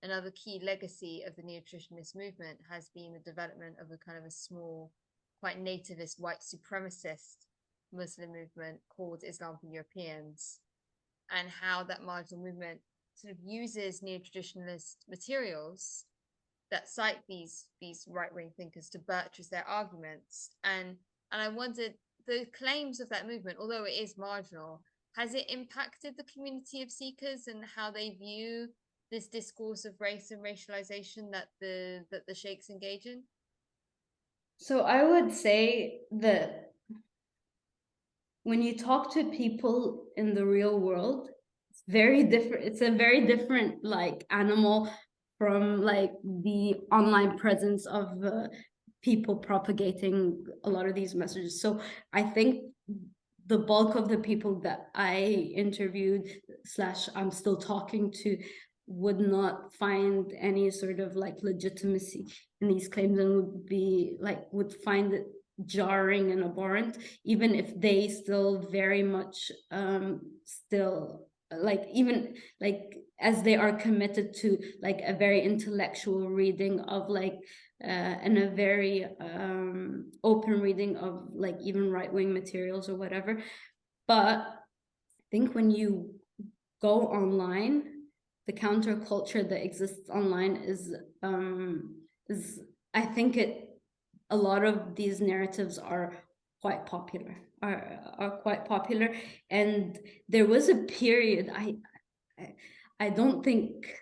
another key legacy of the neo-traditionalist movement has been the development of a kind of a small, quite nativist, white supremacist Muslim movement called Islam for Europeans, and how that marginal movement sort of uses neo-traditionalist materials that cite these right-wing thinkers to buttress their arguments. And I wondered, the claims of that movement, although it is marginal, has it impacted the community of seekers and how they view this discourse of race and racialization that the Shaykhs engage in? So I would say that when you talk to people in the real world, it's very different. It's a very different like animal from like the online presence of people propagating a lot of these messages. So I think the bulk of the people that I interviewed / I'm still talking to would not find any sort of like legitimacy in these claims, and would find it jarring and abhorrent, even if they still very much still like, even like as they are committed to like a very intellectual reading of like and a very open reading of like even right-wing materials or whatever. But I think when you go online, the counterculture that exists online is I think a lot of these narratives are quite popular, are quite popular. And there was a period, I don't think,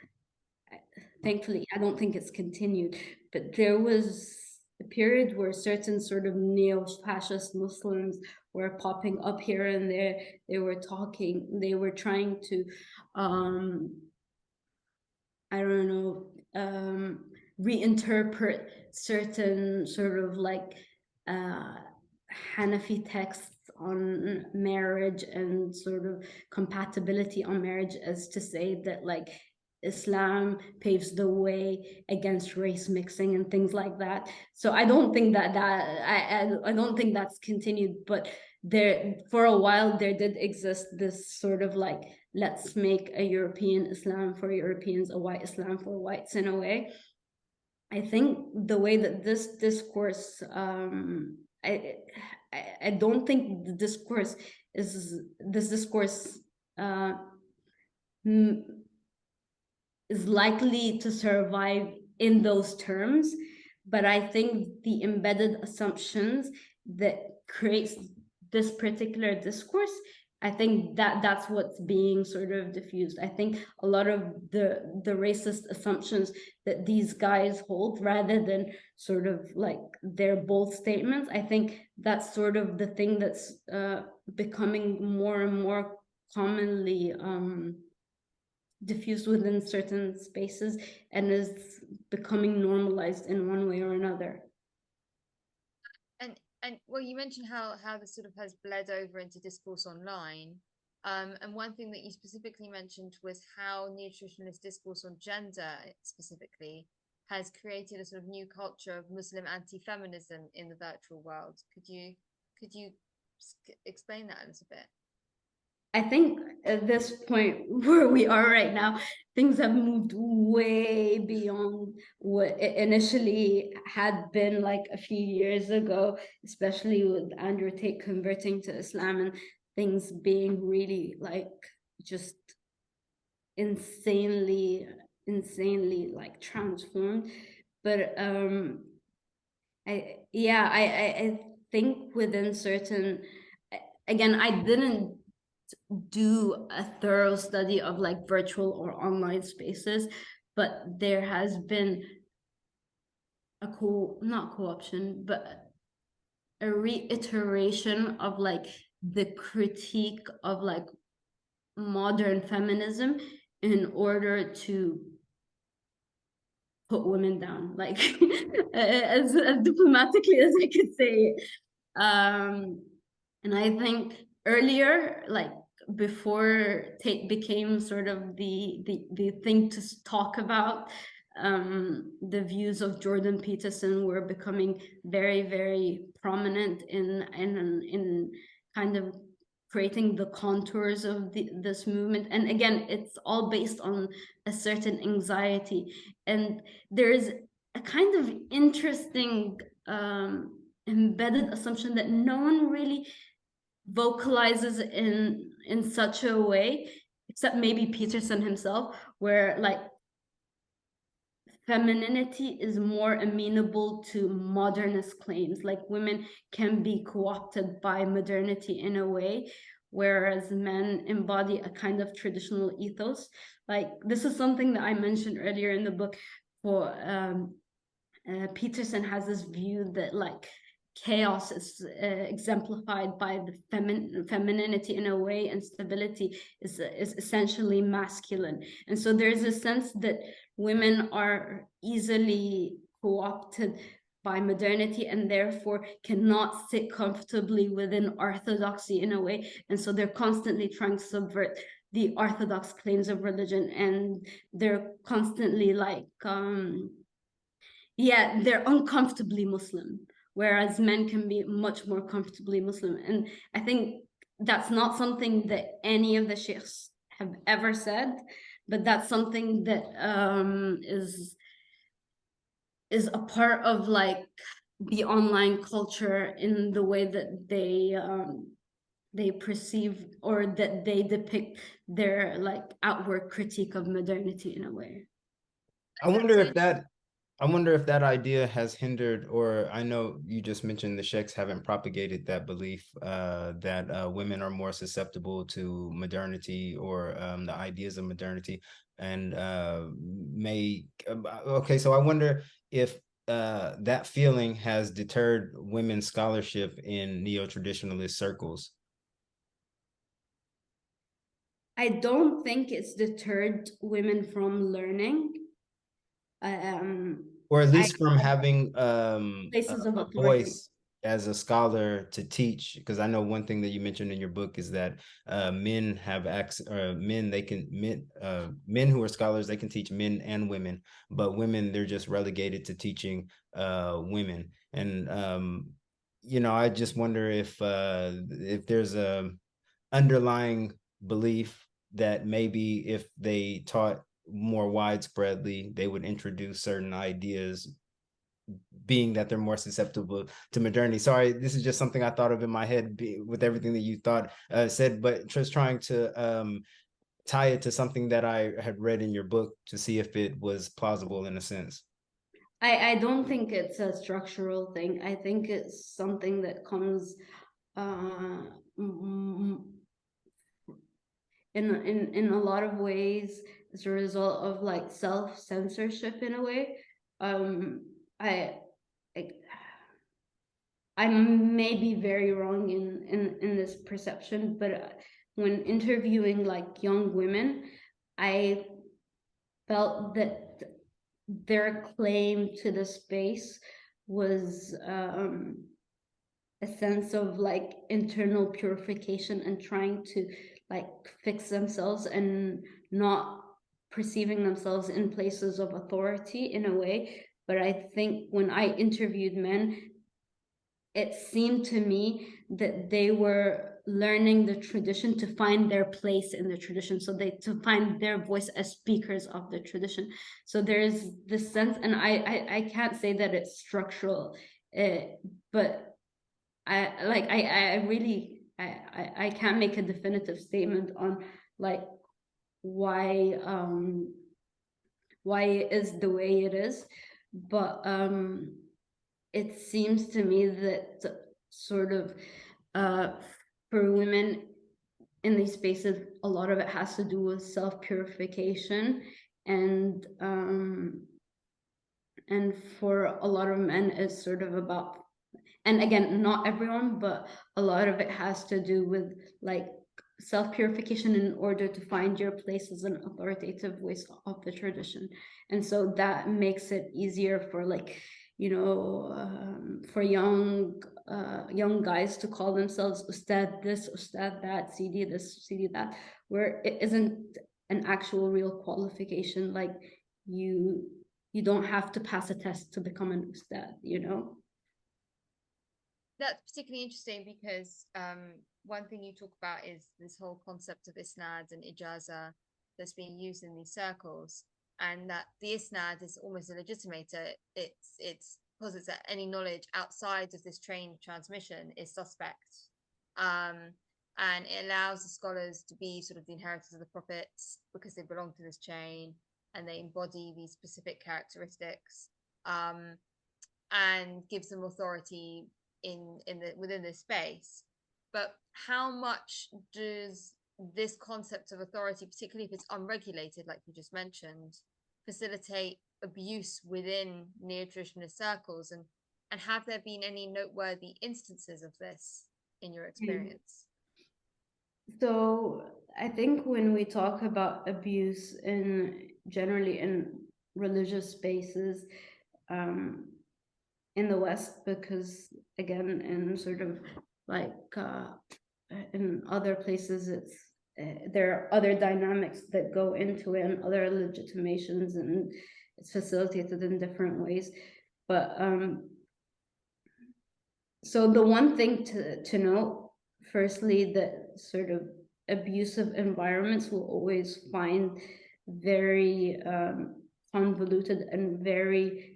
thankfully, I don't think it's continued, but there was a period where certain sort of neo-fascist Muslims were popping up here and there. They were trying to, I don't know, reinterpret certain sort of like Hanafi texts on marriage and sort of compatibility on marriage as to say that like Islam paves the way against race mixing and things like that. So I don't think I don't think that's continued, but there for a while there did exist this sort of like, let's make a European Islam for Europeans, a white Islam for whites in a way. I think the way that this discourse, I don't think this discourse is likely to survive in those terms. But I think the embedded assumptions that creates this particular discourse, I think that's what's being sort of diffused. I think a lot of the racist assumptions that these guys hold, rather than sort of like their bold statements, I think that's sort of the thing that's becoming more and more commonly diffused within certain spaces and is becoming normalized in one way or another. And well, you mentioned how this sort of has bled over into discourse online. And one thing that you specifically mentioned was how neo-traditionalist discourse on gender specifically has created a sort of new culture of Muslim anti-feminism in the virtual world. Could you explain that a little bit? I think at this point where we are right now, things have moved way beyond what it initially had been like a few years ago, especially with Andrew Tate converting to Islam and things being really like just insanely like transformed. But I think within certain, again, I didn't do a thorough study of like virtual or online spaces, but there has been a not co-option, but a reiteration of like the critique of like modern feminism in order to put women down, like as diplomatically as I could say. And I think earlier, like before Tate became sort of the thing to talk about, the views of Jordan Peterson were becoming very, very prominent in kind of creating the contours of this movement. And again, it's all based on a certain anxiety. And there's a kind of interesting embedded assumption that no one really vocalizes in such a way, except maybe Peterson himself, where like femininity is more amenable to modernist claims, like women can be co-opted by modernity in a way, whereas men embody a kind of traditional ethos. Like this is something that I mentioned earlier in the book. For Peterson has this view that like chaos is exemplified by the femininity in a way, and stability is essentially masculine. And so there's a sense that women are easily co-opted by modernity and therefore cannot sit comfortably within orthodoxy in a way. And so they're constantly trying to subvert the orthodox claims of religion, and they're constantly like yeah, they're uncomfortably Muslim, whereas men can be much more comfortably Muslim. And I think that's not something that any of the sheikhs have ever said, but that's something that is a part of like the online culture in the way that they perceive or that they depict their like outward critique of modernity in a way. I wonder if that idea has hindered, or I know you just mentioned the Shaykhs haven't propagated that belief that women are more susceptible to modernity or the ideas of modernity, and okay, so I wonder if that feeling has deterred women's scholarship in neo-traditionalist circles. I don't think it's deterred women from learning. Or at least from having places of a authority. voice as a scholar to teach, because I know one thing that you mentioned in your book is that men have access, men who are scholars, they can teach men and women, but women, they're just relegated to teaching women. And I just wonder if there's a underlying belief that maybe if they taught more widespreadly, they would introduce certain ideas, being that they're more susceptible to modernity. Sorry, this is just something I thought of in my head with everything that you said, but just trying to tie it to something that I had read in your book to see if it was plausible in a sense. I don't think it's a structural thing. I think it's something that comes in a lot of ways as a result of like self-censorship in a way. I may be very wrong in this perception, but when interviewing like young women, I felt that their claim to the space was a sense of like internal purification and trying to like fix themselves and not perceiving themselves in places of authority in a way. But I think when I interviewed men, it seemed to me that they were learning the tradition to find their place in the tradition, so to find their voice as speakers of the tradition. So there's this sense, and I can't say that it's structural, but I really can't make a definitive statement on like why it is the way it is, but it seems to me that sort of for women in these spaces, a lot of it has to do with self-purification, and for a lot of men it's sort of about, and again, not everyone, but a lot of it has to do with like self-purification in order to find your place as an authoritative voice of the tradition. And so that makes it easier for like for young guys to call themselves Ustad this, Ustad that, CD this, CD that, where it isn't an actual real qualification. Like you don't have to pass a test to become an Ustad, That's particularly interesting because one thing you talk about is this whole concept of isnad and ijaza that's being used in these circles, and that the isnad is almost a legitimator. It's posits that any knowledge outside of this trained transmission is suspect, and it allows the scholars to be sort of the inheritors of the prophets because they belong to this chain and they embody these specific characteristics, and gives them authority within this space. But how much does this concept of authority, particularly if it's unregulated, like you just mentioned, facilitate abuse within neo-traditionalist circles, and have there been any noteworthy instances of this in your experience? So I think when we talk about abuse generally in religious spaces, in the West, because again, in sort of like in other places, there are other dynamics that go into it and other legitimations, and it's facilitated in different ways. But so the one thing to note, firstly, that sort of abusive environments will always find very convoluted and very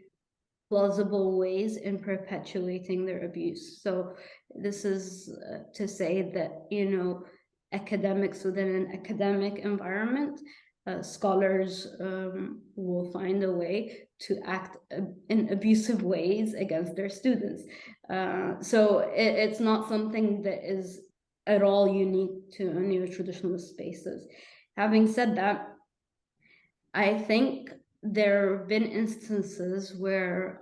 plausible ways in perpetuating their abuse. So this is to say that, academics within an academic environment, scholars will find a way to act in abusive ways against their students. So it's not something that is at all unique to neo-traditionalist spaces. Having said that, I think there have been instances where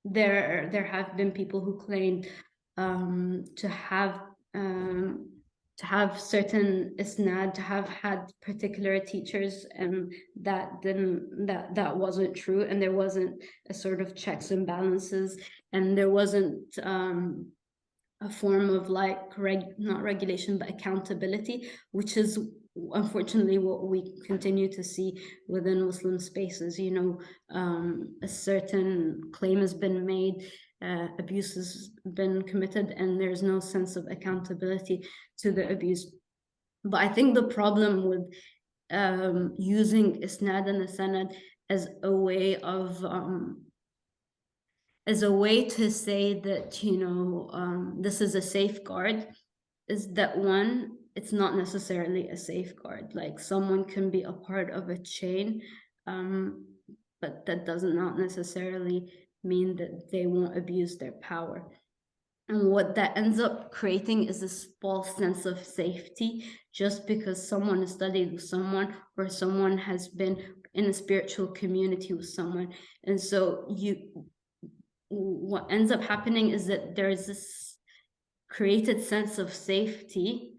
there have been people who claimed to have certain isnad, to have had particular teachers, and that wasn't true, and there wasn't a sort of checks and balances, and there wasn't a form of like not regulation but accountability, which is unfortunately what we continue to see within Muslim spaces. A certain claim has been made, abuse has been committed, and there's no sense of accountability to the abuse. But I think the problem with using isnad and sanad as a way to say that this is a safeguard is that, one, it's not necessarily a safeguard. Like, someone can be a part of a chain, but that does not necessarily mean that they won't abuse their power. And what that ends up creating is this false sense of safety, just because someone has studied with someone or someone has been in a spiritual community with someone. And so what ends up happening is that there's this created sense of safety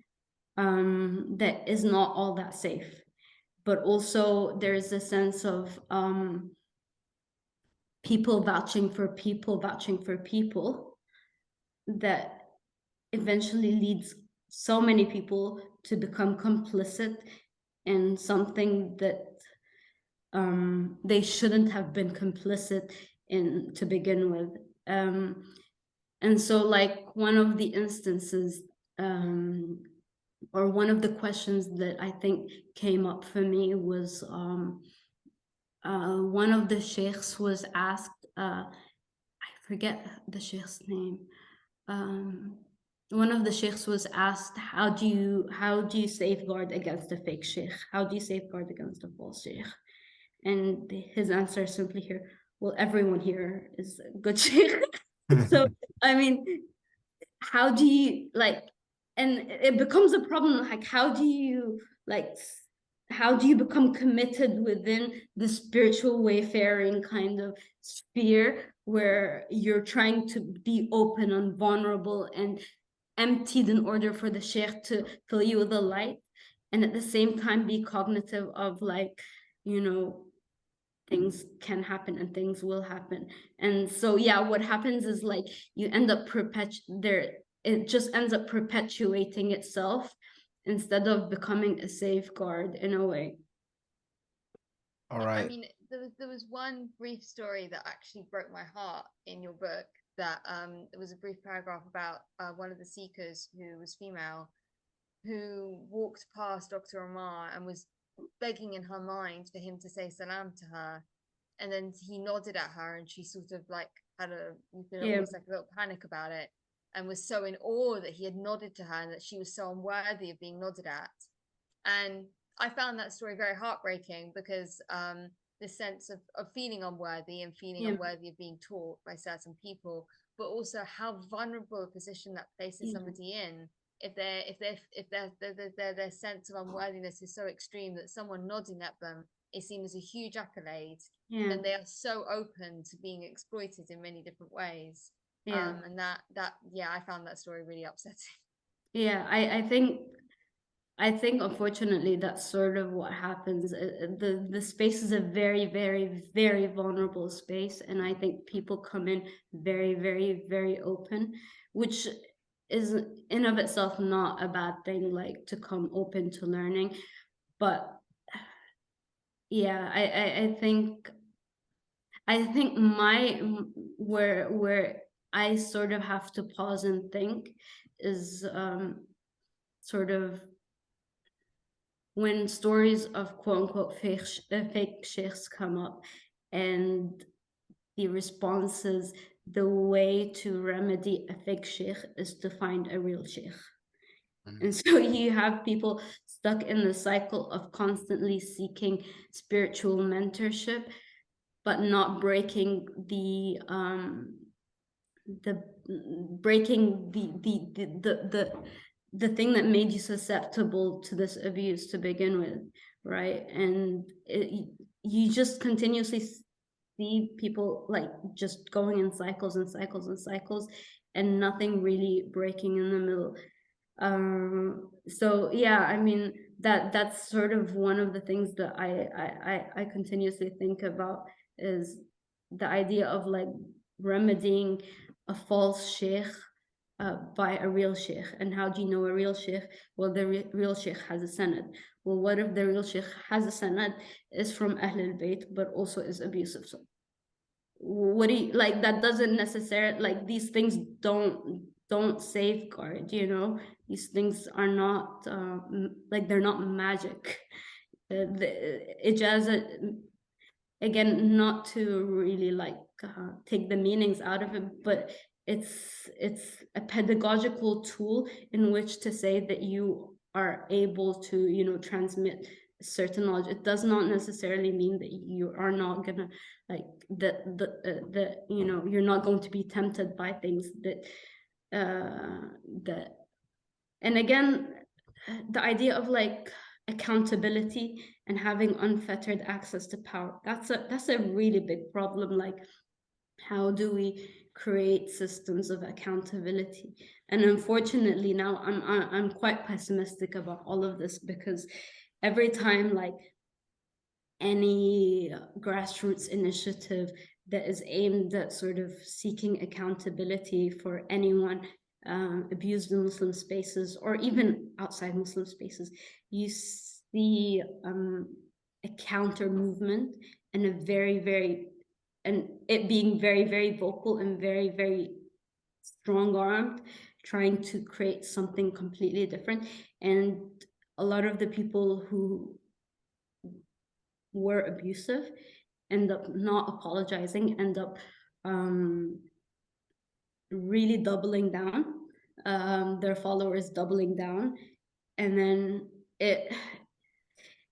that is not all that safe. But also there's a sense of people vouching for people that eventually leads so many people to become complicit in something that they shouldn't have been complicit in to begin with. And so, like, one of the instances or one of the questions that I think came up for me was one of the sheikhs was asked, I forget the sheikh's name. One of the sheikhs was asked, how do you safeguard against a fake sheikh? How do you safeguard against a false sheikh? And his answer is simply here, well, everyone here is a good sheikh. So, I mean, how do you, like, and it becomes a problem, like, how do you become committed within the spiritual wayfaring kind of sphere where you're trying to be open and vulnerable and emptied in order for the sheikh to fill you with the light, and at the same time be cognitive of, like, things can happen and things will happen. And so yeah, what happens is like you end up it just ends up perpetuating itself instead of becoming a safeguard in a way. All right. I mean, there was one brief story that actually broke my heart in your book. That it was a brief paragraph about one of the seekers who was female, who walked past Dr. Omar and was begging in her mind for him to say salam to her, and then he nodded at her, and she sort of like had almost like a little panic about it, and was so in awe that he had nodded to her and that she was so unworthy of being nodded at. And I found that story very heartbreaking because this sense of feeling unworthy and feeling unworthy of being taught by certain people, but also how vulnerable a position that places somebody in if their sense of unworthiness is so extreme that someone nodding at them is seen as a huge accolade, then they are so open to being exploited in many different ways. And that I found that story really upsetting. I think unfortunately that's sort of what happens. The space is a very, very, very vulnerable space, and I think people come in very, very, very open, which is in of itself not a bad thing, like to come open to learning. But yeah, I think where I sort of have to pause and think is sort of when stories of quote unquote fake sheikhs come up, and the response is the way to remedy a fake sheikh is to find a real sheikh. And so you have people stuck in the cycle of constantly seeking spiritual mentorship, but not breaking the thing that made you susceptible to this abuse to begin with, right? And you just continuously see people like just going in cycles and cycles and cycles, and nothing really breaking in the middle. So yeah, I mean that's sort of one of the things that I continuously think about, is the idea of like remedying a false sheikh by a real sheikh. And how do you know a real sheikh? Well, the real sheikh has a sanad. Well, what if the real sheikh has a sanad, is from Ahl al-Bayt, but also is abusive? So what do you like? That doesn't necessarily, like, these things don't safeguard, you know. These things are not like, they're not magic. The ijazah, again, not to really like take the meanings out of it, but it's a pedagogical tool in which to say that you are able to, you know, transmit certain knowledge. It does not necessarily mean that you are not gonna like the you know, you're not going to be tempted by things that and again, the idea of like accountability and having unfettered access to power, that's a really big problem. Like, how do we create systems of accountability? And unfortunately now I'm quite pessimistic about all of this, because every time like any grassroots initiative that is aimed at sort of seeking accountability for anyone abused in Muslim spaces, or even outside Muslim spaces, you see a counter movement, and and it being very, very vocal and very, very strong-armed, trying to create something completely different. And a lot of the people who were abusive end up not apologizing, end up really doubling down, their followers doubling down, and then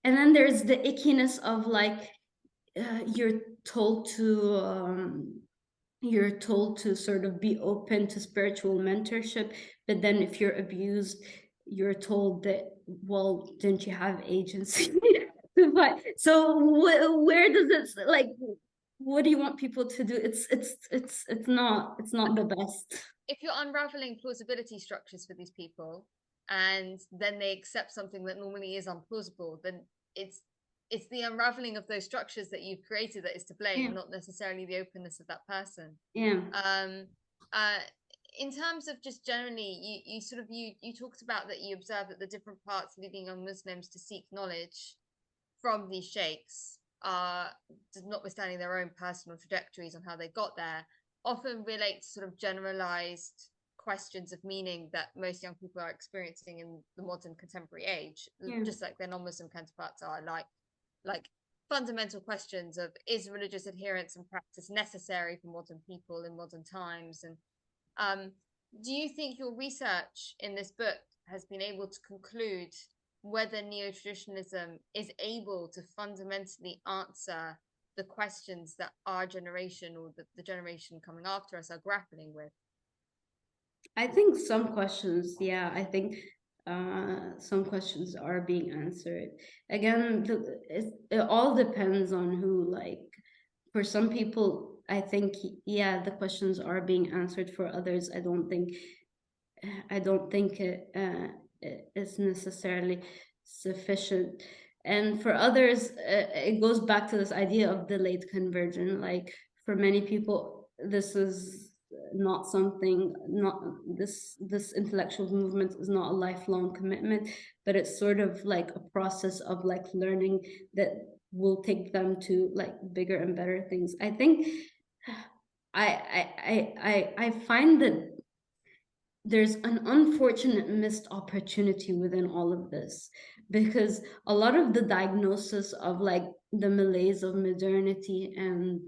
there's the ickiness of like you're told to sort of be open to spiritual mentorship, but then if you're abused, you're told that, well, didn't you have agency? So where does it, like, what do you want people to do? It's not the best. If you're unraveling plausibility structures for these people, and then they accept something that normally is unplausible, then it's it's the unraveling of those structures that you've created that is to blame, Yeah. not necessarily the openness of that person. Yeah. In terms of just generally, you talked about that you observed that the different parts leading young Muslims to seek knowledge from these sheikhs, notwithstanding their own personal trajectories on how they got there, often relate to sort of generalized questions of meaning that most young people are experiencing in the modern contemporary age, just like their non-Muslim counterparts are, like fundamental questions of, is religious adherence and practice necessary for modern people in modern times? And do you think your research in this book has been able to conclude whether neo-traditionalism is able to fundamentally answer the questions that our generation or the generation coming after us are grappling with? I think some questions, yeah, I think some questions are being answered. Again, it all depends on who, like, for some people, I think, yeah, the questions are being answered. For others, I don't think it is necessarily sufficient. And for others, it goes back to this idea of delayed conversion. Like, for many people, this is not something, not this intellectual movement is not a lifelong commitment, but it's sort of like a process of like learning that will take them to like bigger and better things. I think I find that there's an unfortunate missed opportunity within all of this, because a lot of the diagnosis of like the malaise of modernity and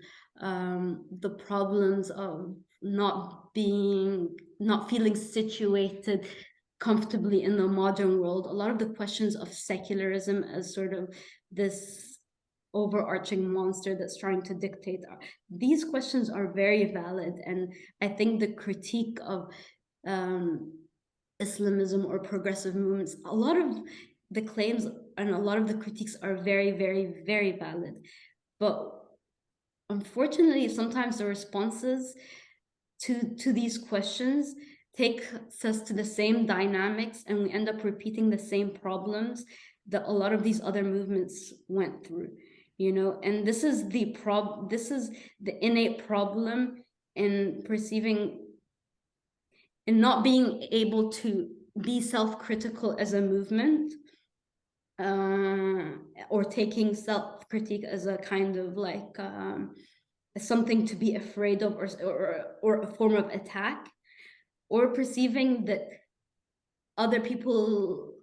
the problems of not feeling situated comfortably in the modern world, a lot of the questions of secularism as sort of this overarching monster that's trying to dictate these questions are very valid. And I think the critique of Islamism or progressive movements, a lot of the claims and a lot of the critiques are very, very, very valid. But unfortunately, sometimes the responses to these questions take us to the same dynamics, and we end up repeating the same problems that a lot of these other movements went through, you know. And this is the innate problem in perceiving, in not being able to be self-critical as a movement, or taking self-critique as a kind of like something to be afraid of, or a form of attack, or perceiving that other people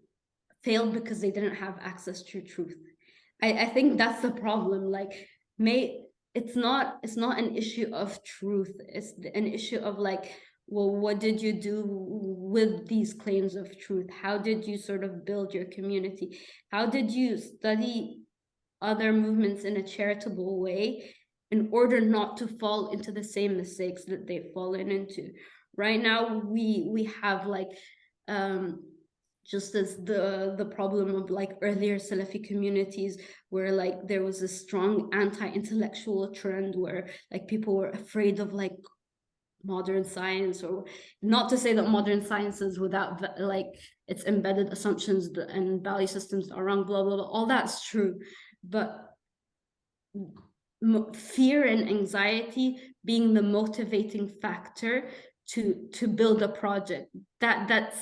failed because they didn't have access to truth. I think that's the problem. Like, it's not an issue of truth. It's an issue of like, well, what did you do with these claims of truth? How did you sort of build your community? How did you study other movements in a charitable way in order not to fall into the same mistakes that they've fallen into? Right now, we have like just as the problem of like earlier Salafi communities, where like there was a strong anti-intellectual trend where like people were afraid of like modern science, or not to say that modern science is without like its embedded assumptions and value systems are wrong, blah blah blah, all that's true, but fear and anxiety being the motivating factor to build a project, that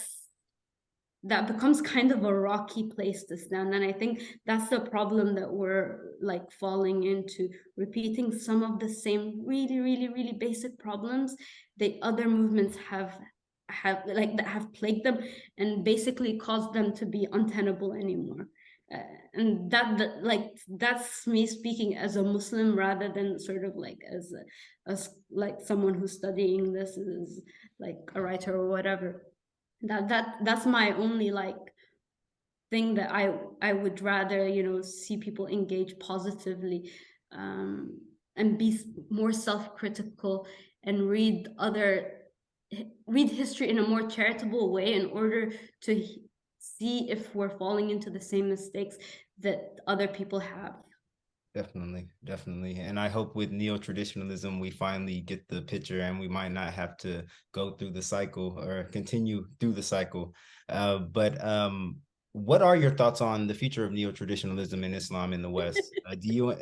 becomes kind of a rocky place to stand. And I think that's the problem that we're like falling into, repeating some of the same really, really, really basic problems that other movements have like that have plagued them and basically caused them to be untenable anymore. And like that's me speaking as a Muslim rather than sort of like as like someone who's studying this as like a writer or whatever. That's my only like thing that I would rather, you know, see people engage positively, and be more self-critical and read history in a more charitable way in order to see if we're falling into the same mistakes that other people have. Definitely. And I hope with neo-traditionalism, we finally get the picture and we might not have to go through the cycle or continue through the cycle. But what are your thoughts on the future of neo-traditionalism in Islam in the West? Do you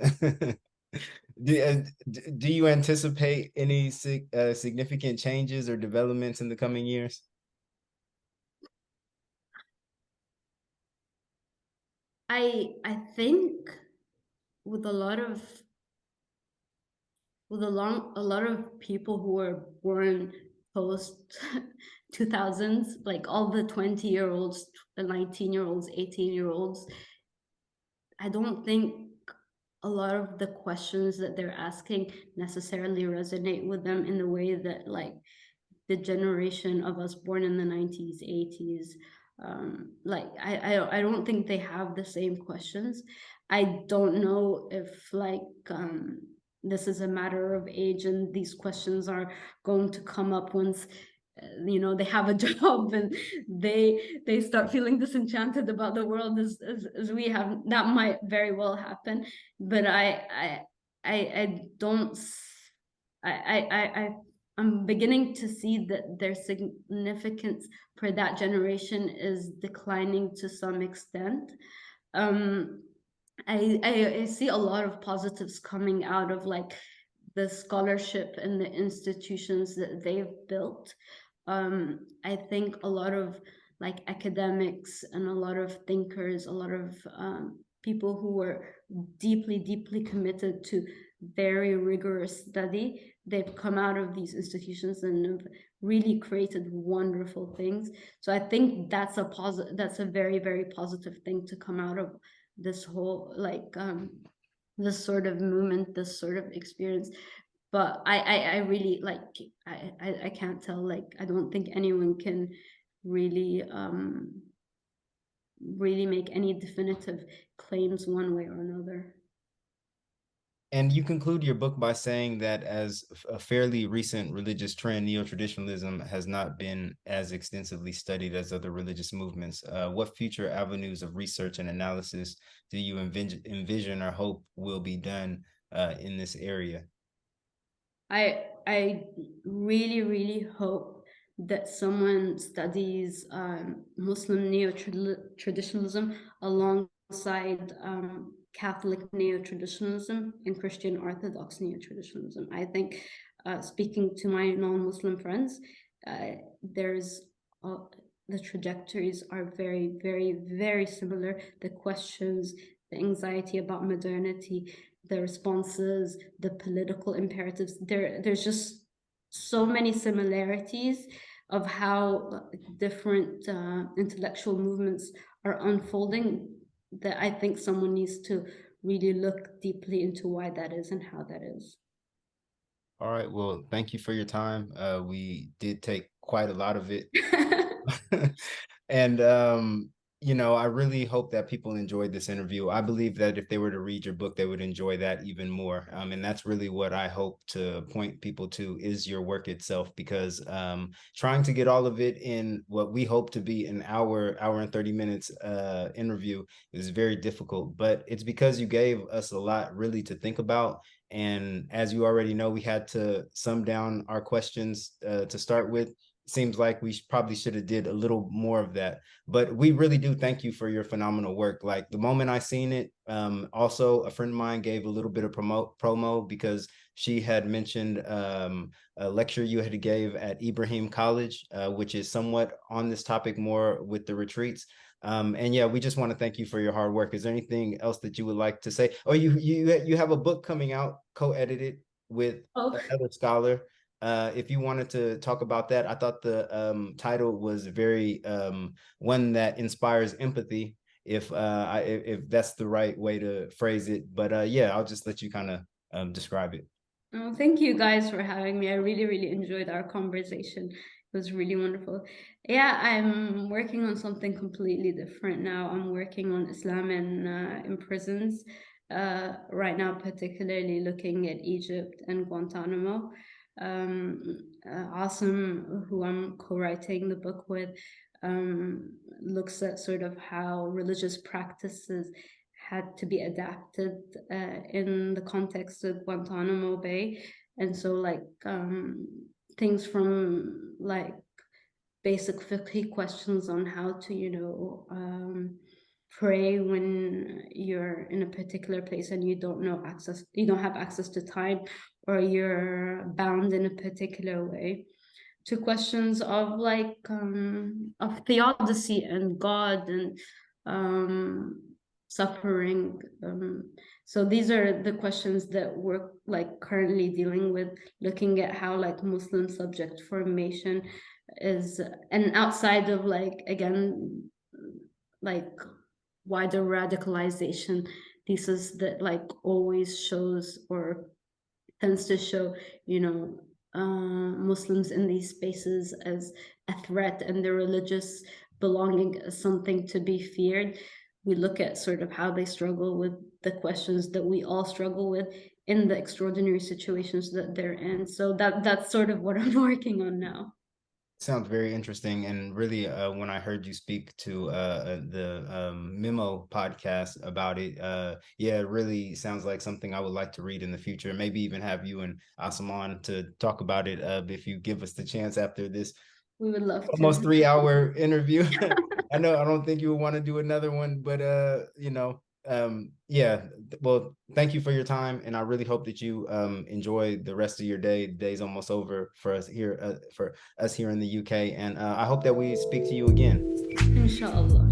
do you anticipate any significant changes or developments in the coming years? I think with a lot of a lot of people who were born post 2000s, like all the 20-year-olds, the 19-year-olds, 18-year-olds, I don't think a lot of the questions that they're asking necessarily resonate with them in the way that like the generation of us born in the 90s, 80s, like I don't think they have the same questions. I don't know if like this is a matter of age and these questions are going to come up once you know they have a job and they start feeling disenchanted about the world as we have. That might very well happen, but I don't I'm beginning to see that their significance for that generation is declining to some extent. um I see a lot of positives coming out of like the scholarship and the institutions that they've built. I think a lot of like academics and a lot of thinkers, a lot of people who were deeply, deeply committed to very rigorous study, they've come out of these institutions and have really created wonderful things. So I think that's that's a very, very positive thing to come out of this whole like this sort of movement, this sort of experience. But I really like I can't tell, like I don't think anyone can really really make any definitive claims one way or another. And you conclude your book by saying that as a fairly recent religious trend, neo-traditionalism has not been as extensively studied as other religious movements. What future avenues of research and analysis do you envision or hope will be done in this area? I really, really hope that someone studies Muslim neo-traditionalism alongside Catholic neo-traditionalism and Christian Orthodox neo-traditionalism. I think, speaking to my non-Muslim friends, there's the trajectories are very, very, very similar. The questions, the anxiety about modernity, the responses, the political imperatives. There's just so many similarities of how different intellectual movements are unfolding that I think someone needs to really look deeply into why that is and how that is. All right. Well, thank you for your time. We did take quite a lot of it. And you know, I really hope that people enjoyed this interview. I believe that if they were to read your book, they would enjoy that even more. And that's really what I hope to point people to is your work itself, because trying to get all of it in what we hope to be an hour and 30 minutes interview is very difficult. But it's because you gave us a lot really to think about. And as you already know, we had to sum down our questions to start with. Seems like we probably should have did a little more of that, but we really do thank you for your phenomenal work. Like the moment I seen it, also a friend of mine gave a little bit of promo because she had mentioned a lecture you had gave at Ibrahim College, which is somewhat on this topic more with the retreats. And yeah, we just want to thank you for your hard work. Is there anything else that you would like to say? Oh, you have a book coming out, co-edited with another scholar. If you wanted to talk about that, I thought the title was very one that inspires empathy, if if that's the right way to phrase it. But yeah, I'll just let you kind of describe it. Oh, thank you guys for having me. I really, really enjoyed our conversation. It was really wonderful. Yeah, I'm working on something completely different now. I'm working on Islam in prisons right now, particularly looking at Egypt and Guantanamo. Asim, who I'm co-writing the book with, looks at sort of how religious practices had to be adapted in the context of Guantanamo Bay. And so like things from like basic fiqh questions on how to, you know, pray when you're in a particular place and you don't have access to time, or you're bound in a particular way, to questions of like of theodicy and God and suffering. So these are the questions that we're like currently dealing with, looking at how like Muslim subject formation is, and outside of like, again, like wider radicalization thesis that like always shows or tends to show, you know, Muslims in these spaces as a threat and their religious belonging as something to be feared. We look at sort of how they struggle with the questions that we all struggle with in the extraordinary situations that they're in. So that's sort of what I'm working on now. Sounds very interesting. And really, when I heard you speak to the Memo podcast about it, yeah, it really sounds like something I would like to read in the future. Maybe even have you and Asaman to talk about it if you give us the chance after this. We would love almost to. 3-hour interview. I know I don't think you would want to do another one, but you know, yeah. Well, thank you for your time, and I really hope that you enjoy the rest of your day. The day's almost over for us here in the UK, and I hope that we speak to you again. Inshallah.